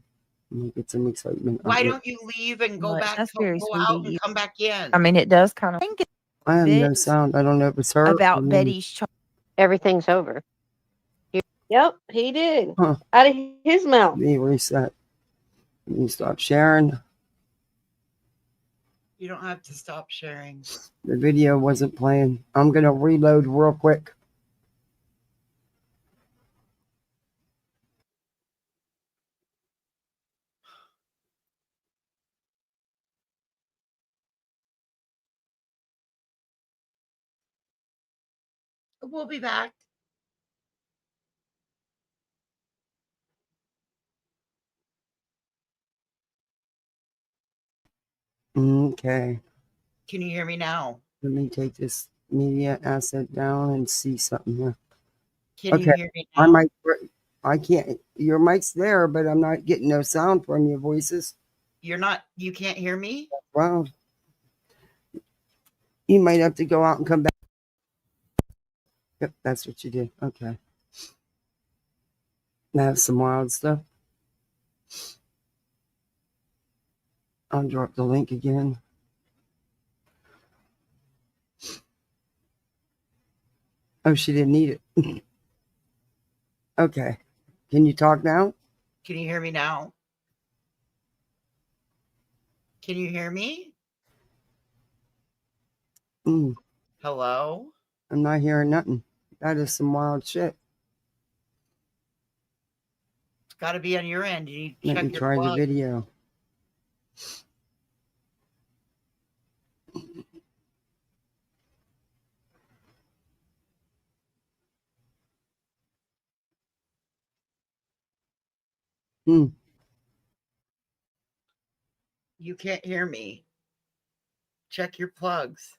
me get some excitement. Why don't you leave and go back? That's very Go sweet out of and you. come back in. I mean, it does kind of I have no bit sound. I don't know if it's her. about Betty's Everything's over. Yep, he did. Huh. Out of his mouth. Let me reset. Let me stop sharing. You don't have to stop sharing. The video wasn't playing. I'm going to reload real quick. We'll be back. Okay. Can you hear me now? Let me take this media asset down and see something here. Can you hear me now? I can't. Your mic's there, but I'm not getting no sound from your voices. You can't hear me? Wow. You might have to go out and come back. Yep, that's what you did. Okay. That's some wild stuff. I'll drop the link again. Oh, she didn't need it. Okay. Can you talk now? Can you hear me now? Can you hear me? Hello? I'm not hearing nothing. That is some wild shit. It's got to be on your end. You need to Let check me your try plug. the video. You can't hear me. Check your plugs.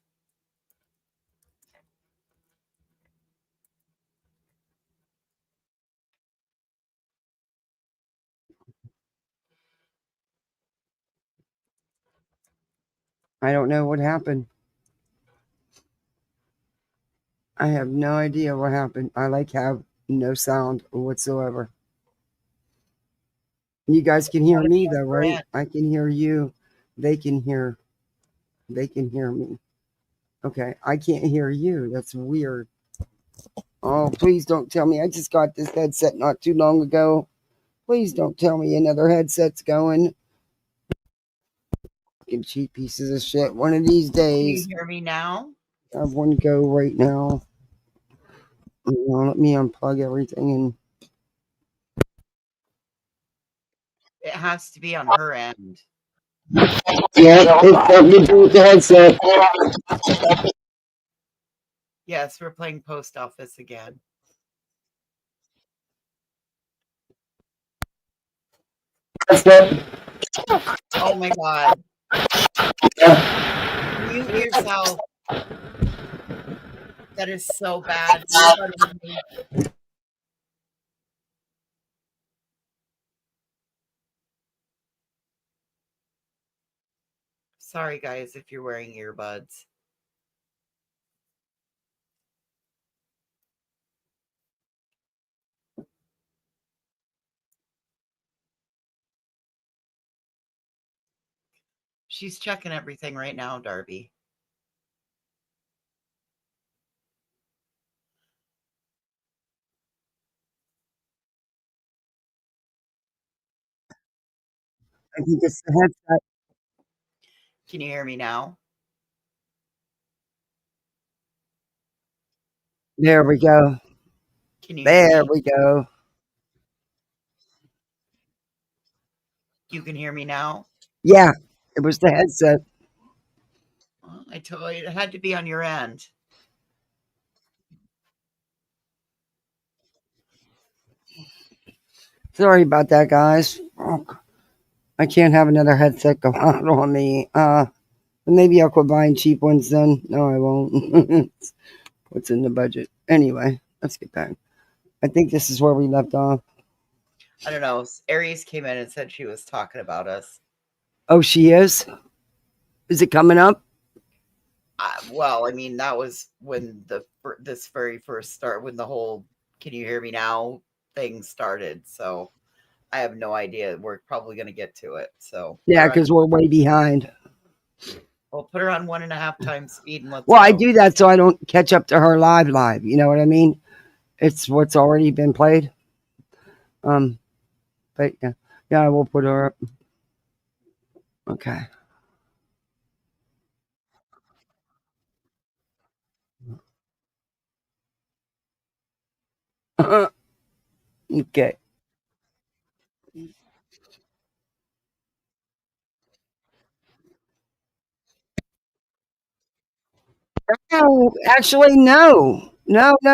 I don't know what happened. I have no idea what happened. I have no sound whatsoever. You guys can hear me though, right? I can hear you. They can hear me. Okay, I can't hear you. That's weird. Oh, please don't tell me. I just got this headset not too long ago. Please don't tell me another headset's going. Fucking cheap pieces of shit. One of these Can days. you hear me now? I have one go right now. Let me unplug everything and. It has to be on her end. Yeah, it's something to do with the headset. Yes, we're playing post office again. Oh my God. Mute yourself. That is so bad. Sorry, guys, if you're wearing earbuds. She's checking everything right now, Darby. I think it's the headset. Can you hear me now? There we go. Can you hear me? We go. You can hear me now? Yeah, it was the headset. Well, I told you it had to be on your end. Sorry about that, guys. Oh, I can't have another headset go out on me. Maybe I'll quit buying cheap ones then. No, I won't. What's in the budget? Anyway, let's get back. I think this is where we left off. I don't know. Aries came in and said she was talking about us. Oh, she is? Is it coming up? Well, I mean, that was when this very first start, when the whole "Can you hear me now" thing started. So I have no idea. We're probably going to get to it. So Yeah, because we're way behind. We'll put her on 1.5 times speed and let's. Well, I do that so I don't catch up to her live. You know what I mean? It's what's already been played. But yeah, we'll put her up. Okay. Okay. No, actually, no. No. We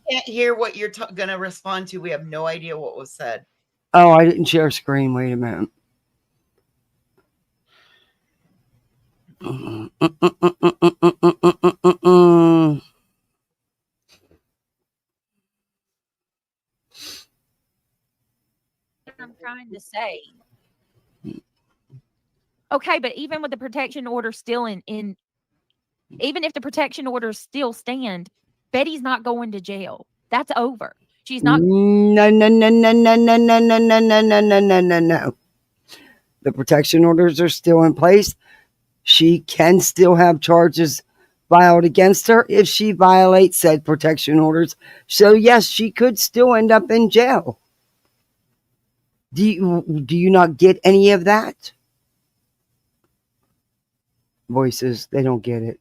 can't hear what you're going to respond to. We have no idea what was said. Oh, I didn't share screen. Wait a minute. I'm trying to say. Okay, but even with the protection order still in even if the protection orders still stand, Betty's not going to jail. That's over. She's not. No. The protection orders are still in place. She can still have charges filed against her if she violates said protection orders. So yes, she could still end up in jail. Do you not get any of that? Voices, they don't get it.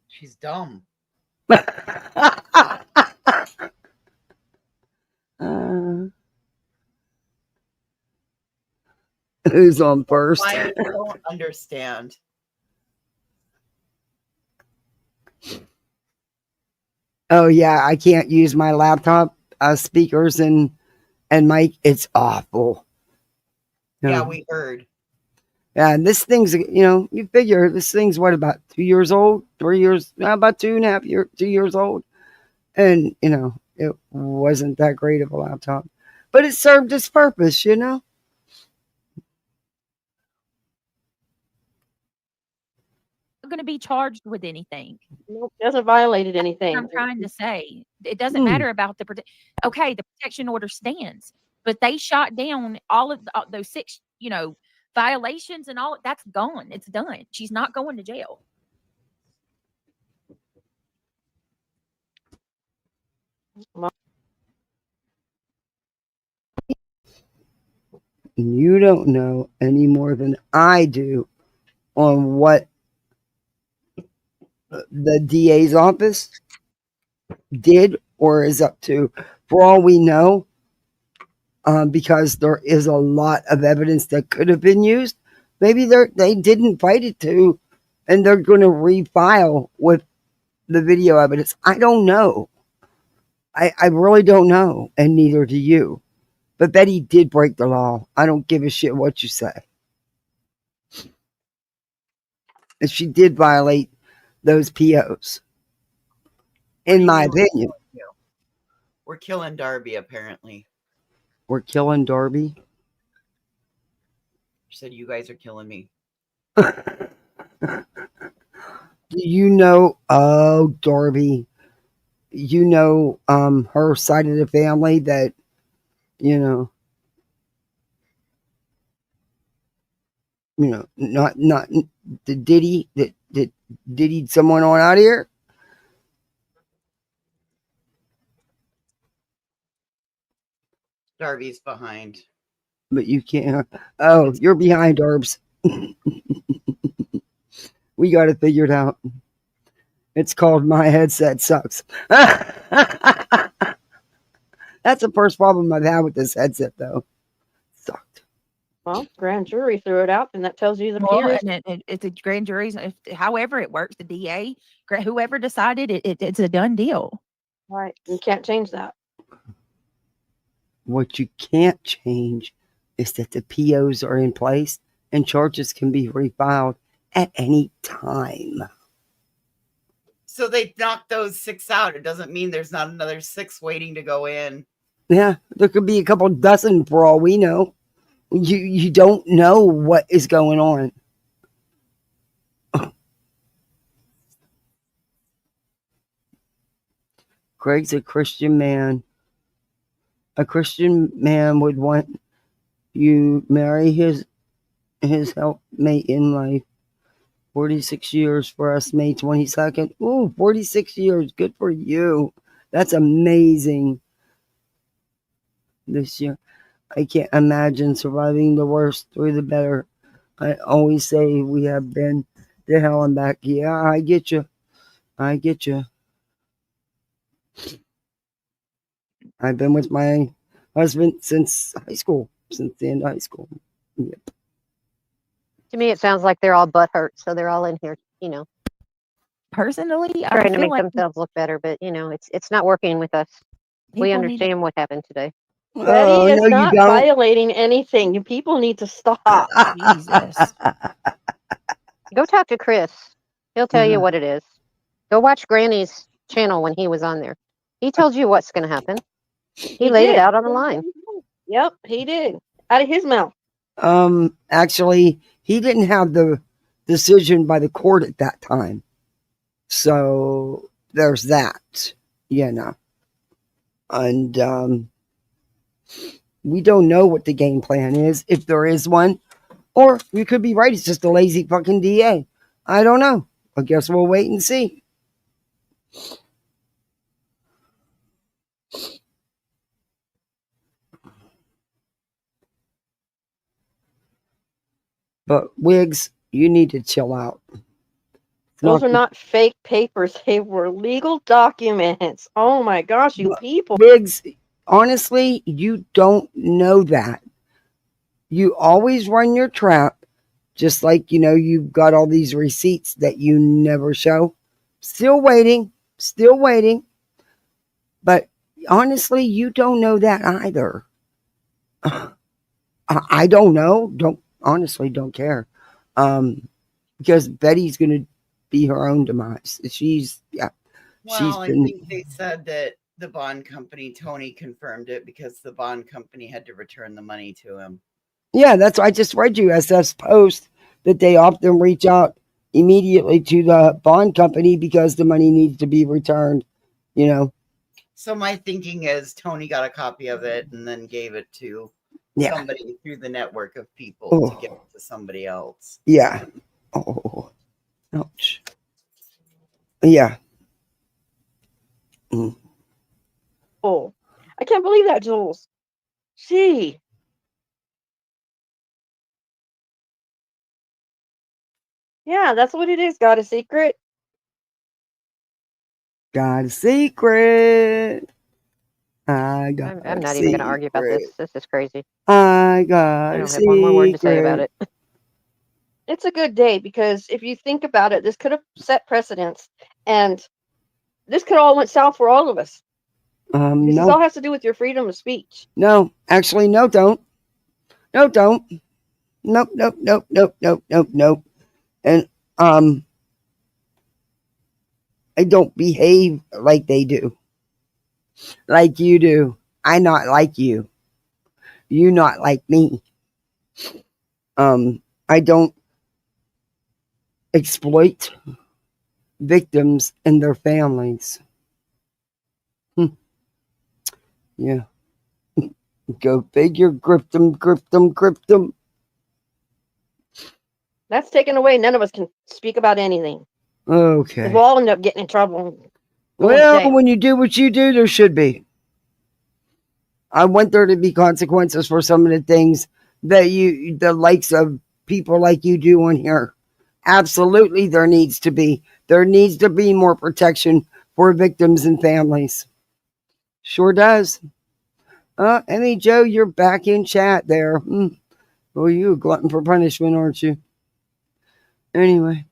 She's dumb. Who's on first? I don't understand. Oh yeah, I can't use my laptop speakers and mic. It's awful. Yeah, we heard. Yeah, and this thing's, you figure this thing's what, about 2 years old, 3 years, about 2.5 years, 2 years old. And, it wasn't that great of a laptop, but it served its purpose, Not going to be charged with anything. Nope, hasn't violated anything. I'm trying to say it doesn't matter about the protection order stands, but they shot down all of those 6, violations and all. That's gone. It's done. She's not going to jail. You don't know any more than I do on what the DA's office did or is up to. For all we know, because there is a lot of evidence that could have been used, maybe they didn't fight it to, and they're going to refile with the video evidence. I don't know. I really don't know, and neither do you. But Betty did break the law. I don't give a shit what you say. And she did violate those POs, in my opinion. We're killing Darby, apparently. We're killing Darby? She said, you guys are killing me. Do you know, Darby, her side of the family that, not the Diddy that Diddy'd someone on out here? Darby's behind. But you can't. Oh, you're behind, Darbs. We got it figured out. It's called My Headset Sucks. That's the first problem I've had with this headset, though. Sucked. Well, grand jury threw it out, and that tells you the Well, peers. and it's a grand jury's. However it works, the DA, whoever decided it's a done deal. Right, you can't change that. What you can't change is that the POs are in place and charges can be refiled at any time. So they knocked those 6 out. It doesn't mean there's not another 6 waiting to go in. Yeah, there could be a couple dozen for all we know. You don't know what is going on. Greg's a Christian man. A Christian man would want you marry his helpmate in life. 46 years for us, May 22nd. Ooh, 46 years. Good for you. That's amazing. This year. I can't imagine surviving the worst through the better. I always say we have been to hell and back. Yeah, I get you. I get you. I've been with my husband since high school, since the end of high school. Yep. To me, it sounds like they're all butthurt, so they're all in here, Personally, trying to make themselves look better. But it's not working with us. We understand what happened today. Betty is not violating anything. People need to stop. Jesus. Go talk to Chris. He'll tell you what it is. Go watch Granny's channel when he was on there. He told you what's going to happen. He laid it out on the line. Yep, he did. Out of his mouth. Actually, he didn't have the decision by the court at that time. So there's that, And we don't know what the game plan is, if there is one. Or we could be right. It's just a lazy fucking DA. I don't know. I guess we'll wait and see. But Wiggs, you need to chill out. Those are not fake papers. They were legal documents. Oh my gosh, you people. Wiggs, honestly, you don't know that. You always run your trap, just like, you've got all these receipts that you never show. Still waiting. But honestly, you don't know that either. I don't know. Don't care. Because Betty's going to be her own demise. Well, I think they said that the bond company, Tony confirmed it because the bond company had to return the money to him. Yeah, that's I just read you SF's post that they often reach out immediately to the bond company because the money needs to be returned, So my thinking is Tony got a copy of it and then gave it to somebody through the network of people to give it to somebody else. Yeah. Oh, ouch. Yeah. Oh, I can't believe that, Jules. Gee. Yeah, that's what it is. Got a secret? Got a secret. I'm not even going to argue about this. This is crazy. I don't have one more word to say about it. It's a good day because if you think about it, this could have set precedents, and this could all went south for all of us. This all has to do with your freedom of speech. No, actually, no, don't. No, don't. Nope. And I don't behave like they do. Like you do. I not like you. You not like me. I don't exploit victims and their families. Yeah. Go figure. Grip them. That's taken away. None of us can speak about anything. Okay. We'll all end up getting in trouble. Well, when you do what you do, there should be. I want there to be consequences for some of the things that the likes of people like you do on here. Absolutely, there needs to be. There needs to be more protection for victims and families. Sure does. Emmy Joe, you're back in chat there. Well, you a glutton for punishment, aren't you? Anyway.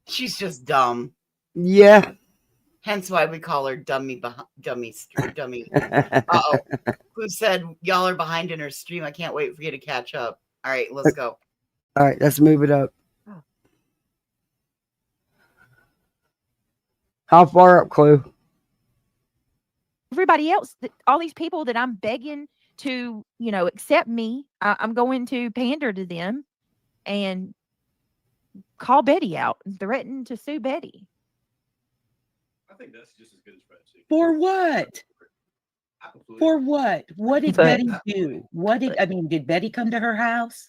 She's just dumb. Yeah. Hence why we call her dummy. Uh-oh. Who said y'all are behind in her stream? I can't wait for you to catch up. All right, let's go. All right, let's move it up. How far up, Clue? Everybody else, all these people that I'm begging to, accept me, I'm going to pander to them and call Betty out and threaten to sue Betty. I think that's just as good as friendship. For what? For what? What did Betty do? Did Betty come to her house?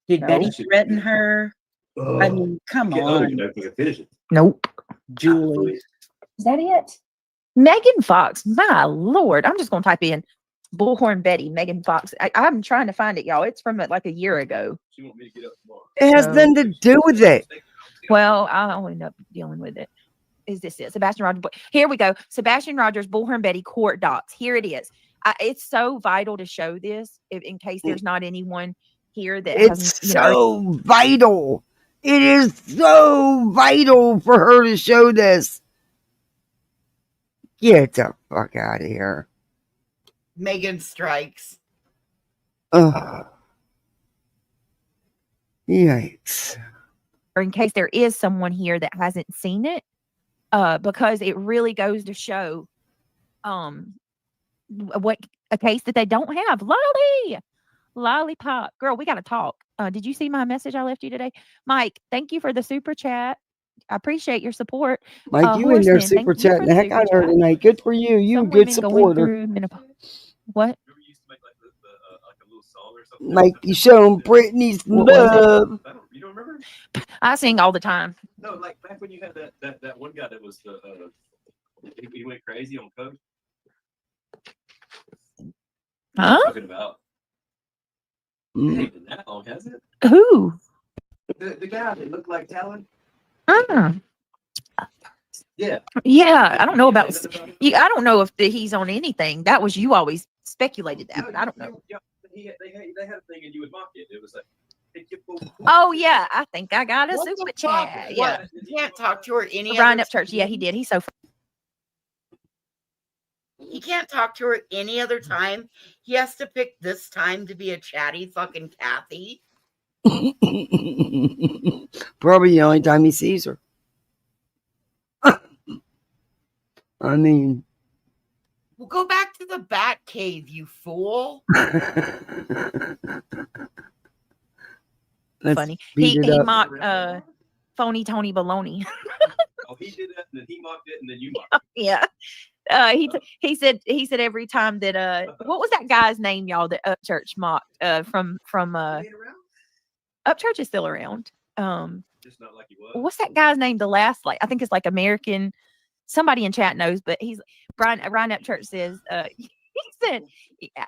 Did Betty threaten her? Come on. Nope. Julie. Is that it? Megan Fox. My Lord. I'm just going to type in Bullhorn Betty, Megan Fox. I'm trying to find it, y'all. It's from like a year ago. It has nothing to do with it. Well, I'll end up dealing with it. Is this it? Sebastian Rogers. Here we go. Sebastian Rogers, Bullhorn Betty court docs. Here it is. It's so vital to show this in case there's not anyone here that it's so vital. It is so vital for her to show this. Get the fuck out of here. Megan strikes. Yikes. Or in case there is someone here that hasn't seen it. Because it really goes to show what a case that they don't have. Lollipop. Girl, we got to talk. Did you see my message I left you today? Mike, thank you for the super chat. I appreciate your support. Mike, you in there super chatting the heck out of her tonight. Good for you. You a good supporter. What? Might be showing Brittany some What was it? love. You don't remember? I sing all the time. No, like back when you had that one guy that was the he went crazy on coke. Huh? Talking about. It ain't been that long, has it? Who? The guy that looked like Talon. Yeah. Yeah, I don't know about. I don't know if he's on anything. That was you always speculated that, but I don't know. They had a thing and you would mock it. It was like. Oh yeah, I think I got a What the super fuck? chat. What? Yeah, You can't talk to her any Ryan other Upchurch. Yeah, he did. He's so. He can't talk to her any other time. He has to pick this time to be a chatty fucking Kathy. Probably the only time he sees her. I mean, Well, go back to the bat cave, you fool. Funny. He mocked phony Tony Baloney. Oh, he did that, and then he mocked it, and then you mocked it. Yeah. He said every time that what was that guy's name, y'all, that Upchurch mocked from Upchurch is still around. Just not like he was. What's that guy's name? The last, like, I think it's like American. Somebody in chat knows, but he's Ryan Upchurch says he said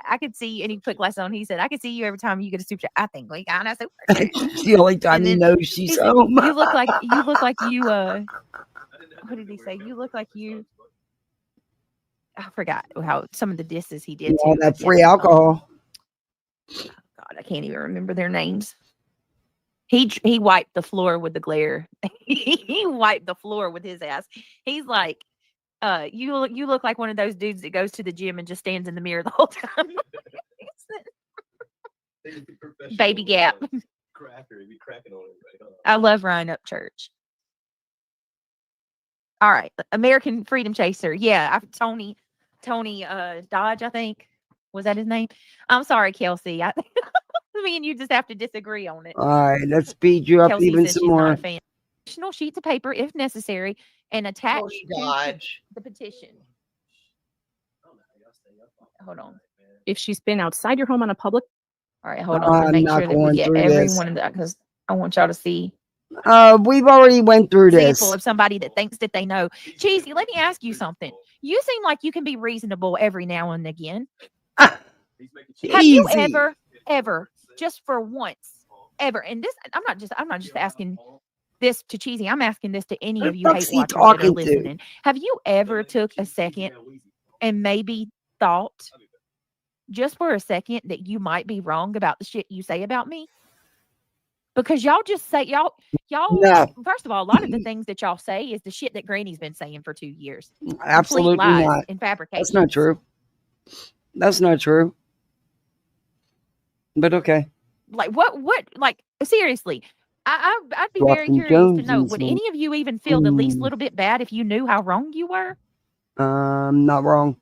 I could see, and he put glasses on. He said I could see you every time you get a super chat. I think we got a super chat. The only time he knows she's home. You look like you what did he say? You look like you. I forgot how some of the disses he did. Yeah, that free alcohol. Oh God, I can't even remember their names. He wiped the floor with the glare. He wiped the floor with his ass. He's like, you look like one of those dudes that goes to the gym and just stands in the mirror the whole time. Baby Gap. I love Ryan Upchurch. All right, American Freedom Chaser. Yeah, Tony Dodge, I think. Was that his name? I'm sorry, Kelsey. Me and you just have to disagree on it. All right, let's speed you up Kelsey even says some she's more. not a fan. Additional sheets of paper, if necessary, and attach to the petition. Hold on. If she's been outside your home on a public. All right, hold on. Make sure that we get every one of that, because I want y'all to see. We've already went through this. Example of somebody that thinks that they know. Cheesy, let me ask you something. You seem like you can be reasonable every now and again. Have you ever, just for once, ever? And this, I'm not just asking this to Cheesy. I'm asking this to any of you hate watchers that are listening. Have you ever took a second and maybe thought, just for a second, that you might be wrong about the shit you say about me? Because y'all just say y'all. No. First of all, a lot of the things that y'all say is the shit that Granny's been saying for 2 years. Absolutely lies not. And fabrication. That's not true. That's not true. But okay. Like what? Like seriously, I'd be very curious to know. Would any of you even feel the least little bit bad if you knew how wrong you were? Not wrong.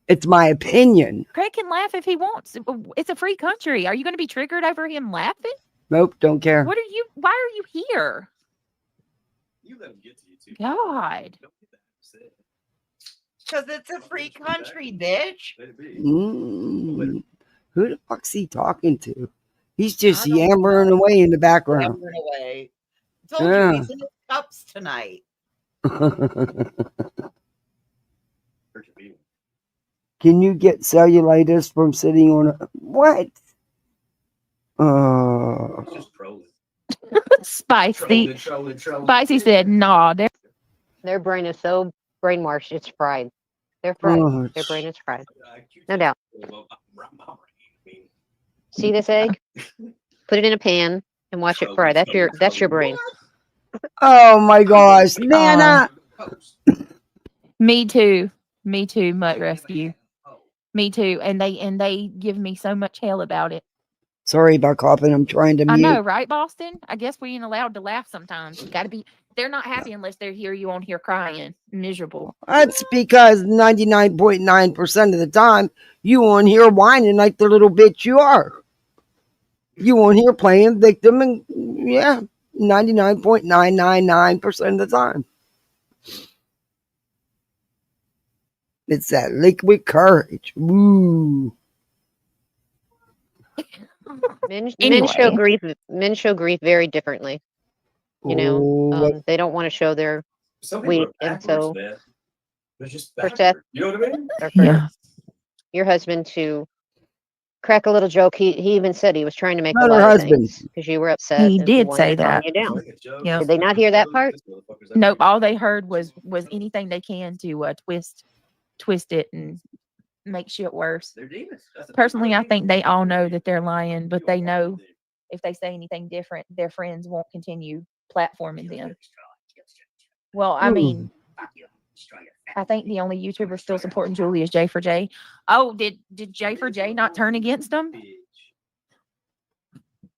It's my opinion. Craig can laugh if he wants. It's a free country. Are you going to be triggered over him laughing? Nope, don't care. Why are you here? You let him get to you too. God. Because it's a free country, bitch. Who the fuck's he talking to? He's just yammering away in the background. Yammering away. I told you he's in his cups tonight. Can you get cellulitis from sitting on a what? Just trolling. Spicy. Trolling. Spicy said, "Nah, their brain is so brainwashed, it's fried. They're fried. Their brain is fried, no doubt. See this egg? Put it in a pan and watch it fry. That's your brain. Oh my gosh, Nana! Me too, Mutt Rescue. Me too, and they give me so much hell about it. Sorry about coughing. I'm trying to mute. I know, right, Boston? I guess we ain't allowed to laugh sometimes. Got to be. They're not happy unless they hear you on here crying, miserable. That's because 99.9% of the time you on here whining like the little bitch you are. You on here playing victim, and 99.999% of the time. It's that liquid courage. Woo. Men Anyway. show grief. Men show grief very differently. You know, they don't want to show their weak, and so man. They're just for Seth, backward. You know what I mean? or for Yeah. your husband to crack a little joke. He even said he was trying to make Not a her lot of husband. things because you were upset. He and did wanted say to calm that. you down. Yep. Did they not hear that part? Nope. All they heard was anything they can to twist it and make shit worse. They're demons. Personally, I think they all know that they're lying, but they know if they say anything different, their friends won't continue platforming them. Well, I mean, I think the only YouTuber still supporting Julie is J4J. Oh, did J4J not turn against them?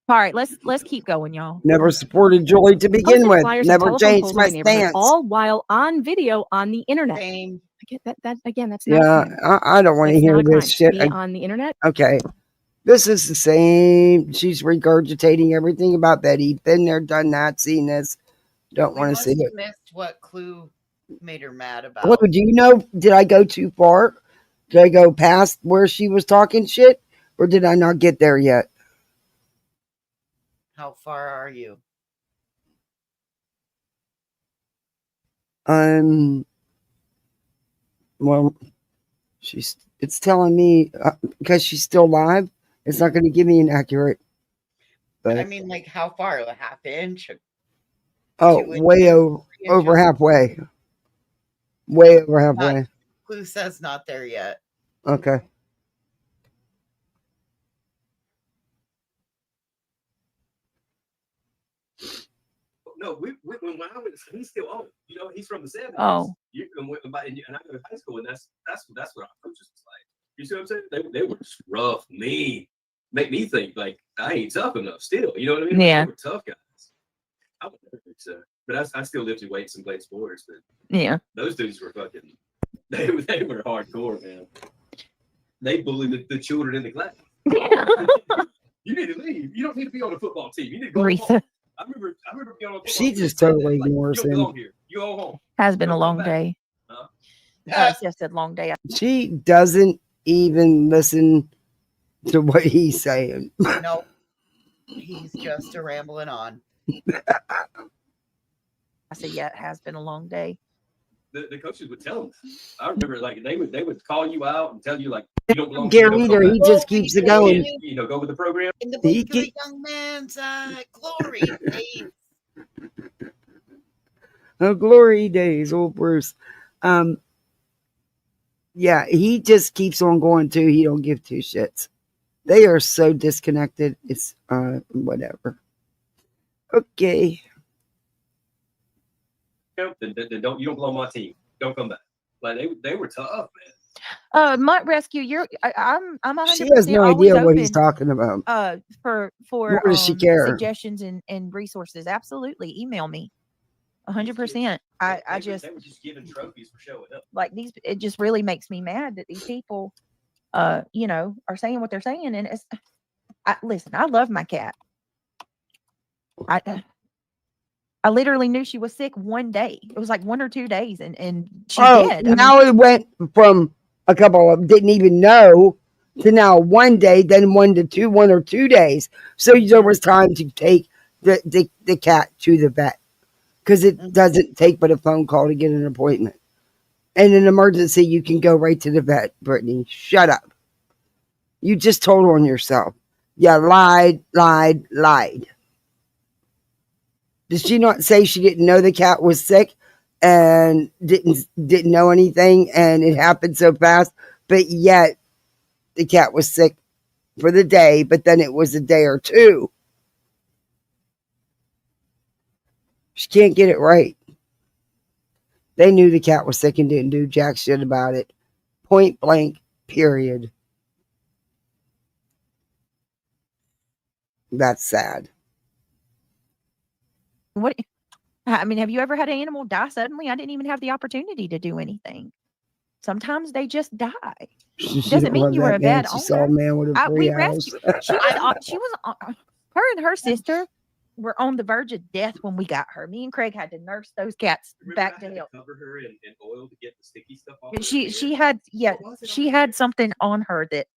All right, let's keep going, y'all. Never supported Julie to begin Posted with. flyers of Never telephone changed poles in my my neighborhood, stance. all while on video on the internet. Same. I get that again. That's not Yeah, a crime. I don't want to That's hear not a crime. this shit. Be on the internet. Okay. This is the same. She's regurgitating everything about Betty. Been there, done that, seen this. Don't want to see it. Missed what Clue made her mad about. Clue, do you know, did I go too far? Did I go past where she was talking shit? Or did I not get there yet? How far are you? Well, it's telling me because she's still live, it's not going to give me an accurate. But I mean, like how far? A half inch? Way over halfway. Way over halfway. Clue says not there yet. Okay. No, when I was, he's still old. You know, he's from the 70s. Oh. And I go to high school, and that's what our coaches was like. You see what I'm saying? They were just rough, mean, make me think like I ain't tough enough still. You know what I mean? Yeah. They were tough guys. I would never think so. But I still lifted weights and played sports. But yeah, those dudes were fucking. They were hardcore, man. They bullied the children in the class. You need to leave. You don't need to be on the football team. You need to go home. I remember being on the football She team. just totally ignores You don't him. belong here. You go home. has been a Don't long come back. day. Huh? Just a long day. She doesn't even listen to what he's saying. Nope. He's just rambling on. I said, yeah, it has been a long day. The coaches would tell them. I remember, like they would call you out and tell you, like, you don't belong. Gary either. He just keeps it going. You know, go with the program. In the book of a young man's glory days. Oh, glory days, old Bruce. Yeah, he just keeps on going too. He don't give two shits. They are so disconnected. It's whatever. Okay. Then you don't belong on my team. Don't come back. Like they were tough, man. Mutt Rescue, I'm 100%. She has no idea what he's talking about. For Nor does she care. suggestions and resources, absolutely email me. 100%. I just they were just giving trophies for showing up. like these. It just really makes me mad that these people, you know, are saying what they're saying. And listen, I love my cat. I literally knew she was sick one day. It was like 1 or 2 days, and she did. Now it went from a couple of didn't even know to now 1 day, then 1 or 2 days. So there was time to take the cat to the vet because it doesn't take but a phone call to get an appointment. In an emergency, you can go right to the vet. Brittany, shut up. You just told on yourself. You lied. Did she not say she didn't know the cat was sick and didn't know anything and it happened so fast? But yet the cat was sick for the day, but then it was a day or two. She can't get it right. They knew the cat was sick and didn't do jack shit about it. Point blank, period. That's sad. What? I mean, have you ever had an animal die suddenly? I didn't even have the opportunity to do anything. Sometimes they just die. Doesn't mean you were a bad owner. She saw a man with a We free house. rescued. Her and her sister were on the verge of death when we got her. Me and Craig had to nurse those cats back to health. Cover her in oil to get the sticky stuff off. She had something on her that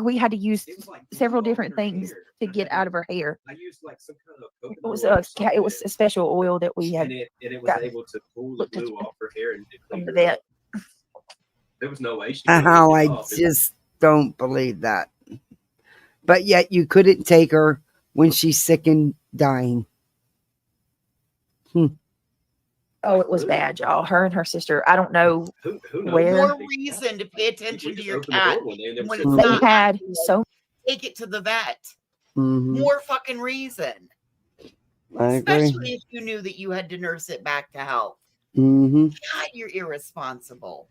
we had to use like several glue on different her things hair. to get out of her hair. I used like some kind of It coconut was oil or it something, was a special oil that we had and it was got able to pull the looked at glue off her hair and from clean the her vet. up. There was no way she could How get I it off. It was just don't believe that. But yet you couldn't take her when she's sick and dying. Oh, it was bad, y'all. Her and her sister. I don't know who knows? where More reason to pay We attention to just your opened the cat door one day and there was when sitting it's on they the not. had. So Take it to the vet. Mm-hmm. More fucking reason. I agree. Especially if you knew that you had to nurse it back to health. Mm-hmm. God, you're irresponsible.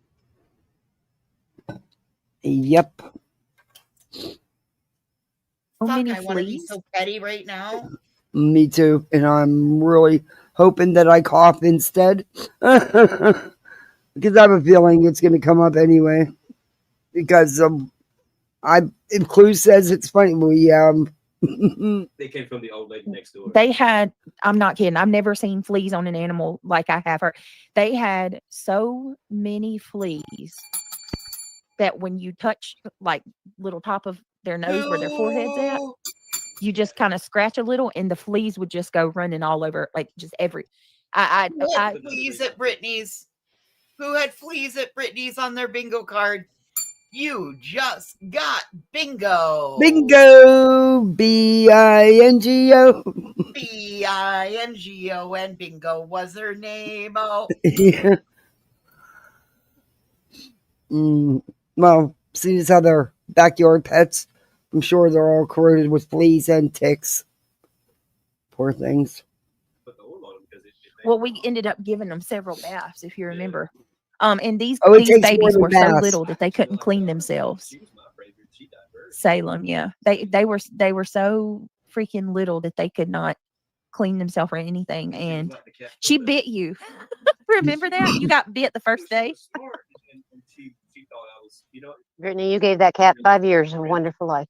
Yep. How Fuck, many I want to be fleas? so petty right now. Me too. And I'm really hoping that I cough instead. Because I have a feeling it's going to come up anyway. Because if Clue says it's funny, well, yeah. They came from the old lady next door. They had. I'm not kidding. I've never seen fleas on an animal like I have her. They had so many fleas that when you touch like little top of their nose where their forehead's at, Who you just kind of scratch a little, and the fleas would just go running all over, like just every. I had fleas at Brittany's? Who had fleas at Brittany's on their bingo card? You just got bingo. Bingo. B-I-N-G-O. B-I-N-G-O, and bingo was her name. Oh, Yeah. Well, seeing as how they're backyard pets, I'm sure they're all corroded with fleas and ticks. Poor things. Put the oil on them because well, we ended up giving them several baths, if you remember. And these Oh, it these takes more babies than were so baths. little that they couldn't clean themselves. She was my favorite. She died very. Salem, yeah, they were so freaking little that they could not clean themselves or anything, and she bit you. Remember that? You got bit the first day. She thought I was, Brittany, you gave that cat 5 years of wonderful life.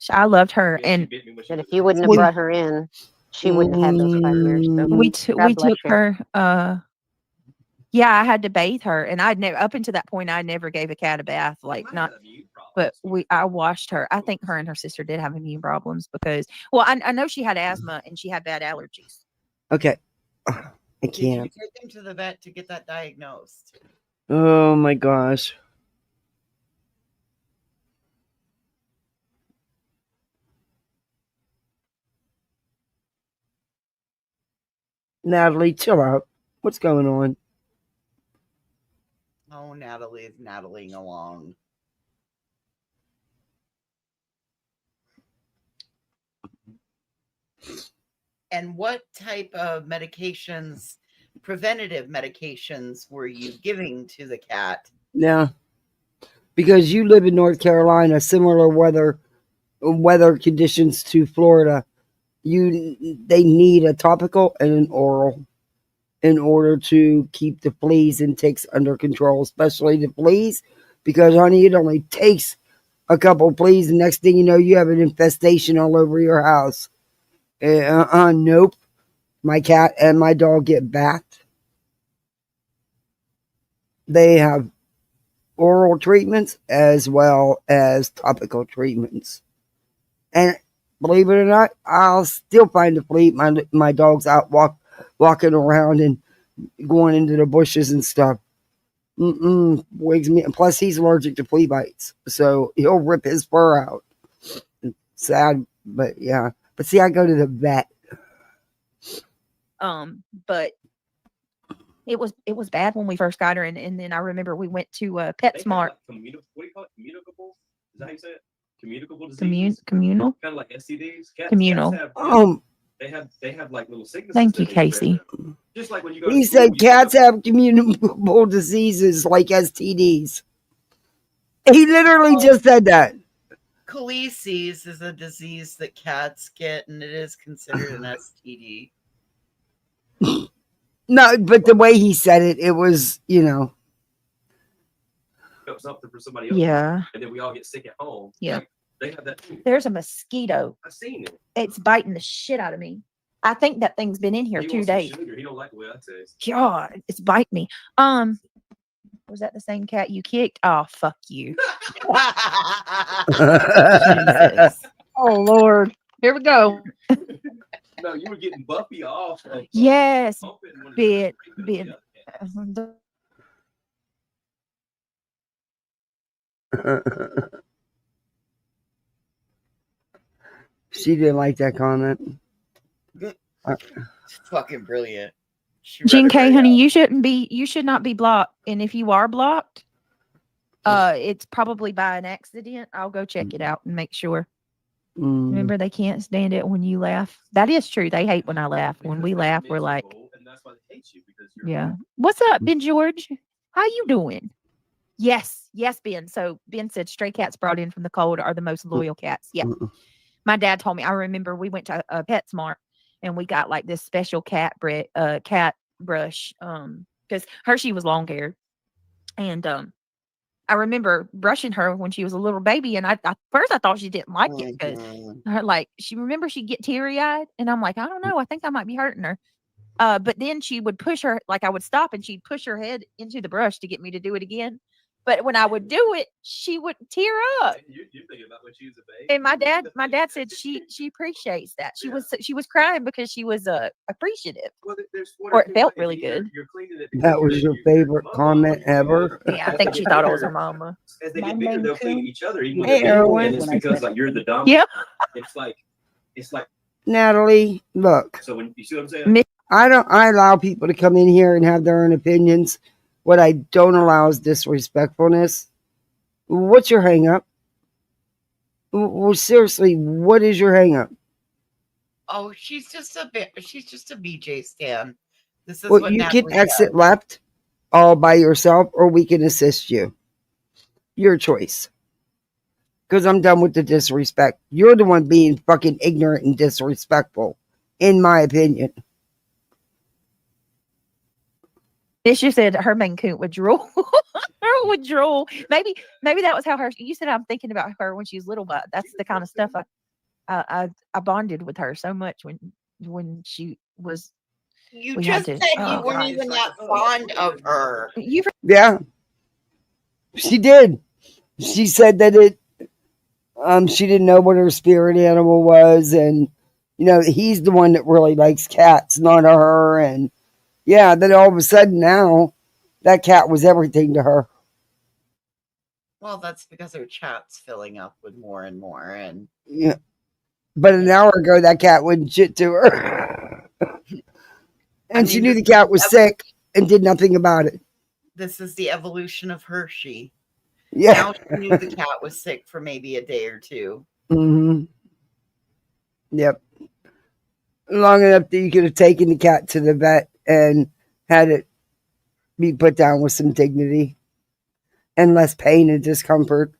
I loved her, Yeah, she and bit me when she And was if you wouldn't have We- brought her in, she wouldn't have had those 5 years. So we God bless took you. her. Yeah, I had to bathe her, and I'd never up until that point I never gave a cat a bath, like not. But I washed her. I think her and her sister did have immune problems because, well, I know she had asthma and she had bad allergies. Okay. I did you can't. take them to the vet to get that diagnosed? Oh my gosh. Natalie, chill out. What's going on? Oh, Natalie is Natalieing along. And what type of medications, preventative medications, were you giving to the cat? Yeah. Because you live in North Carolina, similar weather conditions to Florida. They need a topical and an oral in order to keep the fleas and ticks under control, especially the fleas, because honey, it only takes a couple fleas, and next thing you know, you have an infestation all over your house. Nope. My cat and my dog get bathed. They have oral treatments as well as topical treatments. And believe it or not, I'll still find a flea. My dog's out walking around and going into the bushes and stuff. Wigs me. And plus, he's allergic to flea bites, so he'll rip his fur out. Sad, but yeah. But see, I go to the vet. But it was bad when we first got her, and then I remember we went to PetSmart. What do you call it? Communicable? Is that how you say it? Communicable disease? Communal? Kind of like STDs? Communal. Cats have, they have like little sicknesses. Thank you, Casey. Just like when you go He to school, said cats have communicable diseases like STDs. He literally just said that. Colices is a disease that cats get, and it is considered an STD. No, but the way he said it, it was, something for somebody else. Yeah. And then we all get sick at home. Yeah. Like, they have that too. There's a mosquito. I've seen it. It's biting the shit out of me. I think that thing's been in here He 2 wants some days. sugar. He don't like the way I taste. God, it's biting me. Was that the same cat you kicked? Oh, fuck you. Jesus. Oh Lord. Here we go. No, you were getting Buffy off. Yes, bit. She didn't like that comment. Fucking brilliant. She read Jean it K, right honey, out. you should not be blocked. And if you are blocked, it's probably by an accident. I'll go check it out and make sure. Remember, they can't stand it when you laugh. That is true. They hate when I laugh. When we laugh, we're like, yeah. What's up, Ben George? How you doing? Yes, Ben. So Ben said stray cats brought in from the cold are the most loyal cats. Yeah. My dad told me. I remember we went to PetSmart and we got like this special cat brush. Because Hershey was long haired, and I remember brushing her when she was a little baby, and I first I thought she didn't like it because she'd get teary eyed, and I'm like, I don't know, I think I might be hurting her. But then she would push her, like I would stop and she'd push her head into the brush to get me to do it again. But when I would do it, she would tear up. You're thinking about when she was a baby. And my dad said she appreciates that. She was crying because she was appreciative. Well, or it felt really good. That was your favorite comment ever? Yeah, I think she thought it was her mama. As they get bigger, they'll clean each other. Even Hey, Erwin. and it's because like you're the dumb. Yeah. It's like Natalie, look. So when you see what I'm saying? I allow people to come in here and have their own opinions. What I don't allow is disrespectfulness. What's your hang up? Well, seriously, what is your hang up? Oh, she's just a BJ stan. This is Well, what you Natalie can exit does. left all by yourself, or we can assist you. Your choice. Because I'm done with the disrespect. You're the one being fucking ignorant and disrespectful, in my opinion. She said her Maine Coon would drool. Maybe that was how you said. I'm thinking about her when she was little, but that's the kind of stuff I bonded with her so much when she was. You just said you weren't even that fond of her. Yeah, she did. She said that she didn't know what her spirit animal was, and he's the one that really likes cats, not her. And yeah, then all of a sudden now, that cat was everything to her. Well, that's because her chat's filling up with more and more, and yeah. But an hour ago, that cat wouldn't shit to her, and she knew the cat was sick and did nothing about it. This is the evolution of Hershey. Yeah. Now she knew the cat was sick for maybe a day or two. Mm-hmm. Yep. Long enough that you could have taken the cat to the vet and had it be put down with some dignity and less pain and discomfort.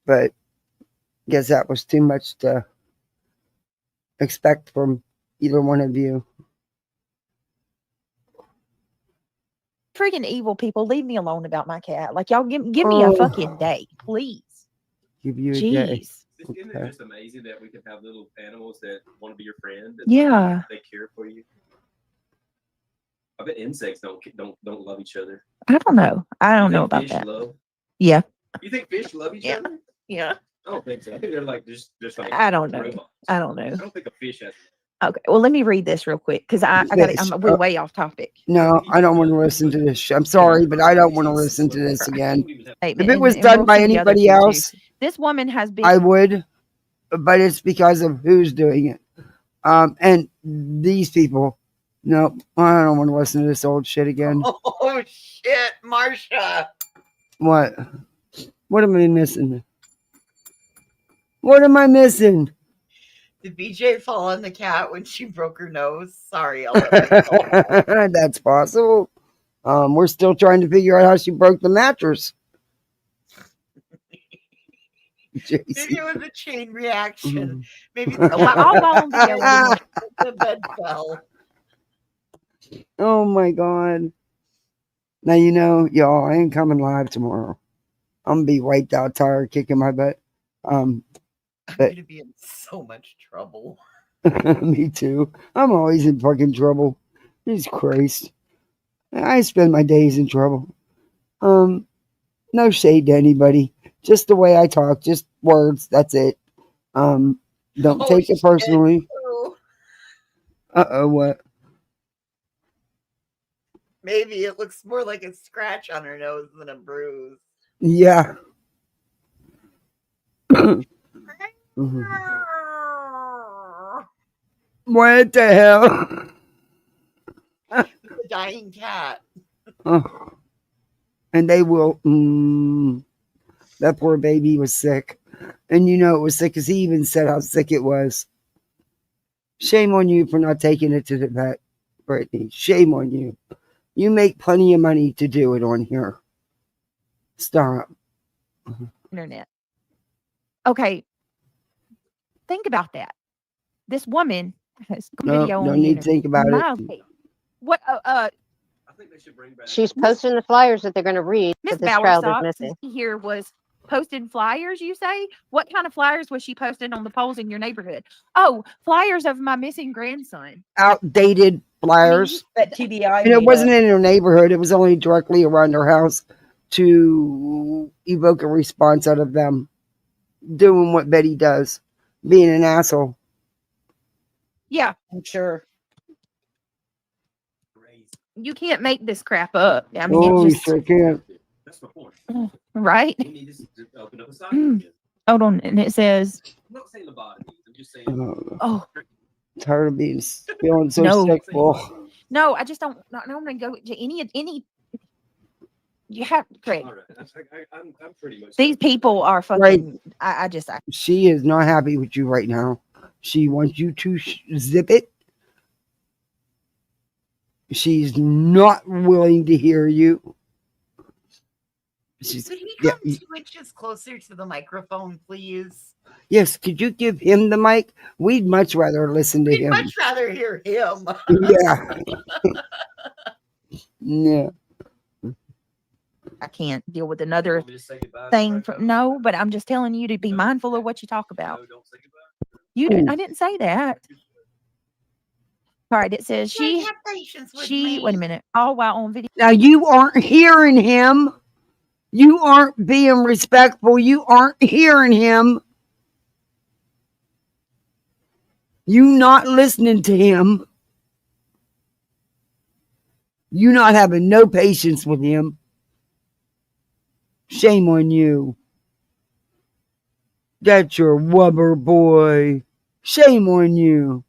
But I guess that was too much to expect from either one of you. Freaking evil people, leave me alone about my cat. Like, y'all give me a fucking day, please. Give you a day. Isn't it just amazing that we can have little animals that want to be your friend? Yeah. They care for you. I bet insects don't love each other. I don't know. I don't know about that. Love? Yeah. You think fish love each other? Yeah. I don't think so. I think they're like just like I don't know. robots. I don't know. I don't think a fish has. Okay, well, let me read this real quick because we're way off topic. No, I don't want to listen to this. I'm sorry, but I don't want to listen to this again. If it was done by anybody else, this woman has been. I would, but it's because of who's doing it. And these people. No, I don't want to listen to this old shit again. Oh shit, Marsha. What? What am I missing? What am I missing? Did BJ fall on the cat when she broke her nose? Sorry, That's possible. We're still trying to figure out how she broke the mattress. Maybe it was a chain reaction. Maybe I'll volunteer. The bed fell. Oh my god. Now y'all, I ain't coming live tomorrow. I'm gonna be wiped out, tired, kicking my butt. I'm gonna be in so much trouble. Me too. I'm always in fucking trouble. Jesus Christ. I spend my days in trouble. No shade to anybody. Just the way I talk. Just words. That's it. Don't take it personally. What? Maybe it looks more like a scratch on her nose than a bruise. Yeah. What the hell? A dying cat. And they will. That poor baby was sick. And you know it was sick because he even said how sick it was. Shame on you for not taking it to the vet, Brittany. Shame on you. You make plenty of money to do it on here. Stop. Internet. Okay. Think about that. This woman has video on don't the need internet. to think about it. What? I think they should bring back. She's posting the flyers that they're going to read. Miss But this child is Bowersock missing. here was posting flyers. You say what kind of flyers was she posting on the poles in your neighborhood? Oh, flyers of my missing grandson. Outdated flyers. That TBI. And it wasn't in her neighborhood. It was only directly around her house to evoke a response out of them doing what Betty does, being an asshole. Yeah, I'm sure. You can't make this crap up. I mean, Oh, it you just sure can. That's my point. right. We need to open up a side again. Hold on, and it says, I'm not saying the body. I'm just saying. "Oh Tired of being feeling so No. sick. Well, no, I just don't. I don't want to go to any. You have Craig. All right. I'm pretty much. These people are fucking. Right. I she is not happy with you right now. She wants you to zip it. She's not willing to hear you. Could he come 2 inches closer to the microphone, please? Yes, could you give him the mic? We'd much rather listen to We'd him. much rather hear him. Yeah. Yeah. I can't deal with another thing. No, but I'm just telling you to be mindful of what you talk about. You didn't. I didn't say that. All right. It says she. Have patience with She. me. Wait a minute. All while on video. Now you aren't hearing him. You aren't being respectful. You aren't hearing him. You not listening to him. You not having no patience with him. Shame on you. That's your wubber boy. Shame on you.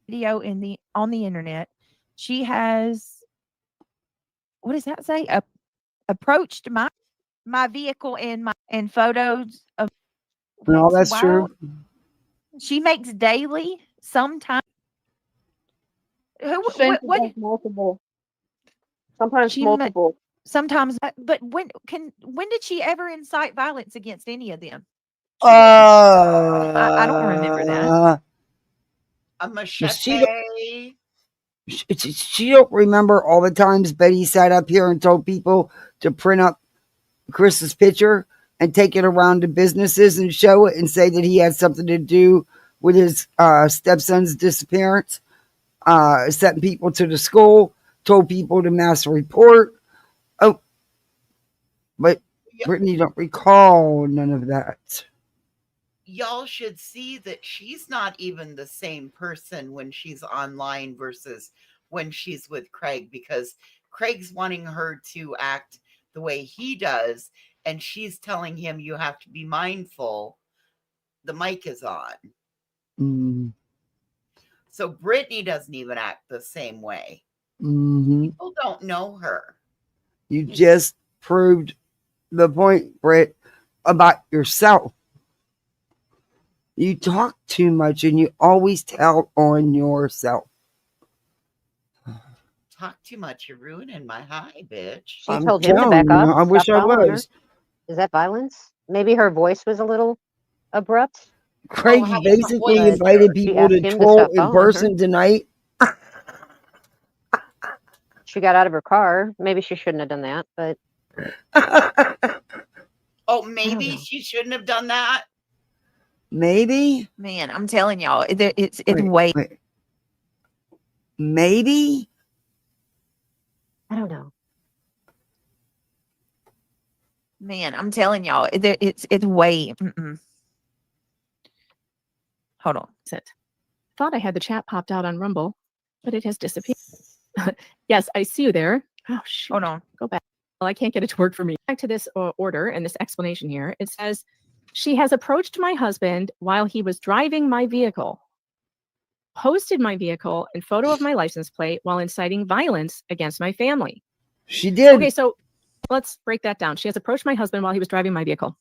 Video on the internet. She has. What does that say? Approached my vehicle and photos of. No, that's true. She makes daily. Sometimes. What? Multiple. Sometimes She multiple. Sometimes, but when did she ever incite violence against any of them? I don't remember that. A machete. She don't remember all the times Betty sat up here and told people to print up Chris's picture and take it around to businesses and show it and say that he had something to do with his stepson's disappearance. Sent people to the school, told people to mass report. Oh, but Brittany don't recall none of that. Y'all should see that she's not even the same person when she's online versus when she's with Craig, because Craig's wanting her to act the way he does, and she's telling him you have to be mindful. The mic is on. Mm. So Brittany doesn't even act the same way. Mm-hmm. People don't know her. You just proved the point, Britt, about yourself. You talk too much and you always tell on yourself. Talk too much, you're ruining my high, bitch. She told him to back you, off. I wish Stop I following her. was. Is that violence? Maybe her voice was a little abrupt. Craig how basically was invited She people asked to him to troll stop in following her. person tonight. She got out of her car. Maybe she shouldn't have done that, but Oh, maybe she shouldn't have done that. Maybe. Man, I'm telling y'all, it's way. Maybe. Man, I'm telling y'all, it's way. Hold on. Thought I had the chat popped out on Rumble, but it has disappeared. Yes, I see you there. Oh, shoot. Hold on. Go back. Well, I can't get it to work for me. Back to this order and this explanation here. It says, she has approached my husband while he was driving my vehicle, posted my vehicle and photo of my license plate while inciting violence against my family. She did. Okay, so let's break that down. She has approached my husband while he was driving my vehicle.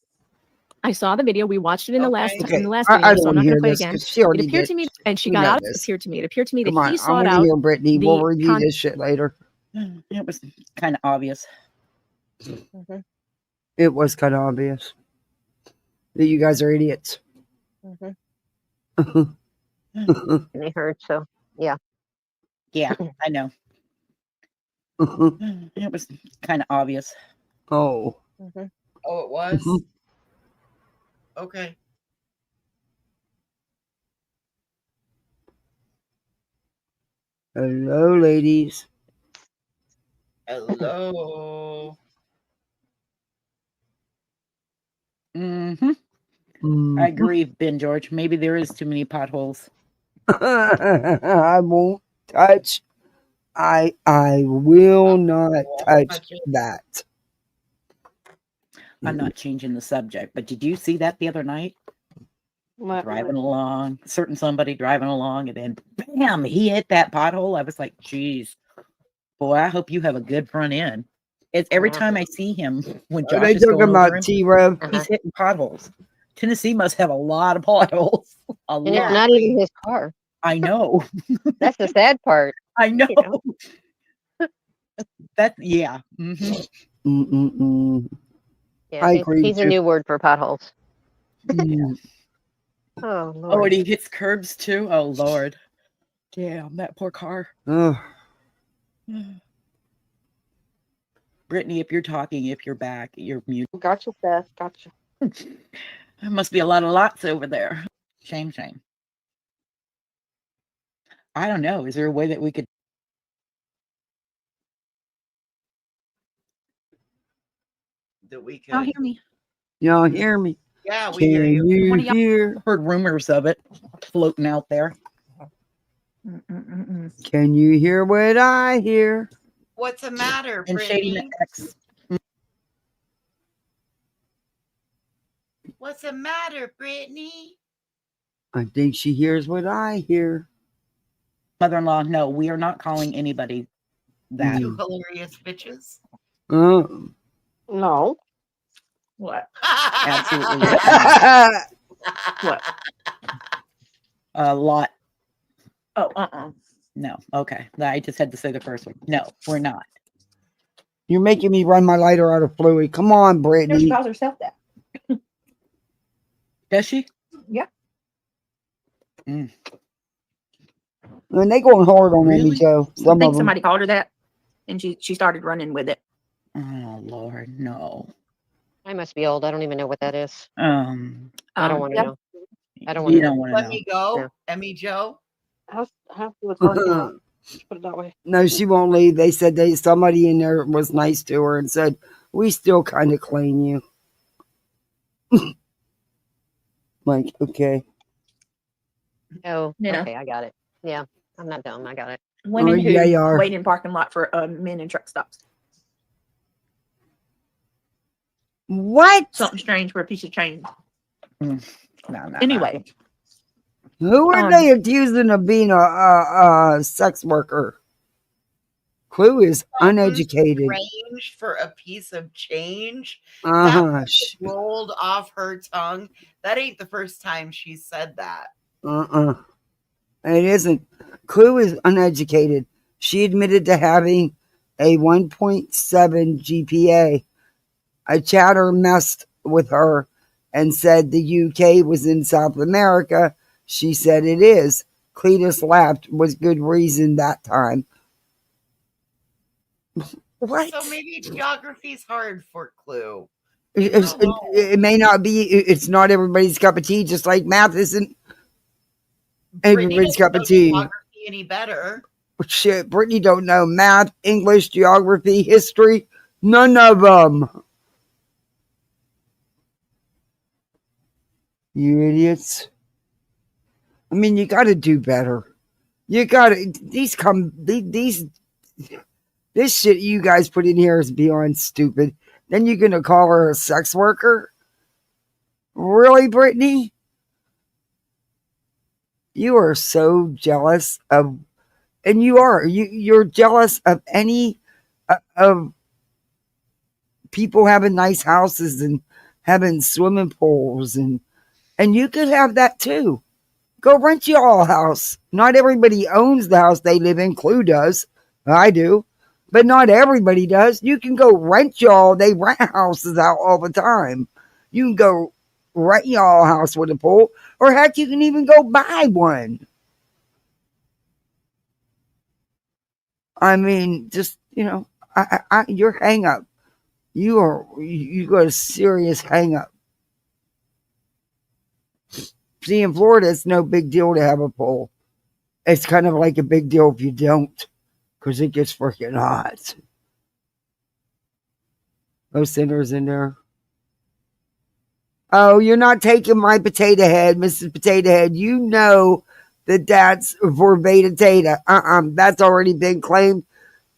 I saw the video. We watched it in the last Okay. in the last I video, don't so I'm wanna not going hear to play this again. 'cause she already It appeared did. to me, and she We got know out. It this. appeared to me Come that on, he I sought want to out hear Brittany. We'll the review this shit later. It was kind of obvious. It was kind of obvious that you guys are idiots. And they heard, so yeah. Yeah, I know. It was kind of obvious. Oh. Oh, it was? Mhm. Okay. Hello, ladies. Hello. I agree, Ben George. Maybe there is too many potholes. I won't touch. I will not touch that. I'm not changing the subject, but did you see that the other night? Driving along, somebody driving along, and then bam, he hit that pothole. I was like, geez, boy, I hope you have a good front end. It's every time I see him when Are Josh they is going talking over about him, T-Rev? he's hitting potholes. Tennessee must have a lot of potholes. A And it's lot. not even his car. I know. That's the sad part. I know. You know? That yeah. Mhm. Yeah, I agree he's a too. new word for potholes. Mm. Oh, Oh, Lord. and he hits curbs too. Oh Lord. Damn, that poor car. Ugh. Brittany, if you're talking, if you're back, you're mute. Gotcha, Beth. Gotcha. There must be a lot of lots over there. Shame. I don't know. Is there a way that we could? That we Y'all could. hear me? Y'all hear me? Yeah, we Can hear you. One of y'all- hear? Heard rumors of it floating out there. Can you hear what I hear? What's the matter, And Shady Brittany? X. What's the matter, Brittany? I think she hears what I hear. Mother-in-law, no, we are not calling anybody that. Two hilarious bitches. No. What? Absolutely. What? A lot. Oh, No. Okay. I just had to say the first one. No, we're not. You're making me run my lighter out of fluid. Come on, She Brittany. calls herself that. Does she? Yeah. And they going hard on Really? Amy Joe. I Some think of them. somebody called her that, and she started running with it. Oh Lord, no. I must be old. I don't even know what that is. I don't want to yeah. know. I don't want You to don't know. want to Let know. me go, Yeah. Emmy Joe. How's the parking lot? Let's put it that way. No, she won't leave. They said somebody in there was nice to her and said, we still kind of claim you. Like, okay. Oh, You know. okay. I got it. Yeah. I'm not dumb. I got it. Women who yeah, you are. wait in parking lot for men in truck stops. What? Something strange for a piece of change. No. Anyway, Who are they accusing of being a sex worker? Clue is uneducated. Range for a piece of change. Uh-huh. That rolled off her tongue. That ain't the first time she said that. It isn't. Clue is uneducated. She admitted to having a 1.7 GPA. A chatter messed with her and said the UK was in South America. She said it is. Cletus laughed. Was good reason that time. What? So maybe geography's hard for Clue. It may not be. It's not everybody's cup of tea. Just like math isn't everybody's cup of tea. Geography any better? Shit, Brittany don't know math, English, geography, history. None of them. You idiots. I mean, you got to do better. You got to, this shit you guys put in here is beyond stupid. Then you're going to call her a sex worker? Really, Brittany? You are so jealous of, and you're jealous of any, of people having nice houses and having swimming pools, and you could have that too. Go rent y'all a house. Not everybody owns the house they live in. Clue does. I do. But not everybody does. You can go rent y'all. They rent houses out all the time. You can go rent y'all a house with a pool. Or heck, you can even go buy one. I mean, just, your hang up. You got a serious hang up. See, in Florida, it's no big deal to have a pool. It's kind of like a big deal if you don't, because it gets freaking hot. No sinners in there. Oh, you're not taking my potato head, Mrs. Potato Head. You know that that's for Beta Tata. That's already been claimed.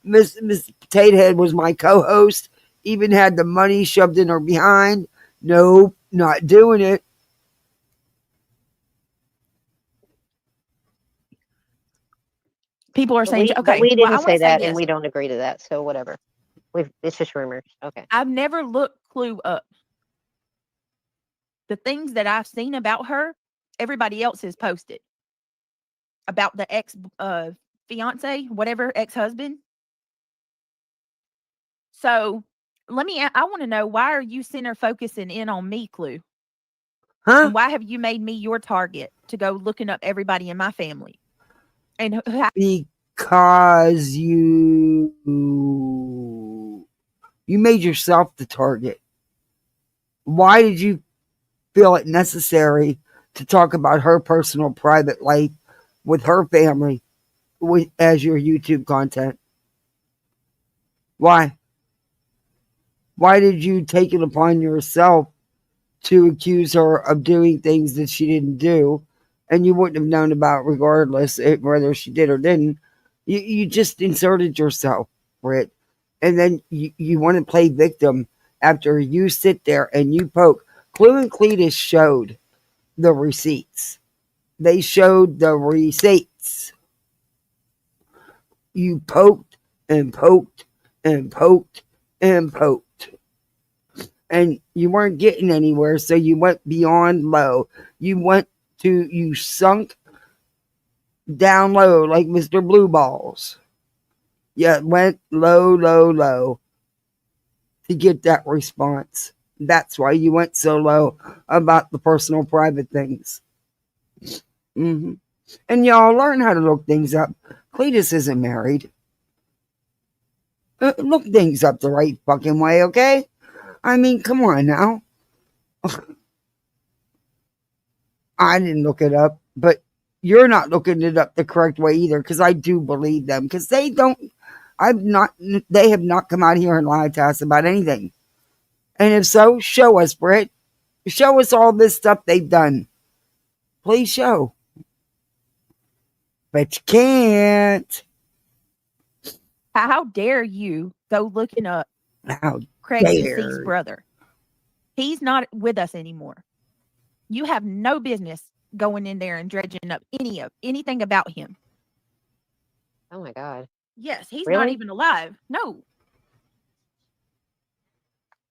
Miss Potato Head was my co-host. Even had the money shoved in her behind. Nope, not doing it. People are saying, okay, we didn't I say wanna that, this. and we don't agree to that. So whatever. It's just rumors. Okay. I've never looked Clue up. The things that I've seen about her, everybody else has posted about the ex fiance, whatever, ex-husband. So I want to know, why are you center focusing in on me, Clue? Huh? And why have you made me your target to go looking up everybody in my family? And because you made yourself the target. Why did you feel it necessary to talk about her personal private life with her family as your YouTube content? Why? Why did you take it upon yourself to accuse her of doing things that she didn't do, and you wouldn't have known about regardless whether she did or didn't? You just inserted yourself, Britt, and then you want to play victim after you sit there and you poke. Clue and Cletus showed the receipts. They showed the receipts. You poked and poked and poked and poked, and you weren't getting anywhere, so you went beyond low. You sunk down low like Mr. Blue Balls. You went low, low, low to get that response. That's why you went so low about the personal private things. Mm-hmm. And y'all learn how to look things up. Cletus isn't married. Look things up the right fucking way, okay? I mean, come on now. I didn't look it up, but you're not looking it up the correct way either, because I do believe them, because they have not come out here and lied to us about anything. And if so, show us, Britt. Show us all this stuff they've done. Please show. But you can't. how dare you go looking up How Craig dare. DC's brother? He's not with us anymore. You have no business going in there and dredging up anything about him. Oh my God. Yes, he's Really? not even alive. No.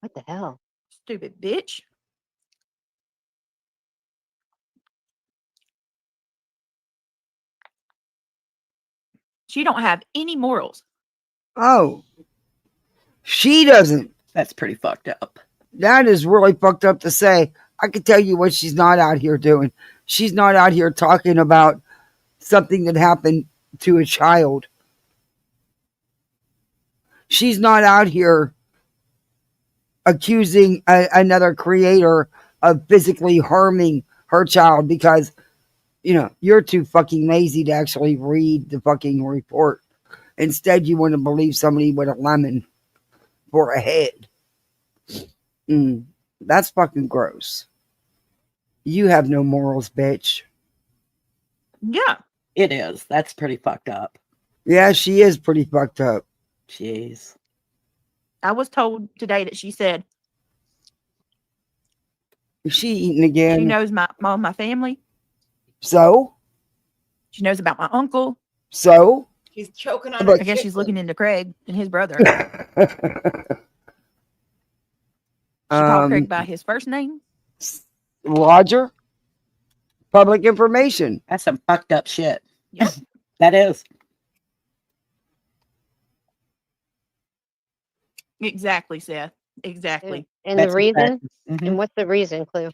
What the hell? Stupid bitch. She don't have any morals. Oh. She doesn't. That's pretty fucked up. That is really fucked up to say. I can tell you what she's not out here doing. She's not out here talking about something that happened to a child. She's not out here accusing another creator of physically harming her child because, you're too fucking lazy to actually read the fucking report. Instead, you want to believe somebody with a lemon for a head. That's fucking gross. You have no morals, bitch. Yeah. It is. That's pretty fucked up. Yeah, she is pretty fucked up. Jeez. I was told today that she said Is she eating again? she knows my family. So? She knows about my uncle. So? She's choking on But- I guess she's looking into Craig and his brother. She called Craig by his first name. Roger? Public information. That's some fucked up shit. Yep. That is. Exactly, Seth. Exactly. And That's the reason? exactly. And what's the reason, Clue?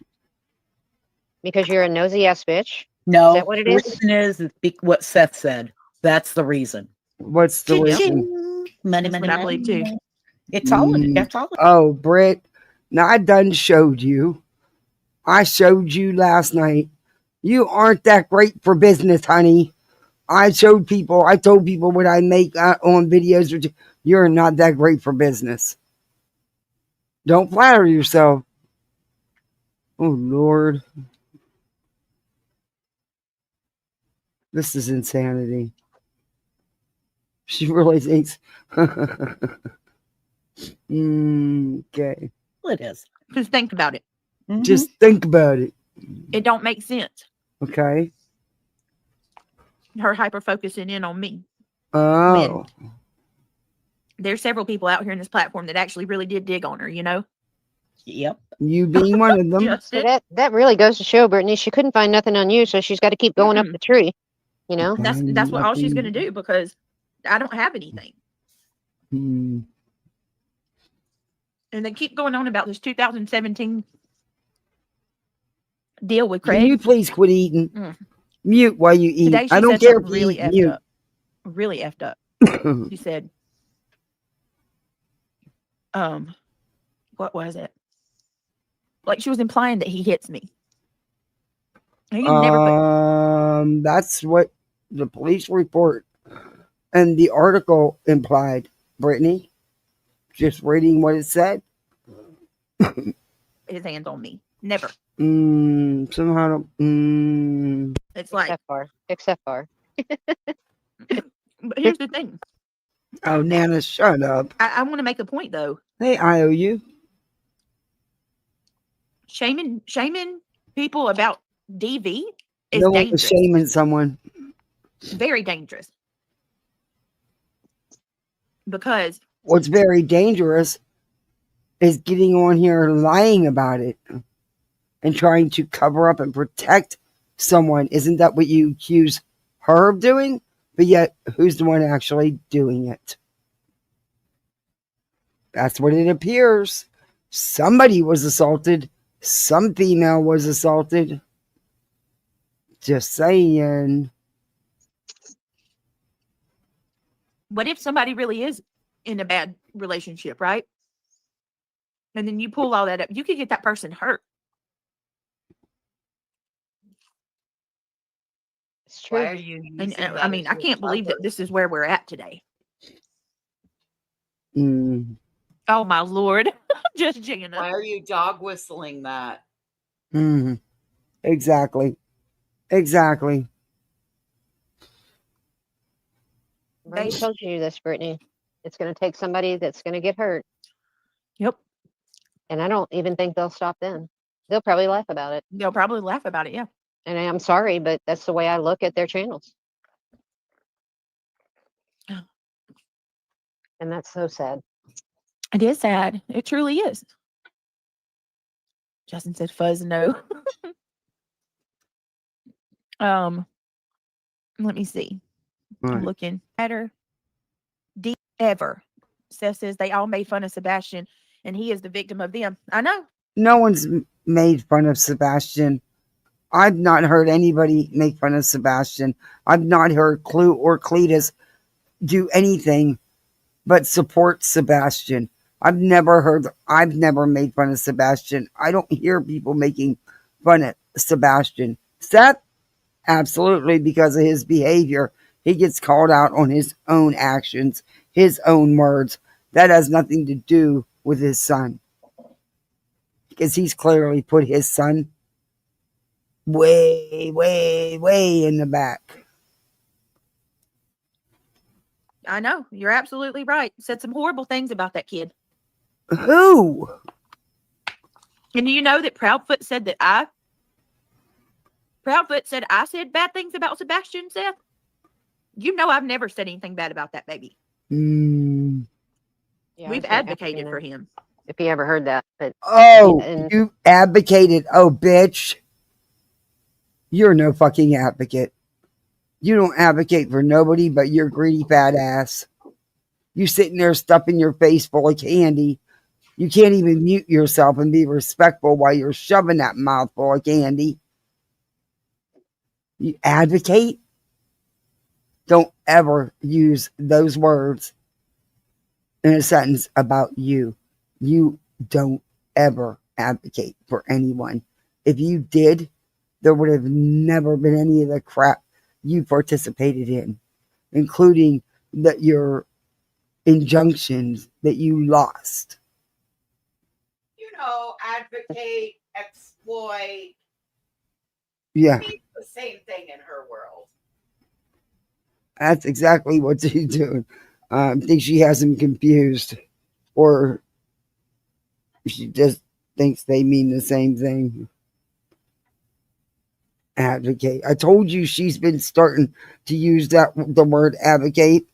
Because you're a nosy ass bitch? No. Is that what it the is? reason is what Seth said. That's the reason. What's the reason? Money, That's money, what I believe too. money. It's all. That's all. Oh, Britt. Now I done showed you. I showed you last night. You aren't that great for business, honey. I told people what I make on videos. You're not that great for business. Don't flatter yourself. Oh, Lord. This is insanity. She really thinks. Okay. Well, it is. Just think about it. Just think about it. It don't make sense. Okay. Her hyper focusing in on me. Oh. There's several people out here in this platform that actually really did dig on her, you know? Yep. You being one of them. Justin. So that really goes to show, Brittany, she couldn't find nothing on you, so she's got to keep going up the tree. You know? That's what all she's gonna do because I don't have anything. Hmm. And they keep going on about this 2017 deal with Craig. Can you please quit eating? Mute while you eat. Today she I don't said care if something you really eat. effed Mute. up. Really effed up. She said, what was it? Like she was implying that he hits me. He never That's what the police report and the article implied, Brittany. Just reading what it said. put his hands on me. Never. Somehow. It's like Except for. But here's the thing. Oh, Nana, shut up. I want to make a point though. Hey, IOU. Shaming people about DV is No one was dangerous. shaming someone. Very dangerous. Because What's very dangerous is getting on here lying about it and trying to cover up and protect someone. Isn't that what you accuse her of doing? But yet, who's the one actually doing it? That's what it appears. Somebody was assaulted. Some female was assaulted. Just saying. what if somebody really is in a bad relationship, right? And then you pull all that up, you could get that person hurt. It's true. Why are you And using I mean, I can't believe that this is where we're at today. Oh my Lord. Just Jana. Why are you dog whistling that? Exactly. Exactly. I told you this, Brittany. It's going to take somebody that's going to get hurt. Yep. And I don't even think they'll stop then. They'll probably laugh about it. They'll probably laugh about it, yeah. And I'm sorry, but that's the way I look at their channels. And that's so sad. It is sad. It truly is. Justin said fuzz no. Let me see. I'm looking at her. Deep ever. Seth says they all made fun of Sebastian and he is the victim of them. I know. No one's made fun of Sebastian. I've not heard anybody make fun of Sebastian. I've not heard Clue or Cletus do anything but support Sebastian. I've never made fun of Sebastian. I don't hear people making fun of Sebastian. Seth, absolutely, because of his behavior. He gets called out on his own actions, his own words. That has nothing to do with his son. Because he's clearly put his son way, way, way in the back. I know. You're absolutely right. Said some horrible things about that kid. Who? And you know that Proudfoot said I said bad things about Sebastian, Seth? You know I've never said anything bad about that baby. Mm. Yeah, We've advocated for him. If he ever heard that. But you advocated. Oh, bitch. You're no fucking advocate. You don't advocate for nobody but your greedy fat ass. You sitting there stuffing your face full of candy. You can't even mute yourself and be respectful while you're shoving that mouthful of candy. You advocate? Don't ever use those words in a sentence about you. You don't ever advocate for anyone. If you did, there would have never been any of the crap you participated in, including your injunctions that you lost. You know, advocate, exploit. Yeah. It's the same thing in her world. That's exactly what she's doing. I think she has him confused, or she just thinks they mean the same thing. Advocate. I told you she's been starting to use the word advocate.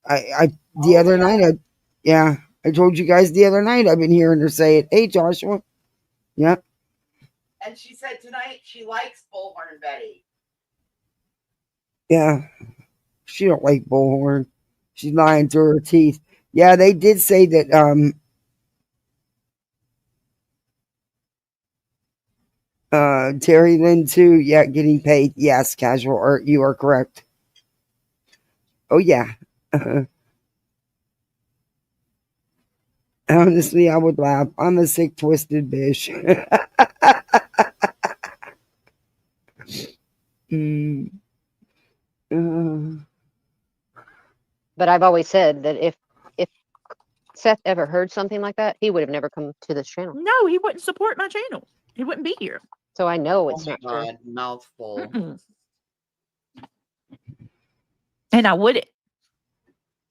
The other night, I told you guys the other night I've been hearing her say it. Hey, Joshua. Yep. And she said tonight she likes Bullhorn Betty. Yeah. She don't like Bullhorn. She's lying through her teeth. Yeah, they did say that Terry Lynn too, getting paid. Yes, Casual Art, you are correct. Oh yeah. Honestly, I would laugh. I'm a sick, twisted bitch. But I've always said that if Seth ever heard something like that, he would have never come to this channel. No, he wouldn't support my channel. He wouldn't be here. So I know it's not true. Mouthful. And I wouldn't.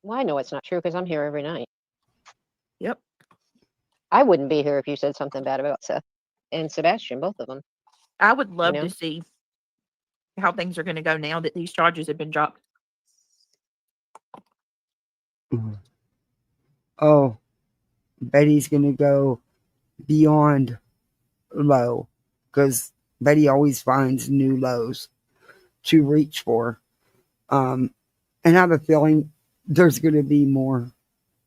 Well, I know it's not true because I'm here every night. Yep. I wouldn't be here if you said something bad about Seth and Sebastian, both of them. I would love to see how things are going to go now that these charges have been dropped. Oh, Betty's going to go beyond low because Betty always finds new lows to reach for. And I have a feeling there's going to be more.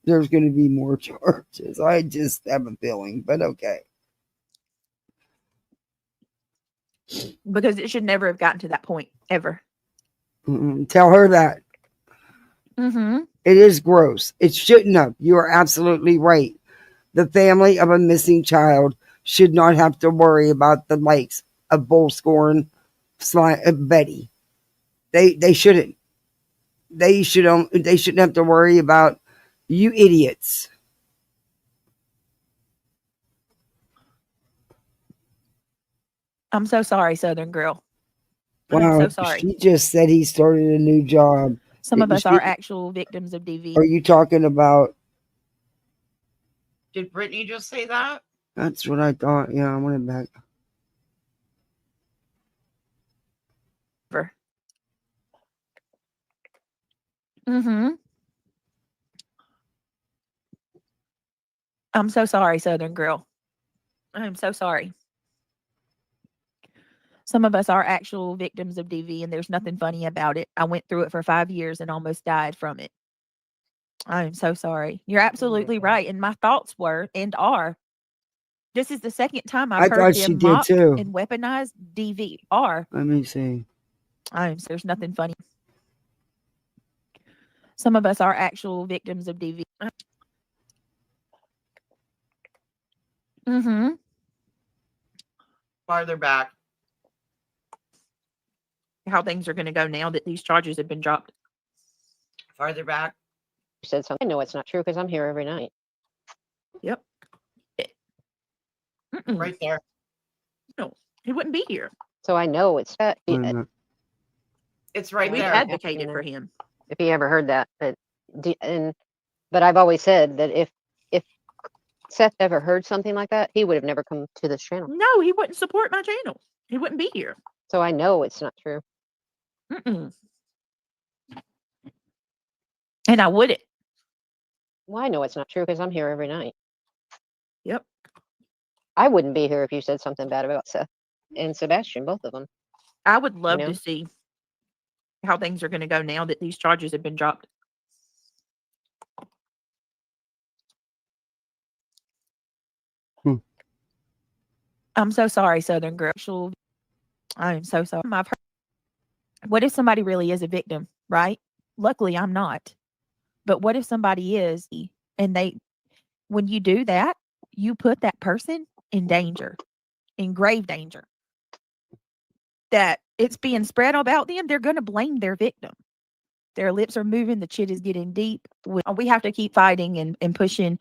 There's going to be more charges. I just have a feeling, but okay. Because it should never have gotten to that point, ever. Tell her that. Mm-hmm. It is gross. It shouldn't have. You are absolutely right. The family of a missing child should not have to worry about the likes of Bullscorn, Betty. They shouldn't. They shouldn't have to worry about you idiots. I'm so sorry, Southern Girl. Wow, I'm so sorry. She just said he started a new job. Some of us are actual victims of DV. Are you talking about? Did Brittany just say that? That's what I thought. Yeah, I went back. Mm-hmm. I'm so sorry, Southern Girl. I'm so sorry. Some of us are actual victims of DV, and there's nothing funny about it. I went through it for 5 years and almost died from it. I'm so sorry. You're absolutely right. And my thoughts were and are. This is the second time I've heard them mock and weaponize DVR. Let me see. There's nothing funny. Some of us are actual victims of DV. Mm-hmm. Farther back. How things are going to go now that these charges have been dropped. Farther back. You said something. I know it's not true because I'm here every night. Yep. Right there. No, he wouldn't be here. So I know it's It's right We've there. advocated for him. if he ever heard that. But I've always said that if Seth ever heard something like that, he would have never come to this channel. No, he wouldn't support my channel. He wouldn't be here. So I know it's not true. Mm-mm. And I wouldn't. Well, I know it's not true because I'm here every night. Yep. I wouldn't be here if you said something bad about Seth and Sebastian, both of them. I would love to see how things are going to go now that these charges have been dropped. I'm so sorry, Southern Girl. I am so sorry. I've heard, what if somebody really is a victim, right? Luckily, I'm not. But what if somebody is, and when you do that, you put that person in danger, in grave danger. That it's being spread about them, they're going to blame their victim. Their lips are moving, the shit is getting deep. We have to keep fighting and pushing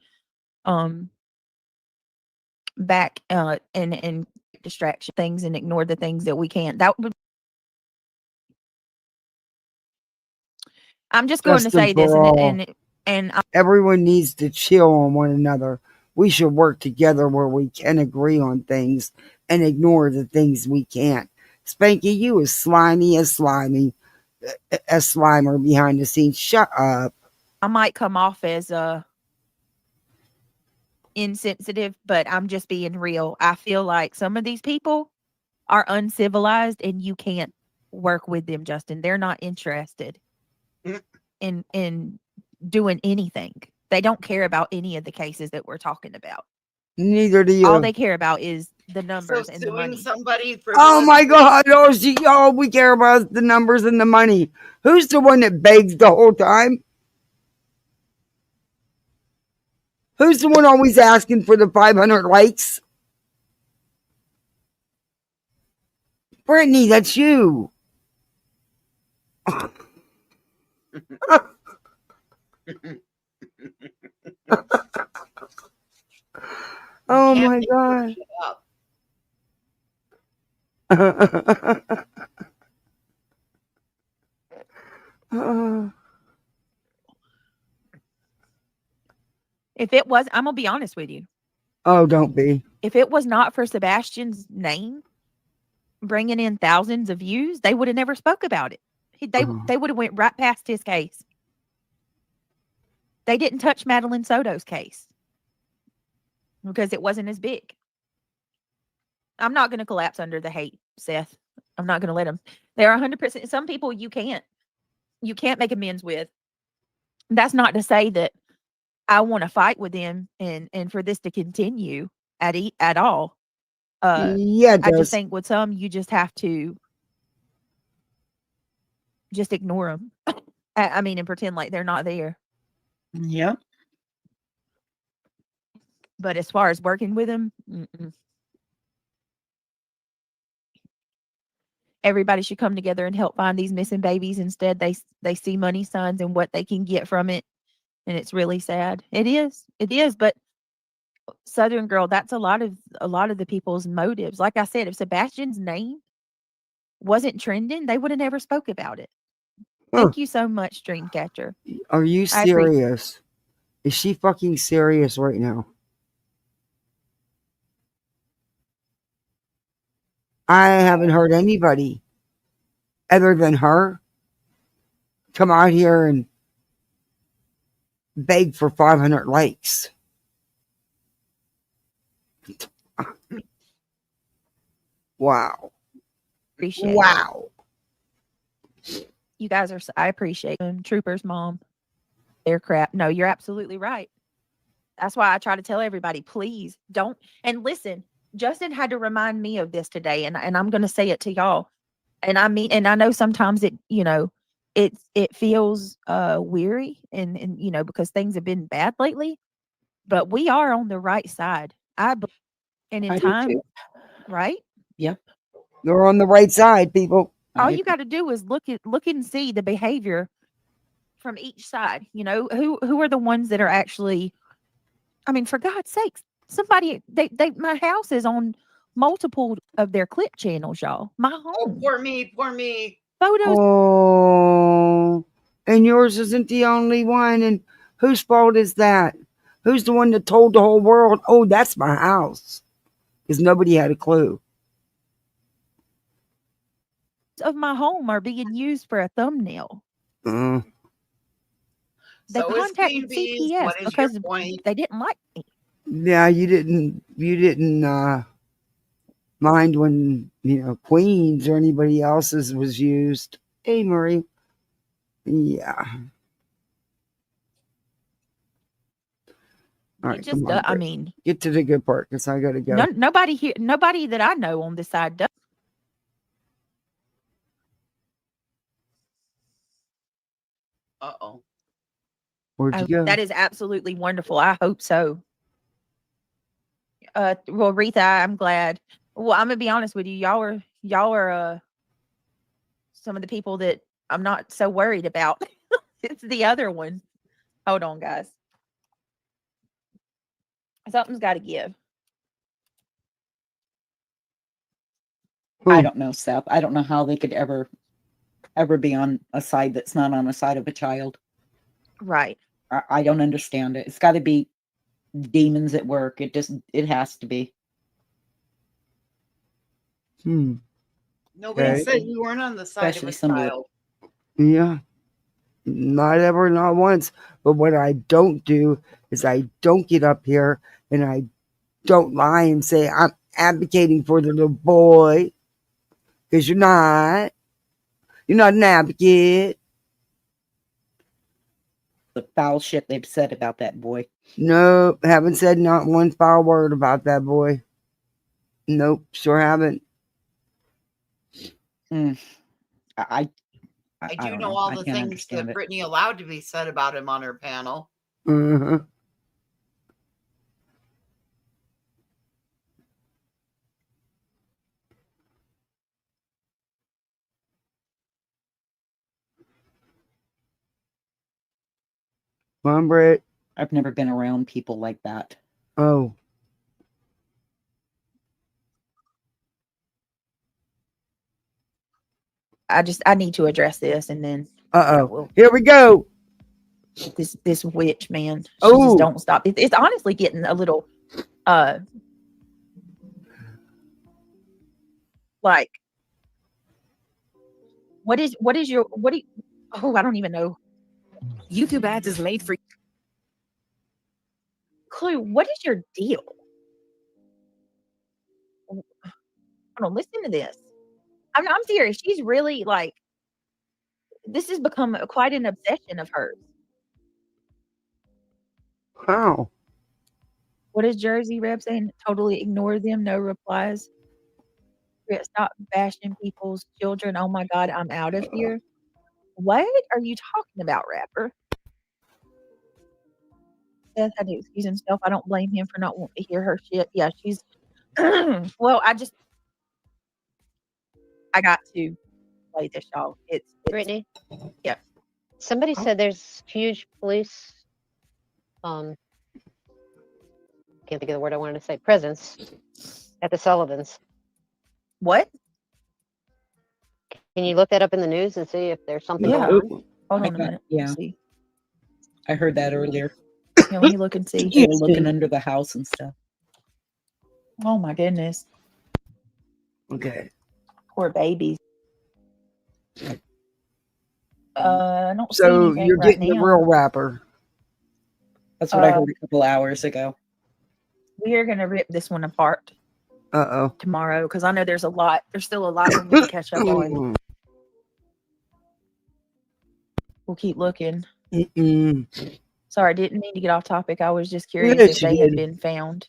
back and distraction things and ignore the things that we can't. I'm just going to say this, and everyone needs to chill on one another. We should work together where we can agree on things and ignore the things we can't. Spanky, you is slimy as Slimer behind the scenes. Shut up. I might come off as insensitive, but I'm just being real. I feel like some of these people are uncivilized and you can't work with them, Justin. They're not interested in doing anything. They don't care about any of the cases that we're talking about. Neither do you. All they care about is the numbers and the money. Somebody for oh my God! Oh, we care about the numbers and the money. Who's the one that begs the whole time? Who's the one always asking for the 500 likes? Brittany, that's you. Oh my God. If it was, I'm gonna be honest with you. Oh, don't be. If it was not for Sebastian's name bringing in thousands of views, they would have never spoke about it. They would have went right past his case. They didn't touch Madeline Soto's case because it wasn't as big. I'm not going to collapse under the hate, Seth. I'm not going to let them. There are 100%. Some people you can't make amends with. That's not to say that I want to fight with them and for this to continue at all. Yeah, I just think with some, you just have to just ignore them. I mean, and pretend like they're not there. Yeah. But as far as working with them, everybody should come together and help find these missing babies. Instead, they see money signs and what they can get from it, and it's really sad. It is, but Southern Girl, that's a lot of the people's motives. Like I said, if Sebastian's name wasn't trending, they would have never spoke about it. Thank you so much, Dreamcatcher. Are you serious? Is she fucking serious right now? I haven't heard anybody other than her come out here and beg for 500 likes. Wow. Appreciate wow. It. You guys are, I appreciate them. Troopers, Mom. They're crap. No, you're absolutely right. That's why I try to tell everybody, please don't. And listen, Justin had to remind me of this today, and I'm going to say it to y'all. And I mean, and I know sometimes it feels weary and because things have been bad lately, but we are on the right side. And in time, right? Yep. You're on the right side, people. All you got to do is look and see the behavior from each side. Who are the ones that are actually, I mean, for God's sakes, somebody, my house is on multiple of their clip channels, y'all. My home. Oh, poor me. Photos. Oh, and yours isn't the only one. And whose fault is that? Who's the one that told the whole world, oh, that's my house? Because nobody had a clue. Of my home are being used for a thumbnail. Uh, They So is contacted Queen Bees. CPS What is because your point? they didn't like me. yeah, you didn't mind when, Queens or anybody else's was used. Hey, Marie. Yeah. All right, Just, come on, I Britt. mean, Get to the good part because I got to go. nobody here, nobody that I know on this side does. Uh-oh. Where'd you go? That is absolutely wonderful. I hope so. Well, Retha, I'm glad. Well, I'm gonna be honest with you. Y'all are some of the people that I'm not so worried about. It's the other one. Hold on, guys. Something's got to give. I don't know, Seth. I don't know how they could ever be on a side that's not on a side of a child. Right. I don't understand it. It's got to be demons at work. It has to be. Nobody said you weren't on the side Especially of a somebody child. Yeah. Not ever, not once. But what I don't do is I don't get up here and I don't lie and say I'm advocating for the little boy. Because you're not. You're not an advocate. the foul shit they've said about that boy. Nope. Haven't said not one foul word about that boy. Nope. Sure haven't. I do don't know know. all I the can't things understand that it. Brittany allowed to be said about him on her panel. Uh-huh. Come on, Britt. I've never been around people like that. Oh. I need to address this, and then Here we go. This witch, man, she Oh. just don't stop. It's honestly getting a little like what do you I don't even know. YouTube ads is made for Clue, what is your deal? Hold on, listen to this. I'm serious. She's really like, this has become quite an obsession of hers. How? What is Jersey Rep saying? Totally ignore them. No replies. Stop bashing people's children. Oh my God, I'm out of here. What are you talking about, rapper? Seth had to excuse himself. I don't blame him for not wanting to hear her shit. Yeah, she's well, I got to play this, y'all. It's Brittany. Yeah. Somebody said there's huge police can't think of the word I wanted to say, presence at the Sullivans. What? Can you look that up in the news and see if there's something Yeah. going on? Hold on a minute. Yeah. See. I heard that earlier. Yeah, let me look and see. They were looking under the house and stuff. Oh my goodness. Okay. Poor babies. I don't see So anything you're right getting now. a real rapper. That's what I heard a couple hours ago. We are gonna rip this one apart. Tomorrow, because I know there's still a lot for me to catch up on. We'll keep looking. Sorry, I didn't mean to get off topic. I was just curious if they had been found.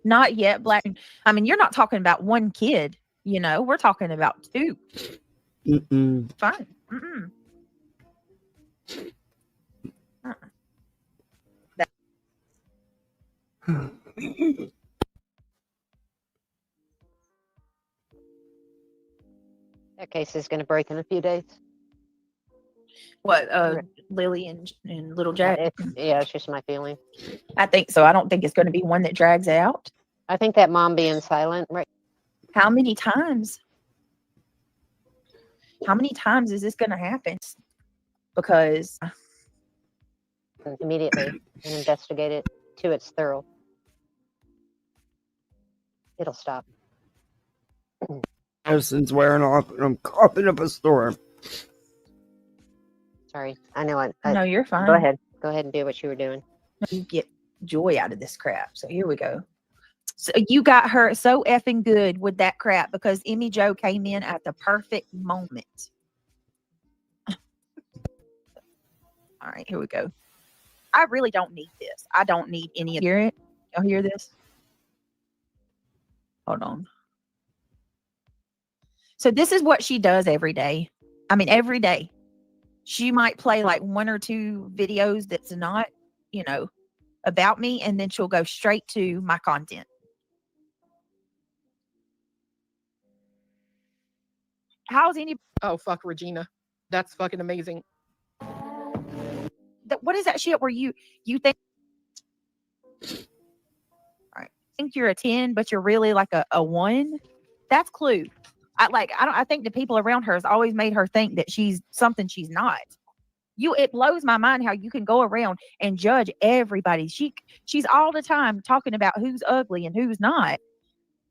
Not yet, Black. I mean, you're not talking about one kid, we're talking about two. Fine. That case is going to break in a few days. What, Lily and Little Jack? Yeah, it's just my feeling. I think so. I don't think it's going to be one that drags out. I think that mom being silent, right? How many times? How many times is this going to happen? Because immediately and investigate it to its thorough. It'll stop. Medicine's wearing off and I'm coughing up a storm. Sorry. I know it. no, you're fine. Go ahead. Go ahead and do what you were doing. You get joy out of this crap. So here we go. So you got her so effing good with that crap because Emmy Joe came in at the perfect moment. All right, here we go. I really don't need this. I don't need any of it. Y'all hear this? Hold on. So this is what she does every day. I mean, every day. She might play like 1 or 2 videos that's not, you know, about me, and then she'll go straight to my content. How's any? Oh, fuck, Regina. That's fucking amazing. What is that shit where you think? All right, think you're a 10, but you're really like a 1. That's Clue. I think the people around her has always made her think that she's something she's not. It blows my mind how you can go around and judge everybody. She's all the time talking about who's ugly and who's not.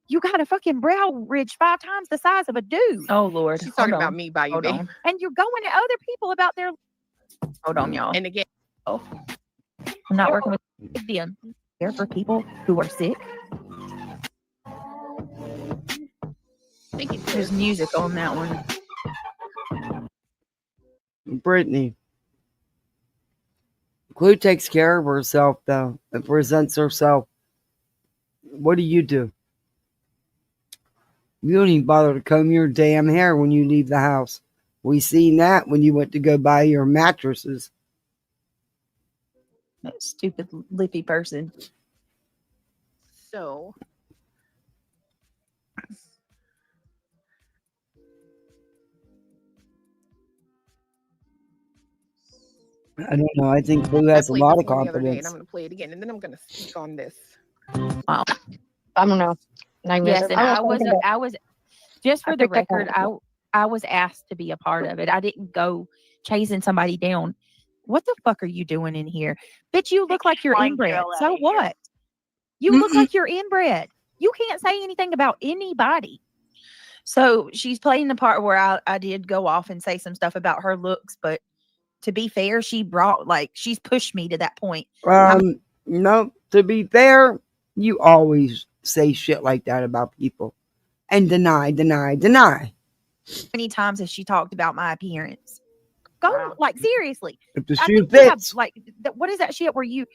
You got a fucking brow ridge 5 times the size of a dude. Oh Lord, she's talking about me by you, babe. And you're going at other people about their. Hold on, y'all. And again, I'm not working with them. Care for people who are sick. Thank you. There's music on that one. Brittany. Clue takes care of herself, though, and presents herself. What do? You don't even bother to comb your damn hair when you leave the house. We seen that when you went to go buy your mattresses. That stupid lippy person. So. I don't know. I think Clue has a lot of confidence. I'm going to play it again, and then I'm going to speak on this. Wow. I don't know. Yes, and I was just for the record, I was asked to be a part of it. I didn't go chasing somebody down. What the fuck are you doing in here? Bitch, you look like you're inbred. So what? You look like you're inbred. You can't say anything about anybody. So she's playing the part where I did go off and say some stuff about her looks, but to be fair, she's pushed me to that point. No, to be fair, you always say shit like that about people and deny. How many times has she talked about my appearance? Go, seriously. If the shoe fits. What is that shit where you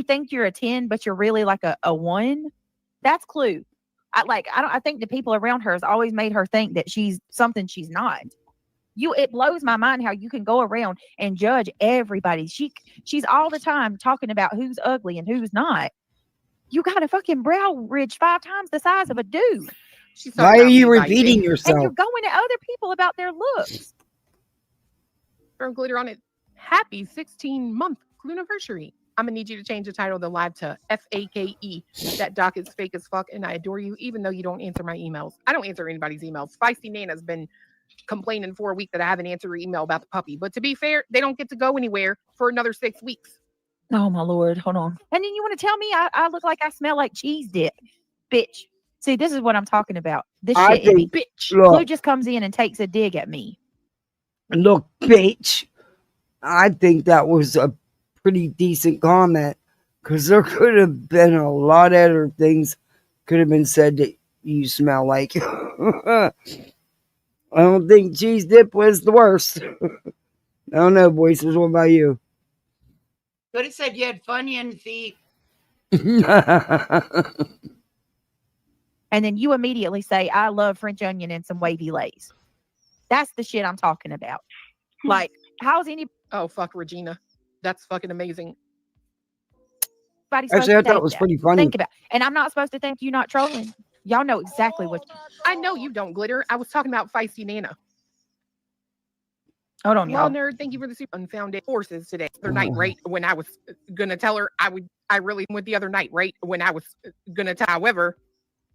think you're a 10, but you're really like a 1? That's Clue. I think the people around her has always made her think that she's something she's not. It blows my mind how you can go around and judge everybody. She's all the time talking about who's ugly and who's not. You got a fucking brow ridge 5 times the size of a dude. Why are you repeating yourself? And you're going at other people about their looks. From glitter on it. Happy 16-month anniversary. I'm gonna need you to change the title of the live to FAKE. That doc is fake as fuck, and I adore you, even though you don't answer my emails. I don't answer anybody's emails. Feisty Nana's been complaining for a week that I haven't answered her email about the puppy. But to be fair, they don't get to go anywhere for another 6 weeks. Oh my Lord, hold on. And then you want to tell me I look like I smell like cheese dip, bitch? See, this is what I'm talking about. This shit, bitch. Clue just comes in and takes a dig at me. Look, bitch. I think that was a pretty decent comment because there could have been a lot of other things could have been said that you smell like. I don't think cheese dip was the worst. I don't know, voices. What about you? Could have said you had Funyun feet. And then you immediately say, I love French onion and some wavy lace. That's the shit I'm talking about. How's any... Oh, fuck, Regina. That's fucking amazing. Actually, I thought it was pretty funny. Think about it. And I'm not supposed to think you not trolling. Y'all know exactly what... I know you don't, Glitter. I was talking about Feisty Nana. Hold on, y'all. Well, nerd, thank you for the super unfounded forces today. The other night, right when I was gonna tell her I really went the other night, right when I was gonna tell. However,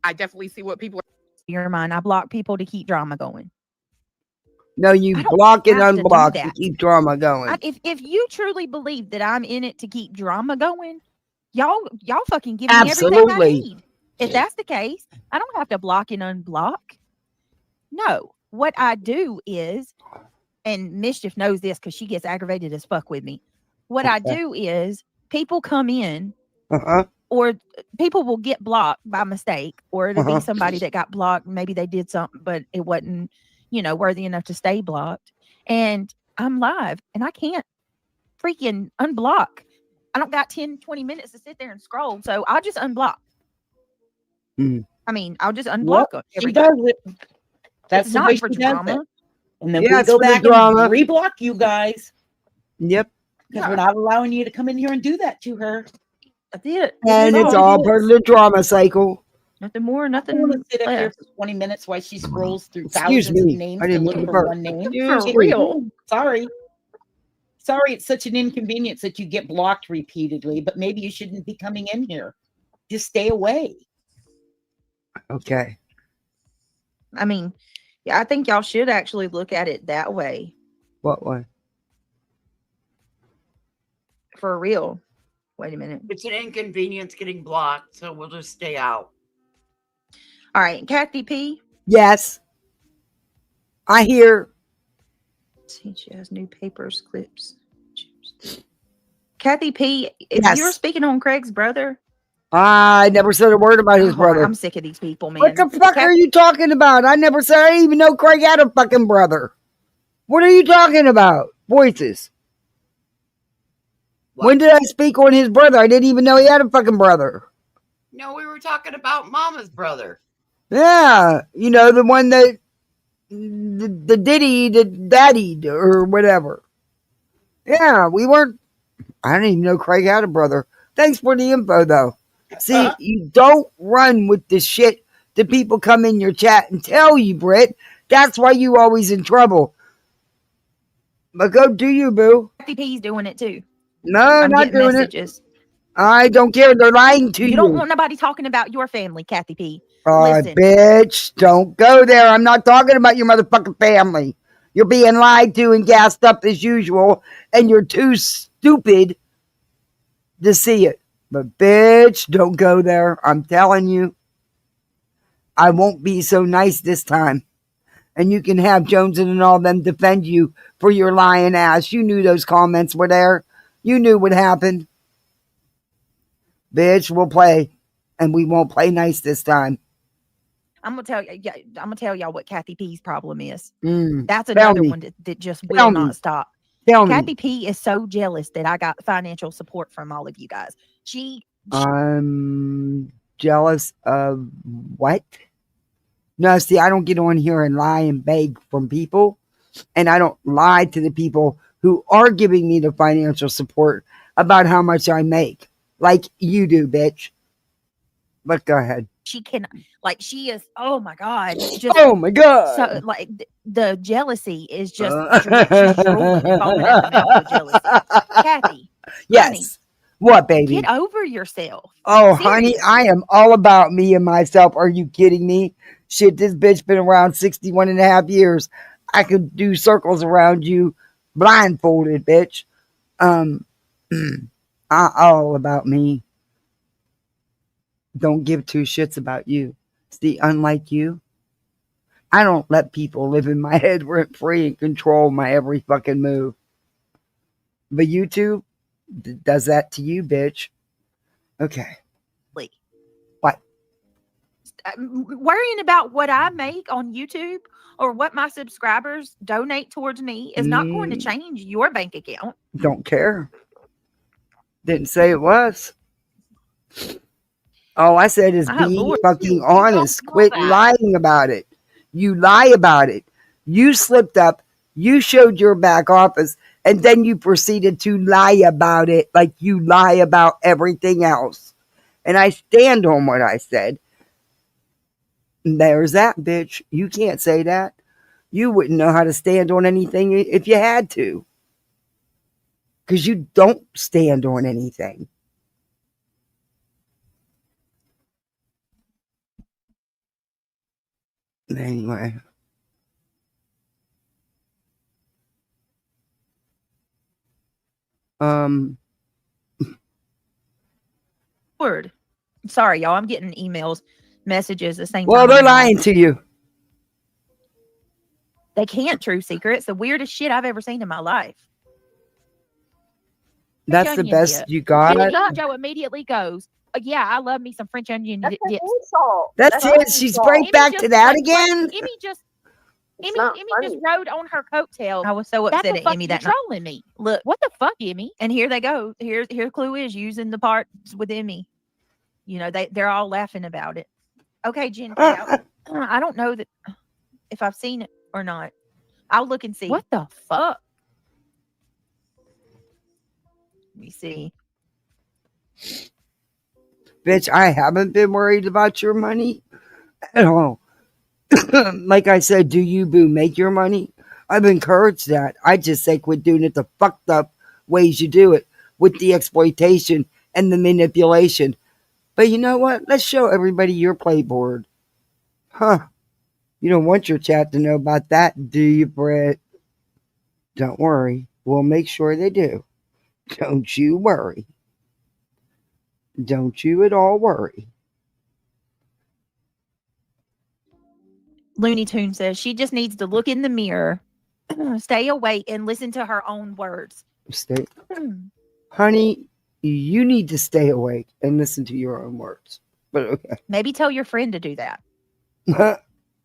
I definitely see what people are. Your mind. I block people to keep drama going. No, you block and unblock to keep drama going. If you truly believe that I'm in it to keep drama going, y'all fucking give me everything I need. If that's the case, I don't have to block and unblock. No, what I do is, and Mischief knows this because she gets aggravated as fuck with me. What I do is people come in, or people will get blocked by mistake, or it'll be somebody that got blocked. Maybe they did something, but it wasn't, worthy enough to stay blocked. And I'm live and I can't freaking unblock. I don't got 10, 20 minutes to sit there and scroll. So I'll just unblock. I mean, I'll just unblock them. She does it. That's the way she does it. And then we go back and reblock you guys. Yep. Because we're not allowing you to come in here and do that to her. That's it. And it's all part of the drama cycle. Nothing more, nothing less. Sit up there for 20 minutes while she scrolls through thousands of names to look for one name. For real. Sorry, it's such an inconvenience that you get blocked repeatedly, but maybe you shouldn't be coming in here. Just stay away. Okay. I mean, yeah, I think y'all should actually look at it that way. What way? For real. Wait a minute. It's an inconvenience getting blocked, so we'll just stay out. All right, Kathy P. Yes. I hear. See, she has new papers, clips. Kathy P. If you're speaking on Craig's brother. I never said a word about his brother. I'm sick of these people, man. What the fuck are you talking about? I never said I didn't even know Craig had a fucking brother. What are you talking about? Voices. What? When did I speak on his brother? I didn't even know he had a fucking brother. No, we were talking about Mama's brother. Yeah. The one that the Diddy, the Daddy, or whatever. Yeah, we weren't. I didn't even know Craig had a brother. Thanks for the info, though. See, you don't run with the shit that people come in your chat and tell you, Britt. That's why you always in trouble. But go do you, boo. Kathy P's doing it too. No, I'm not doing messages. I don't care. They're lying to you. You don't want nobody talking about your family, Kathy P. Listen. Bitch, don't go there. I'm not talking about your motherfucking family. You're being lied to and gassed up as usual, and you're too stupid to see it. But bitch, don't go there. I'm telling you. I won't be so nice this time. And you can have Jones and all them defend you for your lying ass. You knew those comments were there. You knew what happened. Bitch, we'll play. And we won't play nice this time. I'm gonna tell y'all what Kathy P's problem is. That's another one that just will not stop. Kathy P is so jealous that I got financial support from all of you guys. I'm jealous of what? No, see, I don't get on here and lie and beg from people. And I don't lie to the people who are giving me the financial support about how much I make. Like you do, bitch. But go ahead. She cannot, she is, oh my God. Oh my God. So, the jealousy is just, she's drooling and foaming at the mouth with jealousy. Kathy. Yes. Honey, what, baby? Get over yourself. Oh, seriously. Honey, I am all about me and myself. Are you kidding me? Shit, this bitch been around 61 and a half years. I could do circles around you blindfolded, bitch. All about me. Don't give two shits about you. See, unlike you, I don't let people live in my head rent free and control my every fucking move. But YouTube does that to you, bitch. Okay. What? Worrying about what I make on YouTube or what my subscribers donate towards me is not going to change your bank account. Don't care. Didn't say it was. All I said is be fucking honest. Quit lying about it. You lie about it. You slipped up. You showed your back office. And then you proceeded to lie about it like you lie about everything else. And I stand on what I said. There's that, bitch. You can't say that. You wouldn't know how to stand on anything if you had to. Because you don't stand on anything. Anyway. Word. Sorry, y'all. I'm getting emails, messages the same Well, time. they're lying to you. They can't, True Seeker. It's the weirdest shit I've ever seen in my life. That's French the onion best dip. you got. And Joe immediately goes, yeah, I love me some French onion That's dips. an insult. That's it. She's right back to that again. Emmy just rode on her coattail. I was so upset at Emmy that night. Trolling me. Look, what the fuck, Emmy? And here they go. Here Clue is using the parts with Emmy. You know, they're all laughing about it. Okay, Jen, I don't know that if I've seen it or not. I'll look and see. What the fuck? Let me see. Bitch, I haven't been worried about your money at all. Like I said, do you, boo, make your money? I've encouraged that. I just say quit doing it the fucked up ways you do it with the exploitation and the manipulation. But you know what? Let's show everybody your playboard. Huh. You don't want your chat to know about that, do you, Britt? Don't worry. We'll make sure they do. Don't you worry. Don't you at all worry. Looney Tune says she just needs to look in the mirror, stay awake, and listen to her own words. Stay. Honey, you need to stay awake and listen to your own words. But okay. Maybe tell your friend to do that.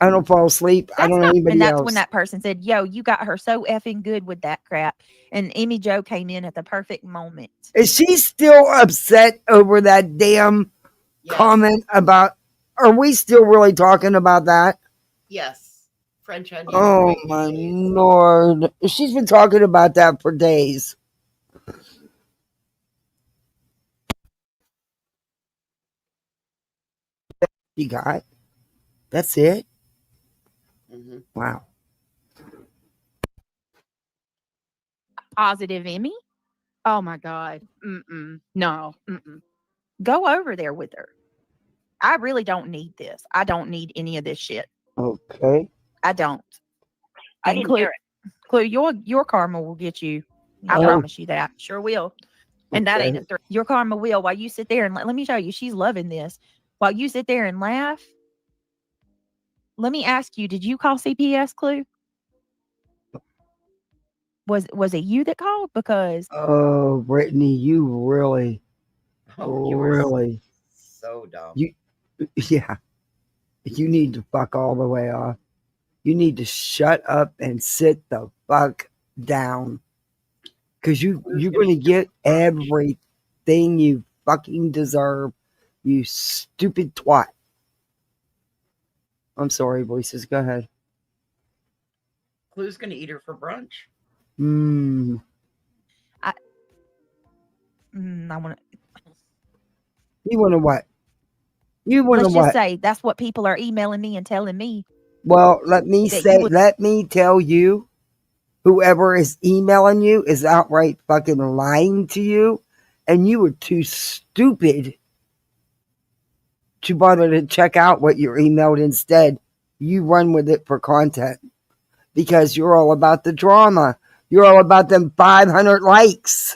I don't fall asleep. I don't know anybody and that's else. When that person said, yo, you got her so effing good with that crap. And Emmy Joe came in at the perfect moment. Is she still upset over that damn comment about, are we still really talking about that? Yes. French onion. Oh my Lord. She's been talking about that for days. You got? That's it? Mm-hmm. Wow. Positive Emmy? Oh my God. No. Go over there with her. I really don't need this. I don't need any of this shit. Okay. I don't. I didn't hear it. Clue, your karma will get you. I promise you that. Sure will. And that ain't a threat. Your karma will. While you sit there and let me show you, she's loving this. While you sit there and laugh, let me ask you, did you call CPS, Clue? Was it you that called? Because oh, Brittany, you really, really, so dumb. Yeah, you need to fuck all the way off. You need to shut up and sit the fuck down, because you're gonna get everything you fucking deserve. You stupid twat. I'm sorry, voices. Go ahead. Clue's gonna eat her for brunch. I want to. You want to what? You want to what? Let's just say that's what people are emailing me and telling me. Well, let me tell you, whoever is emailing you is outright fucking lying to you, and you were too stupid to bother to check out what you're emailed instead. You run with it for content because you're all about the drama. You're all about them 500 likes.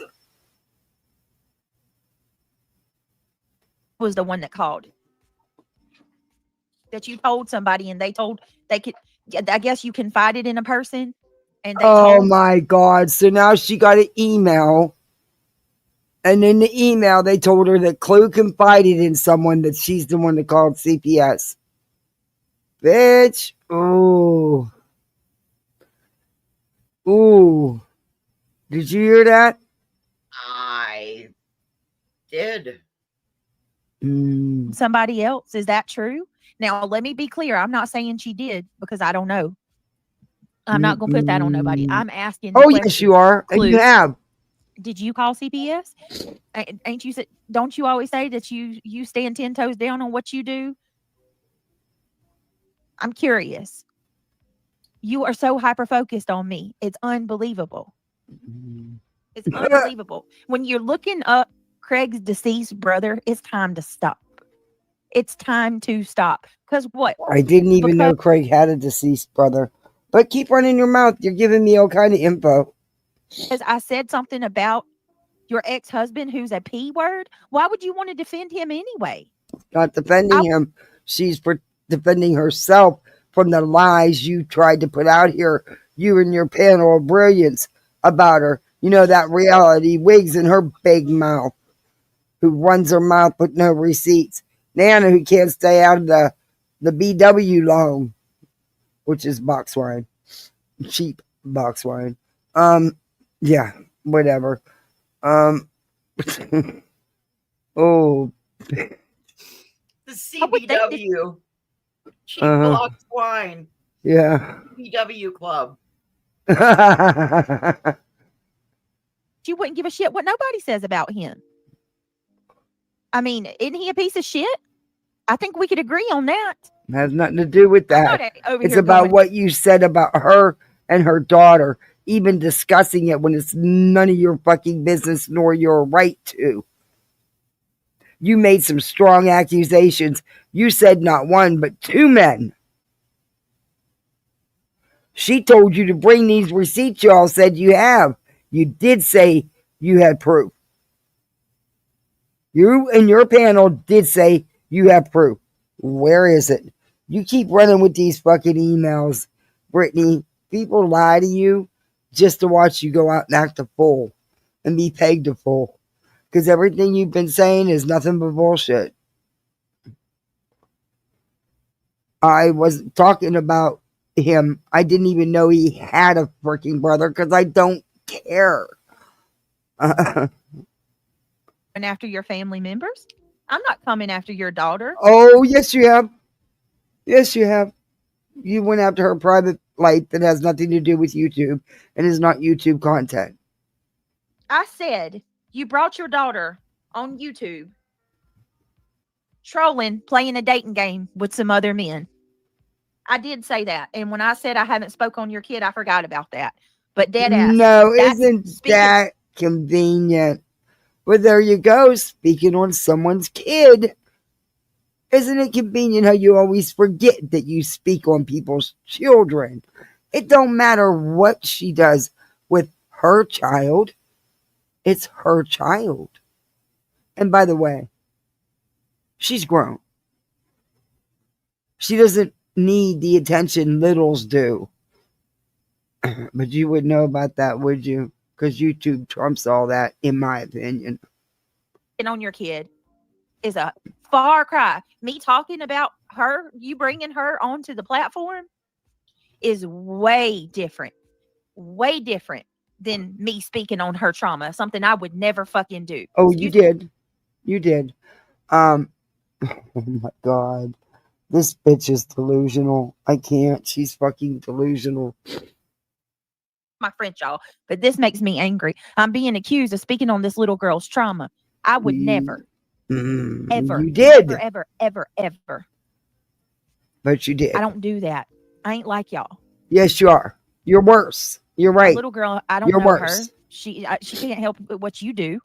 Was the one that called. That you told somebody and they could, I guess you confided in a person and they told. My God. So now she got an email, and in the email they told her that Clue confided in someone that she's the one that called CPS. Bitch. Ooh. Did you hear that? I did. Somebody else. Is that true? Now, let me be clear. I'm not saying she did because I don't know. I'm not going to put that on nobody. I'm asking. Yes, you are. Clue. And you have. Did you call CPS? Ain't you? Don't you always say that you stand 10 toes down on what you do? I'm curious. You are so hyper focused on me. It's unbelievable. It's unbelievable. When you're looking up Craig's deceased brother, it's time to stop. It's time to stop. Because what? I didn't even know Craig had a deceased brother. But keep running your mouth. You're giving me all kind of info. Because I said something about your ex-husband who's a P word. Why would you want to defend him anyway? Not defending him. She's defending herself from the lies you tried to put out here. You and your panel of brilliance about her. You know, that reality wigs in her big mouth. Who runs her mouth with no receipts. Nana, who can't stay out of the BW loan, which is box wine. Cheap box wine. Yeah, whatever. Oh, The CBW. Cheap box wine. Yeah. CBW club. She wouldn't give a shit what nobody says about him. I mean, isn't he a piece of shit? I think we could agree on that. It has nothing to do with that. It's here about going- what you said about her and her daughter, even discussing it when it's none of your fucking business nor your right to. You made some strong accusations. You said not one, but two men. She told you to bring these receipts y'all said you have. You did say you had proof. You and your panel did say you have proof. Where is it? You keep running with these fucking emails, Brittany. People lie to you just to watch you go out and act a fool and be pegged a fool. Because everything you've been saying is nothing but bullshit. I wasn't talking about him. I didn't even know he had a freaking brother because I don't care. And after your family members? I'm not coming after your daughter. Oh, yes, you have. Yes, you have. You went after her private life that has nothing to do with YouTube and is not YouTube content. I said you brought your daughter on YouTube trolling, playing a dating game with some other men. I did say that. And when I said I haven't spoke on your kid, I forgot about that. But dead ass. No, isn't that convenient? But there you go, speaking on someone's kid. Isn't it convenient how you always forget that you speak on people's children? It don't matter what she does with her child. It's her child. And by the way, she's grown. She doesn't need the attention littles do. But you would know about that, would you? Because YouTube trumps all that, in my opinion. And on your kid is a far cry. Me talking about her, you bringing her onto the platform is way different than me speaking on her trauma. Something I would never fucking do. Oh, you did. You did. Oh my God. This bitch is delusional. I can't. She's fucking delusional. My French, y'all, but this makes me angry. I'm being accused of speaking on this little girl's trauma. I would never, ever, you did, ever. But you did. I don't do that. I ain't like y'all. Yes, you are. You're worse. You're right. A little girl, I don't You're know worse. her. She can't help what you do.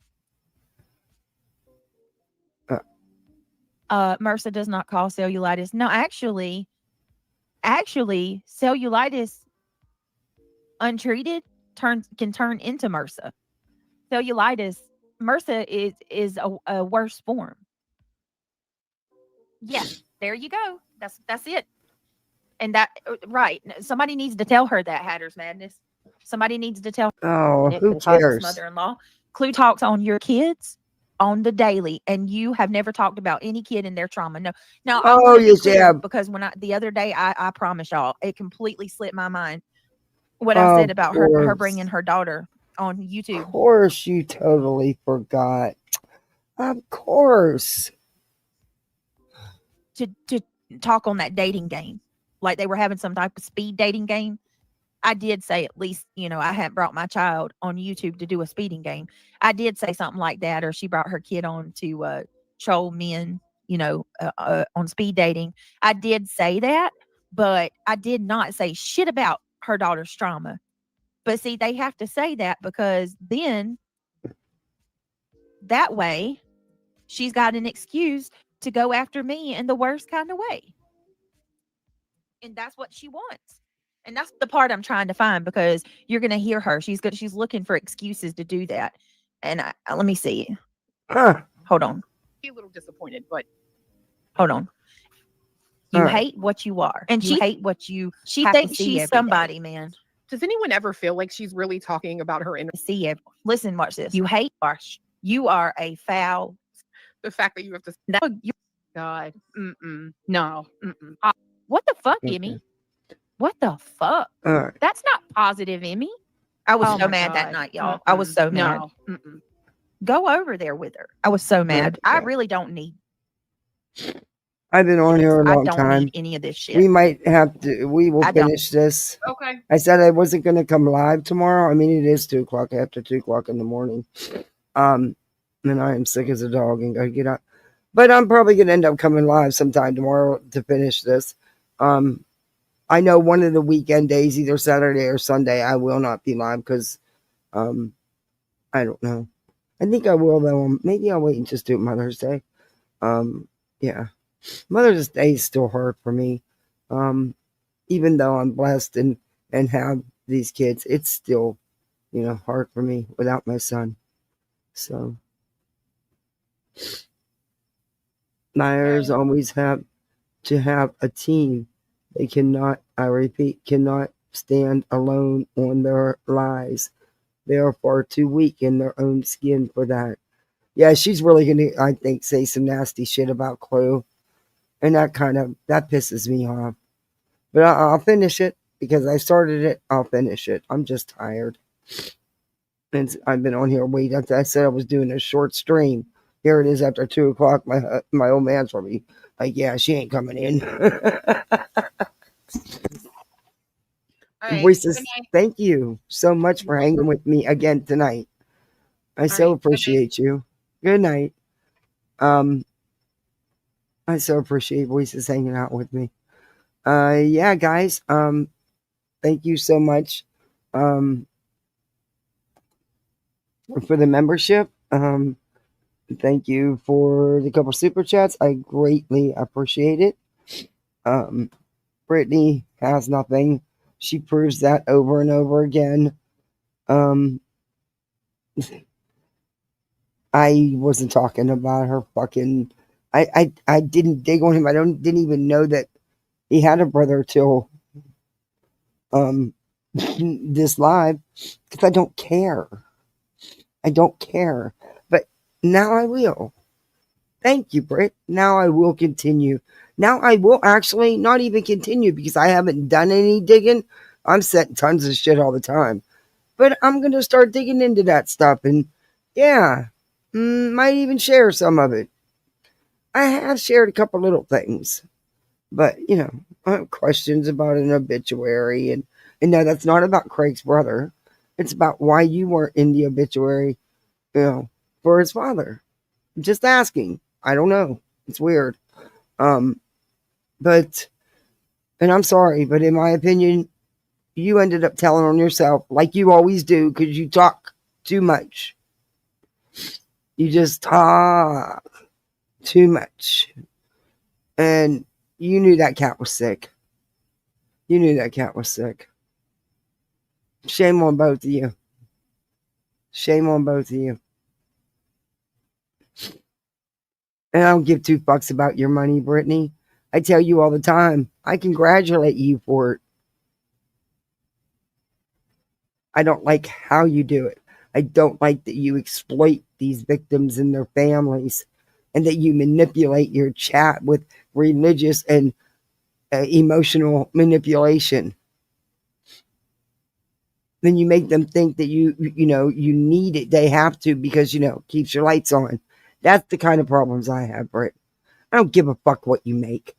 MRSA does not cause cellulitis. No, actually, cellulitis untreated can turn into MRSA. Cellulitis, MRSA is a worse form. Yeah, there you go. That's it. And that right. Somebody needs to tell her that, Hatter's Madness. Somebody needs to tell her. Oh, who cares? Mother-in-law. Clue talks on your kids on the daily, and you have never talked about any kid and their trauma. No. Now, oh, yes, yeah. Because the other day, I promise y'all, it completely slipped my mind what I said about her bringing her daughter on YouTube. Of course, you totally forgot. Of course. To talk on that dating game, like they were having some type of speed dating game. I did say at least, I hadn't brought my child on YouTube to do a speeding game. I did say something like that, or she brought her kid on to troll men, on speed dating. I did say that, but I did not say shit about her daughter's trauma. But see, they have to say that because then that way she's got an excuse to go after me in the worst kind of way. And that's what she wants. And that's the part I'm trying to find, because you're going to hear her. She's looking for excuses to do that. And let me see. Hold on. Be a little disappointed, but hold on. You hate what you are, and she hate what you. She thinks she's somebody, man. Does anyone ever feel like she's really talking about her inner? See, listen, watch this. You hate Marsh. You are a foul. The fact that you have to. No, God. No. What the fuck, Emmy? What the fuck? That's not positive, Emmy. I was so mad that night, y'all. I was so mad. No. Go over there with her. I was so mad. I really don't need. I've been on here a long time. I don't need any of this shit. We might have to. We will finish this. Okay. I said I wasn't going to come live tomorrow. I mean, it is 2:00 after 2:00 in the morning. And I am sick as a dog and gotta get up. But I'm probably going to end up coming live sometime tomorrow to finish this. I know one of the weekend days, either Saturday or Sunday, I will not be live because I don't know. I think I will, though. Maybe I'll wait and just do it Mother's Day. Yeah. Mother's Day is still hard for me. Even though I'm blessed and have these kids, it's still, hard for me without my son. So, liars always have to have a team. They cannot, I repeat, cannot stand alone on their lies. They are far too weak in their own skin for that. Yeah, she's really going to, I think, say some nasty shit about Chloe. And that pisses me off. But I'll finish it because I started it. I'll finish it. I'm just tired. And I've been on here waiting. I said I was doing a short stream. Here it is after 2:00. My old man's probably like, yeah, she ain't coming in. Right. Voices, thank you so much for hanging with me again tonight. I so appreciate you. Good night. I so appreciate Voices hanging out with me. Yeah, guys. Thank you so much for the membership. Thank you for the couple super chats. I greatly appreciate it. Brittany has nothing. She proves that over and over again. I wasn't talking about her fucking. I didn't dig on him. I didn't even know that he had a brother till this live because I don't care. I don't care. But now I will. Thank you, Britt. Now I will continue. Now I will actually not even continue because I haven't done any digging. I'm setting tons of shit all the time. But I'm going to start digging into that stuff. And yeah, might even share some of it. I have shared a couple little things. But, I have questions about an obituary. And no, that's not about Craig's brother. It's about why you weren't in the obituary, for his father. Just asking. I don't know. It's weird. But, and I'm sorry, but in my opinion, you ended up telling on yourself like you always do because you talk too much. You just talk too much. And you knew that cat was sick. You knew that cat was sick. Shame on both of you. Shame on both of you. And I don't give two fucks about your money, Brittany. I tell you all the time, I congratulate you for it. I don't like how you do it. I don't like that you exploit these victims and their families and that you manipulate your chat with religious and emotional manipulation. Then you make them think that you need it. They have to because, keeps your lights on. That's the kind of problems I have, Britt. I don't give a fuck what you make.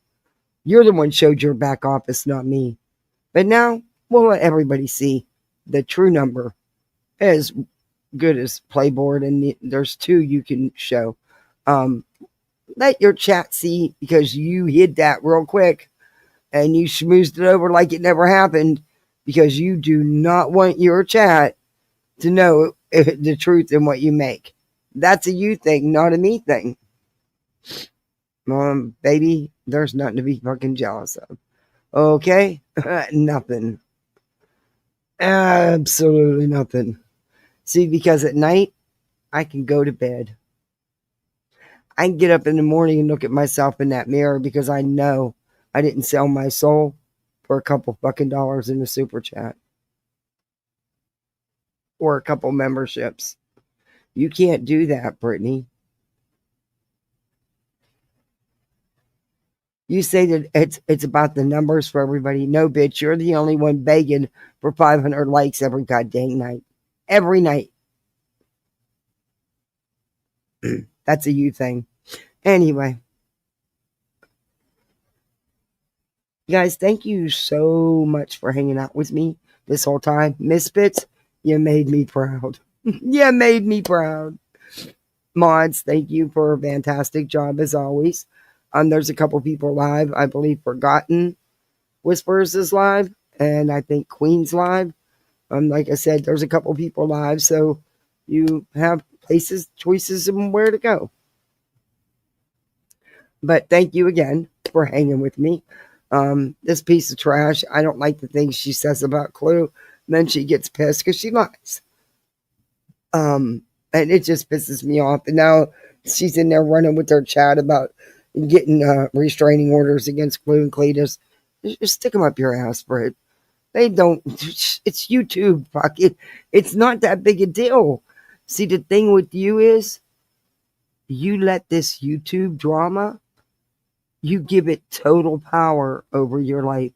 You're the one showed your back office, not me. But now we'll let everybody see the true number as good as Playboard, and there's 2 you can show. Let your chat see because you hid that real quick and you schmoozed it over like it never happened because you do not want your chat to know the truth in what you make. That's a you thing, not a me thing. Baby, there's nothing to be fucking jealous of. Okay? Nothing. Absolutely nothing. See, because at night, I can go to bed. I can get up in the morning and look at myself in that mirror because I know I didn't sell my soul for a couple fucking dollars in the super chat. Or a couple memberships. You can't do that, Brittany. You say that it's about the numbers for everybody. No, bitch, you're the only one begging for 500 likes every goddamn night. Every night. That's a you thing. Anyway. Guys, thank you so much for hanging out with me this whole time. Misfits, you made me proud. You made me proud. Mods, thank you for a fantastic job as always. There's a couple people live. I believe Forgotten Whispers is live, and I think Queen's live. Like I said, there's a couple people live, so you have places, choices, and where to go. But thank you again for hanging with me. This piece of trash, I don't like the things she says about Clue. Then she gets pissed because she lies. And it just pisses me off. And now she's in there running with her chat about getting restraining orders against Clue and Cletus. Just stick them up your ass, Britt. They don't. It's YouTube. Fuck it. It's not that big a deal. See, the thing with you is you let this YouTube drama, you give it total power over your life.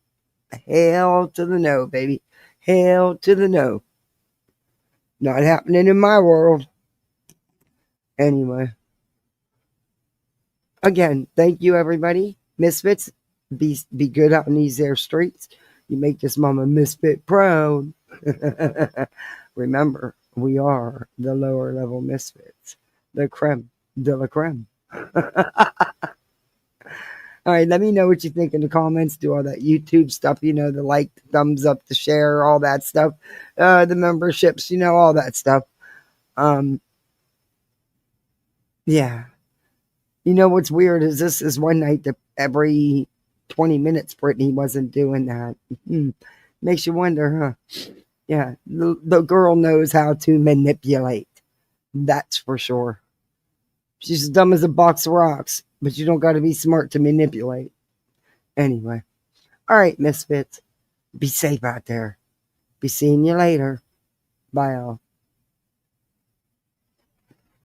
Hell to the no, baby. Hell to the no. Not happening in my world. Anyway. Again, thank you, everybody. Misfits, be good out in these air streets. You make this mama misfit proud. Remember, we are the lower level misfits. The creme de la creme. All right, let me know what you think in the comments. Do all that YouTube stuff, the like, the thumbs up, the share, all that stuff. The memberships, all that stuff. Yeah. What's weird is this is one night that every 20 minutes Brittany wasn't doing that. Makes you wonder, huh? Yeah, the girl knows how to manipulate. That's for sure. She's as dumb as a box of rocks, but you don't got to be smart to manipulate. Anyway. All right, misfits. Be safe out there. Be seeing you later. Bye, all.